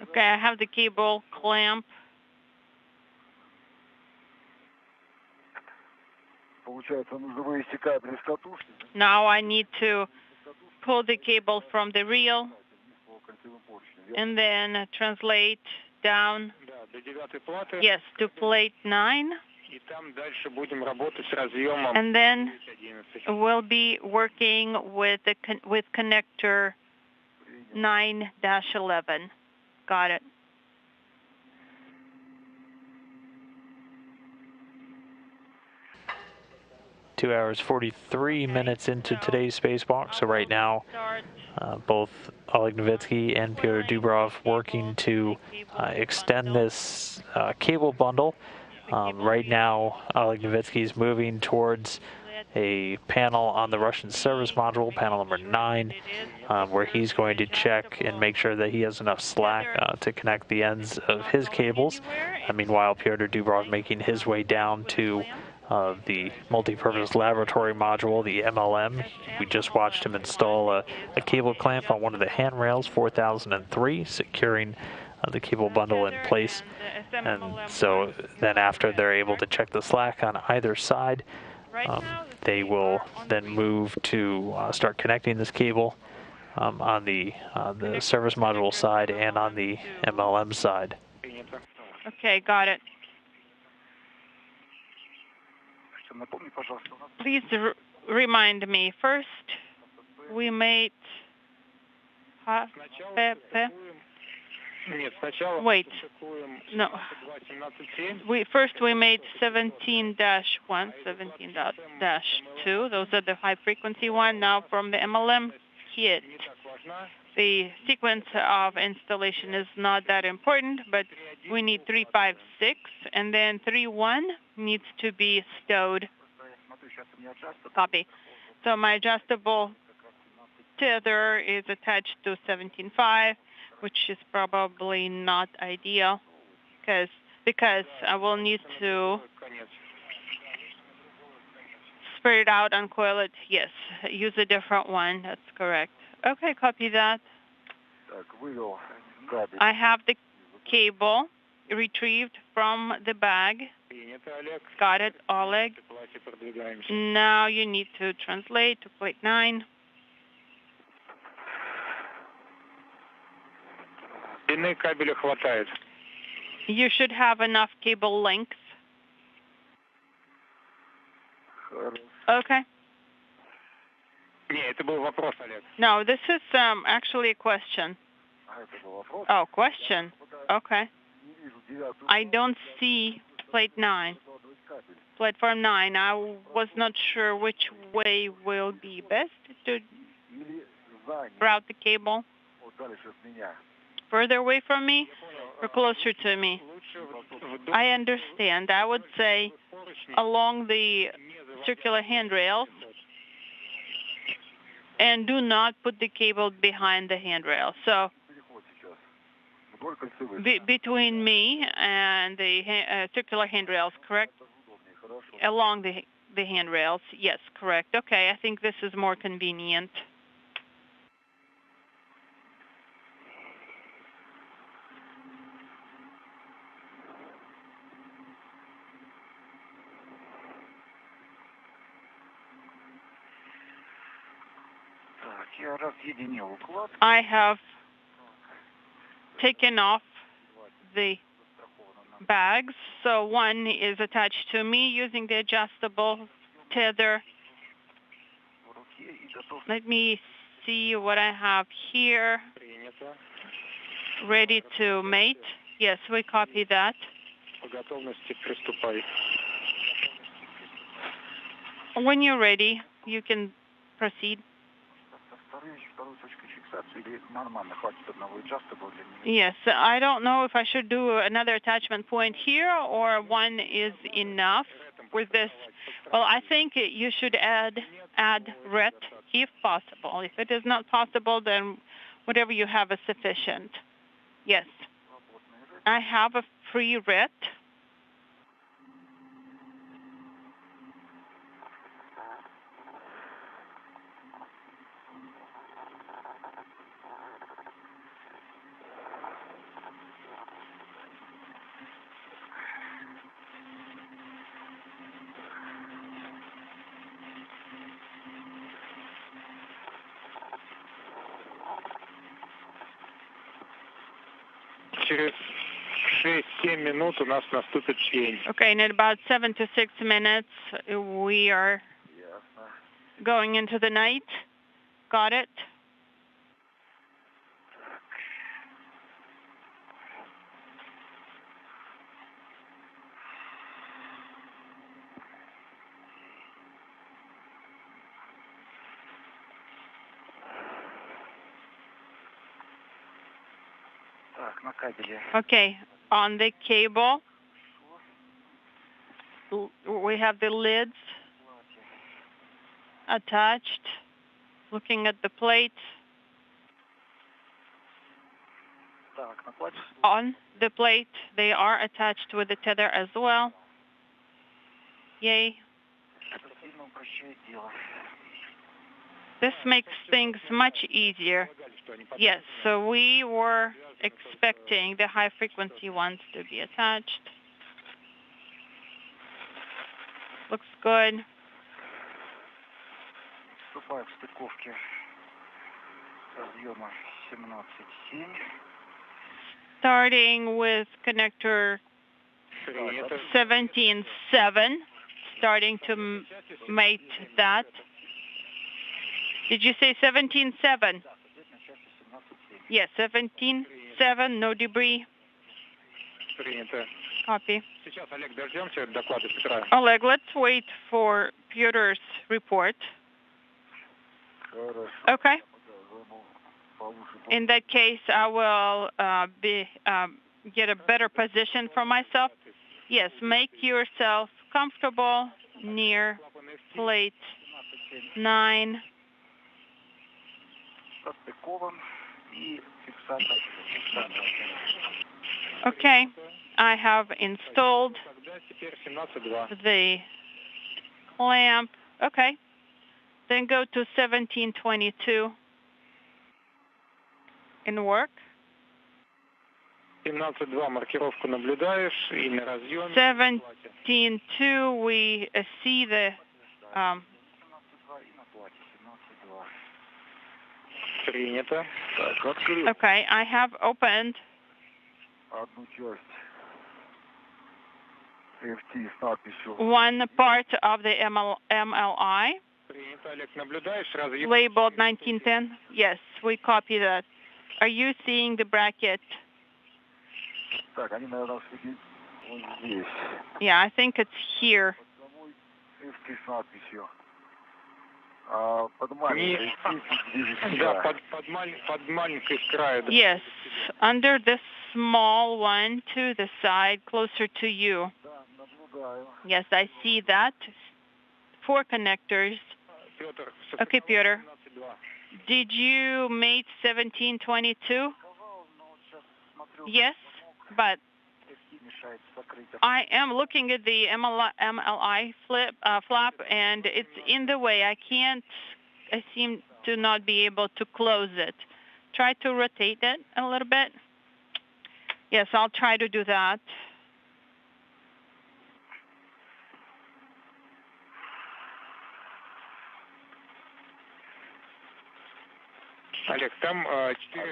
Okay, I have the cable clamp. Now I need to pull the cable from the reel and then translate down, yes, to plate 9. And then we'll be working with with connector 9-11. Got it. Two hours 43 minutes into today's spacewalk. So right now, both Oleg Novitsky and Pyotr Dubrov working to extend this cable bundle. Right now, Oleg Novitsky is moving towards a panel on the Russian service module, panel number 9, where he's going to check and make sure that he has enough slack to connect the ends of his cables. Meanwhile, Pyotr Dubrov making his way down to the multi-purpose laboratory module, the MLM. We just watched him install a cable clamp on one of the handrails, 4003, securing the cable bundle in place. And so then after they're able to check the slack on either side, they will then move to start connecting this cable on the service module side and on the MLM side. Okay, got it. Please remind me. First, we made... Wait, no. We made 17-1, 17-2. Those are the high-frequency one. Now from the MLM kit, the sequence of installation is not that important, but we need 356, and then 31 needs to be stowed. Copy. So my adjustable tether is attached to 17.5, which is probably not ideal because I will need to spread it out, uncoil it. Yes, use a different one. That's correct. Okay, copy that. I have the cable retrieved from the bag. Got it, Oleg. Now you need to translate to plate 9. You should have enough cable length. Okay. No, this is actually a question. Oh, question. Okay. I don't see plate 9. Platform 9. I was not sure which way will be best to route the cable. Further away from me or closer to me? I understand. I would say along the circular handrails, and do not put the cable behind the handrail. So Between me and the circular handrails, correct? Along the handrails, yes, correct. Okay, I think this is more convenient. I have taken off the bags, so one is attached to me using the adjustable tether. Let me see what I have here. Ready to mate? Yes, we copy that. When you're ready, you can proceed. Yes, I don't know if I should do another attachment point here or one is enough with this. Well, I think you should add RET if possible. If it is not possible, then whatever you have is sufficient. Yes, I have a free RET. Через 6-7 минут у нас наступит тень. Okay, in about 7 to 6 minutes, we are going into the night. Got it? Okay, on the cable, we have the lids attached. Looking at the plate. On the plate, they are attached with the tether as well. Yay. This makes things much easier. Yes, so we were expecting the high-frequency ones to be attached. Looks good. Starting with connector 17.7, starting to mate that. Did you say 17.7? Yes, 17.7, no debris. Copy. Oleg, let's wait for Peter's report. Okay. In that case, I will get a better position for myself. Yes, make yourself comfortable near plate 9. Okay, I have installed the clamp. Okay, then go to 1722 and work. 17.2, we see the okay, I have opened one part of the MLI labeled 1910. Yes, we copy that. Are you seeing the bracket? Yeah, I think it's here. Yes, under the small one to the side, closer to you. Yes, I see that. 4 connectors. Okay, Peter. Did you mate 1722? Yes, but I am looking at the MLI flap, and it's in the way. I seem to not be able to close it. Try to rotate it a little bit. Yes, I'll try to do that.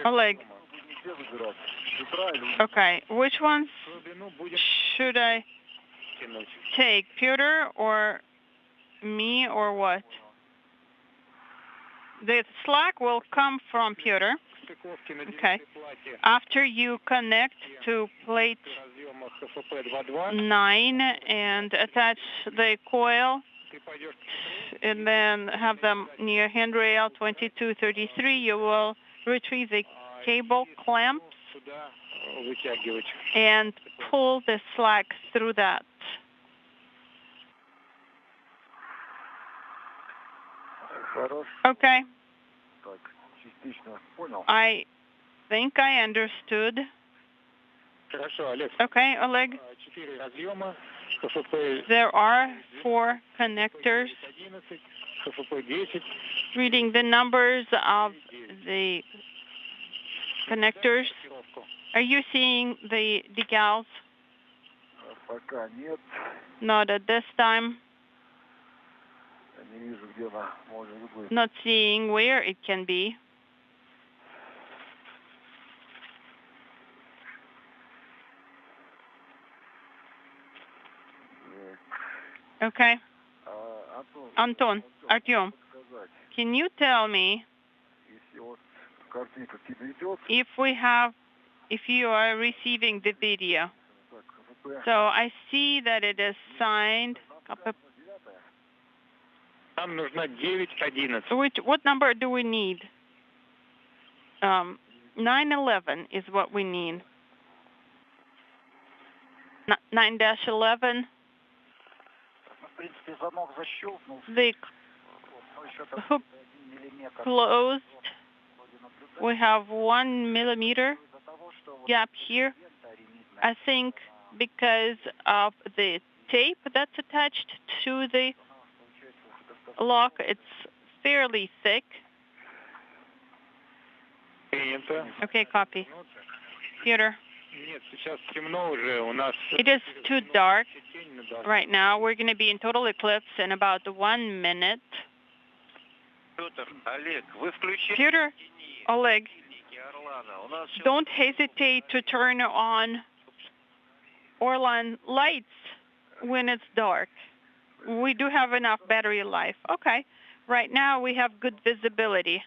Oleg. Okay, which ones should I take, Pyotr or me or what? The slack will come from Pyotr. Okay. After you connect to plate 9 and attach the coil, and then have them near handrail 2233, you will retrieve the cable clamps and pull the slack through that. Okay. I think I understood. Okay, Oleg. There are 4 connectors. Reading the numbers of the connectors. Are you seeing the decals? Not at this time. Not seeing where it can be. Okay. Anton, Artyom, can you tell me if you are receiving the video? So I see that it is signed. What number do we need? 911 is what we need. 9-11. The hook closed. We have 1 millimeter gap here. I think because of the tape that's attached to the lock, it's fairly thick. Okay, copy. Pyotr. It is too dark right now. We're going to be in total eclipse in about 1 minute. Pyotr, Oleg, don't hesitate to turn on Orlan lights when it's dark. We do have enough battery life. Okay. Right now we have good visibility.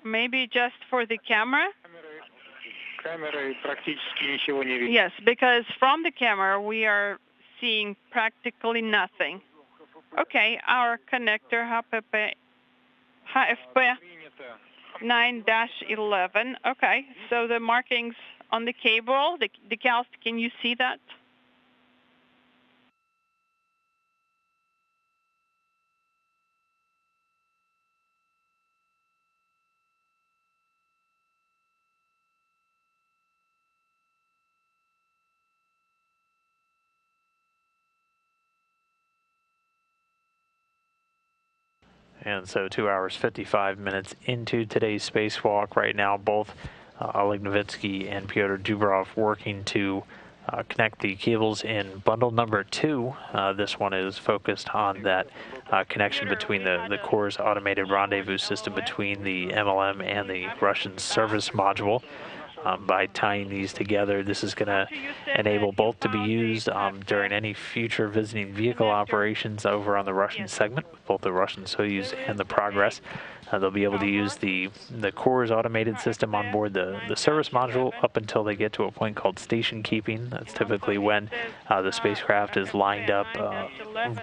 Maybe just for the camera? Yes, because from the camera we are seeing practically nothing. Okay, our connector HFP 9-11. Okay, so the markings on the cable, the decals, can you see that? And so 2 hours, 55 minutes into today's spacewalk. Right now, both Oleg Novitsky and Pyotr Dubrov working to connect the cables in bundle number 2. This one is focused on that connection between the core's automated rendezvous system between the MLM and the Russian service module. By tying these together, this is going to enable both to be used during any future visiting vehicle operations over on the Russian segment, both the Russian Soyuz and the Progress. They'll be able to use the core's automated system on board the service module up until they get to a point called station keeping. That's typically when the spacecraft is lined up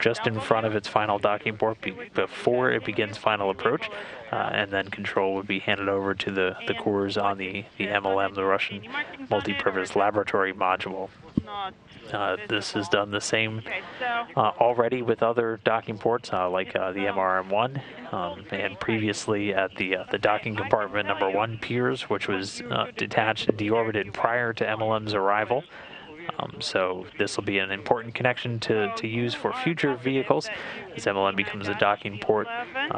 just in front of its final docking port before it begins final approach, and then control would be handed over to the cores on the MLM, the Russian Multi-Purpose Laboratory Module. This has done the same Okay, so already with other docking ports like the MRM-1 and previously at the docking compartment number 1 Piers, which was detached and deorbited prior to MLM's arrival. So this will be an important connection to use for future vehicles as MLM becomes a docking port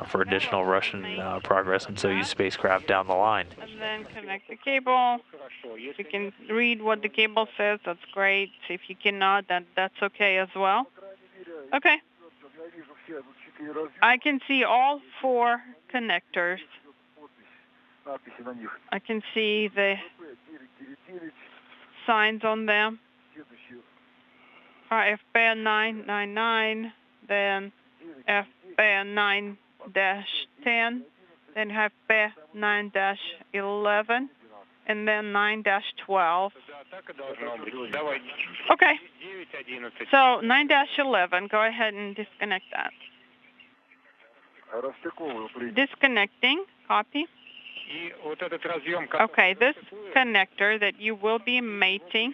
for additional Russian progress and Soyuz spacecraft down the line. And then connect the cable. If you can read what the cable says, that's great. If you cannot, that's okay as well. Okay. I can see all 4 connectors. I can see the signs on them. FP999, then FP9-10, then FP9-11, and then 9-12. Okay. So 9-11, go ahead and disconnect that. Disconnecting, copy. Okay, this connector that you will be mating,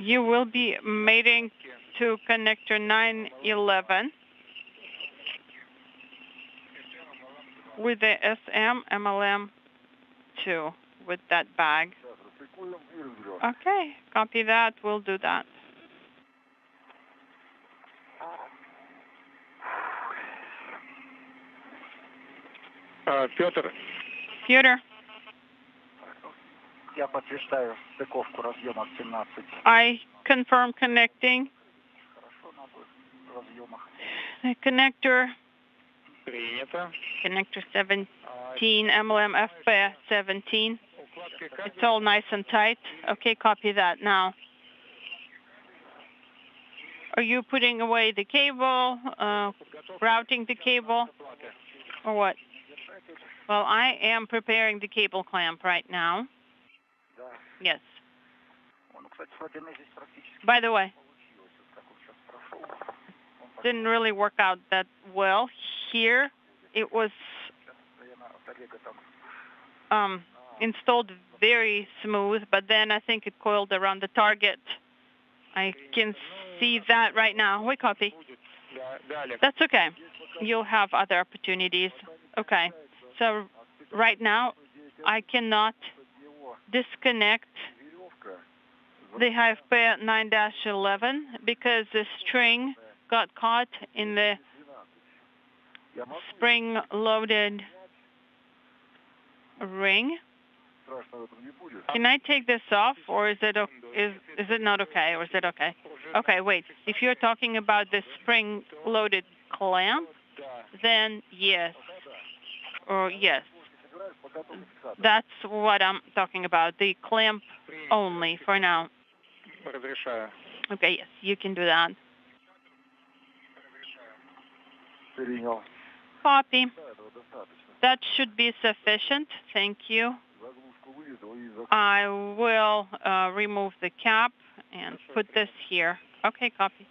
you will be mating to connector 911 with the SM-MLM2 with that bag. Okay, copy that, we'll do that. Петр. Peter. Я подтверждаю стыковку разъемов 17. I confirm connecting. Хорошо, на разъемах. The connector. Принято. Connector 17, MLM FP 17. It's all nice and tight. Okay, copy that now. Are you putting away the cable, routing the cable, or what? Well, I am preparing the cable clamp right now. Yes. By the way, didn't really work out that well. Here, it was installed very smooth, but then I think it coiled around the target. I can see that right now. We copy. That's okay. You'll have other opportunities. Okay. So right now, I cannot disconnect the HFP 9-11 because the string got caught in the spring-loaded ring. Can I take this off, or is it not okay, or is it okay? Okay, wait. If you're talking about the spring-loaded clamp, then yes, or yes. That's what I'm talking about, the clamp only for now. Okay, yes, you can do that. Copy. That should be sufficient. Thank you. I will remove the cap and put this here. Okay, copy.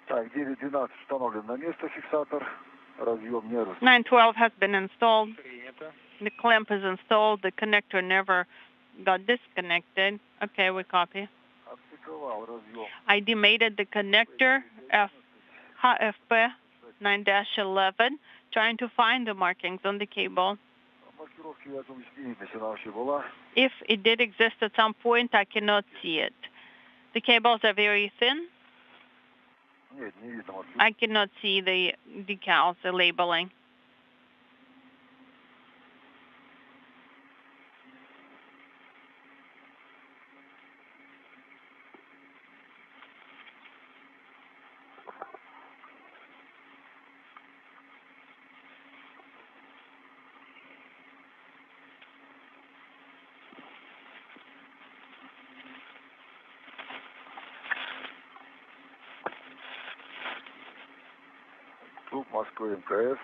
Так, 912 установлен на место фиксатор. Разъем не 912 has been installed. The clamp is installed. The connector never got disconnected. Okay, we copy. I demated the connector HFP 9-11, trying to find the markings on the cable. If it did exist at some point, I cannot see it. The cables are very thin. I cannot see the decals, the labeling. Moscow MKS.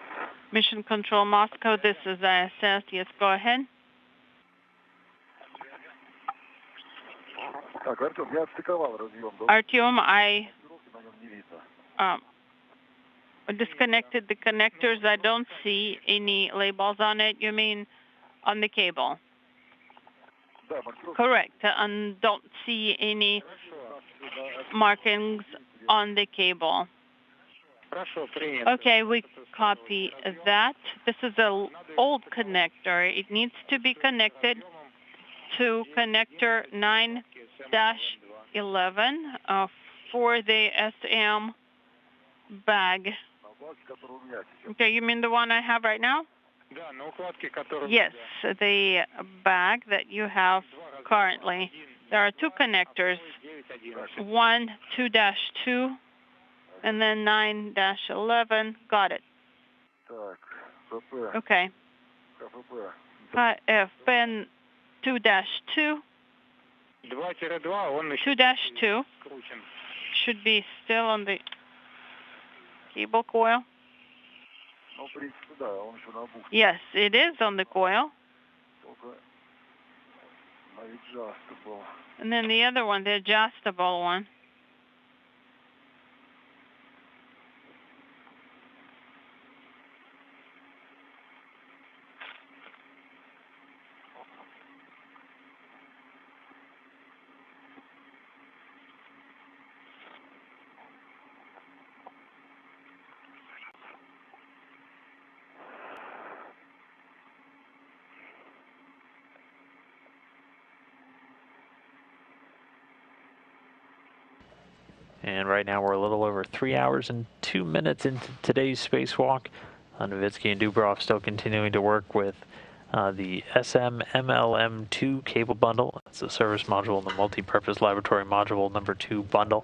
Mission Control Moscow, this is ISS. Yes, go ahead. Artyom, я отстыковал разъем. Artyom, I disconnected the connectors. I don't see any labels on it. You mean on the cable? Correct. And don't see any markings on the cable. Okay, we copy that. This is an old connector. It needs to be connected to connector 9-11 for the SM bag. Okay, you mean the one I have right now? Yes, the bag that you have currently. There are two connectors, one 2-2 and then 9-11. Got it. Okay. FN 2-2. 2-2 should be still on the cable coil. Yes, it is on the coil. And then the other one, the adjustable one. And right now we're a little over 3 hours and 2 minutes into today's spacewalk. Novitsky and Dubrov still continuing to work with the SM-MLM2 cable bundle. That's the service module and the multi-purpose laboratory module number 2 bundle.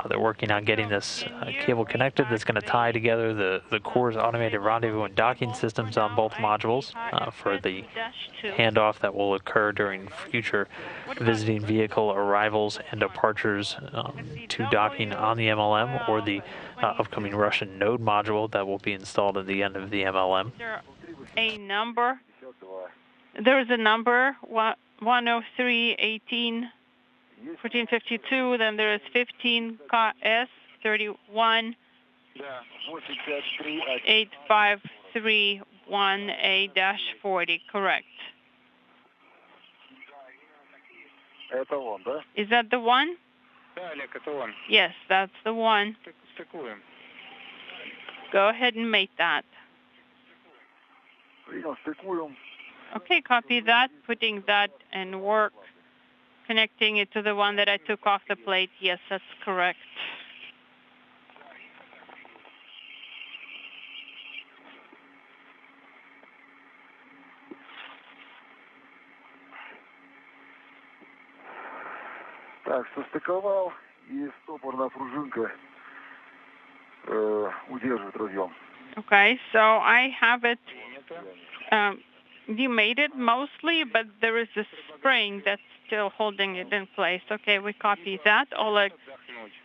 They're working on getting this cable connected that's going to tie together the core's automated rendezvous and docking systems on both modules for the handoff that will occur during future visiting vehicle arrivals and departures to docking on the MLM, or the upcoming Russian node module that will be installed at the end of the MLM. Is there a number? There is a number, 10318. 1452, then there is 15 S 31 8531A-40, correct. Is that the one? Yes, that's the one. Go ahead and make that. Okay, copy that, putting that in work. Connecting it to the one that I took off the plate. Yes, that's correct. Так, состыковал, и стопорная пружинка удерживает разъем. Okay, so I have it. You made it mostly, but there is a spring that's still holding it in place. Okay, we copy that. Oleg,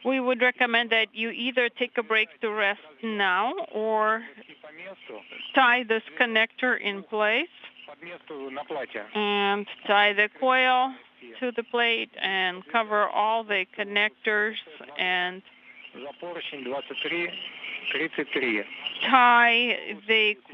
we would recommend that you either take a break to rest now or tie this connector in place and tie the coil to the plate and cover all the connectors and tie the coil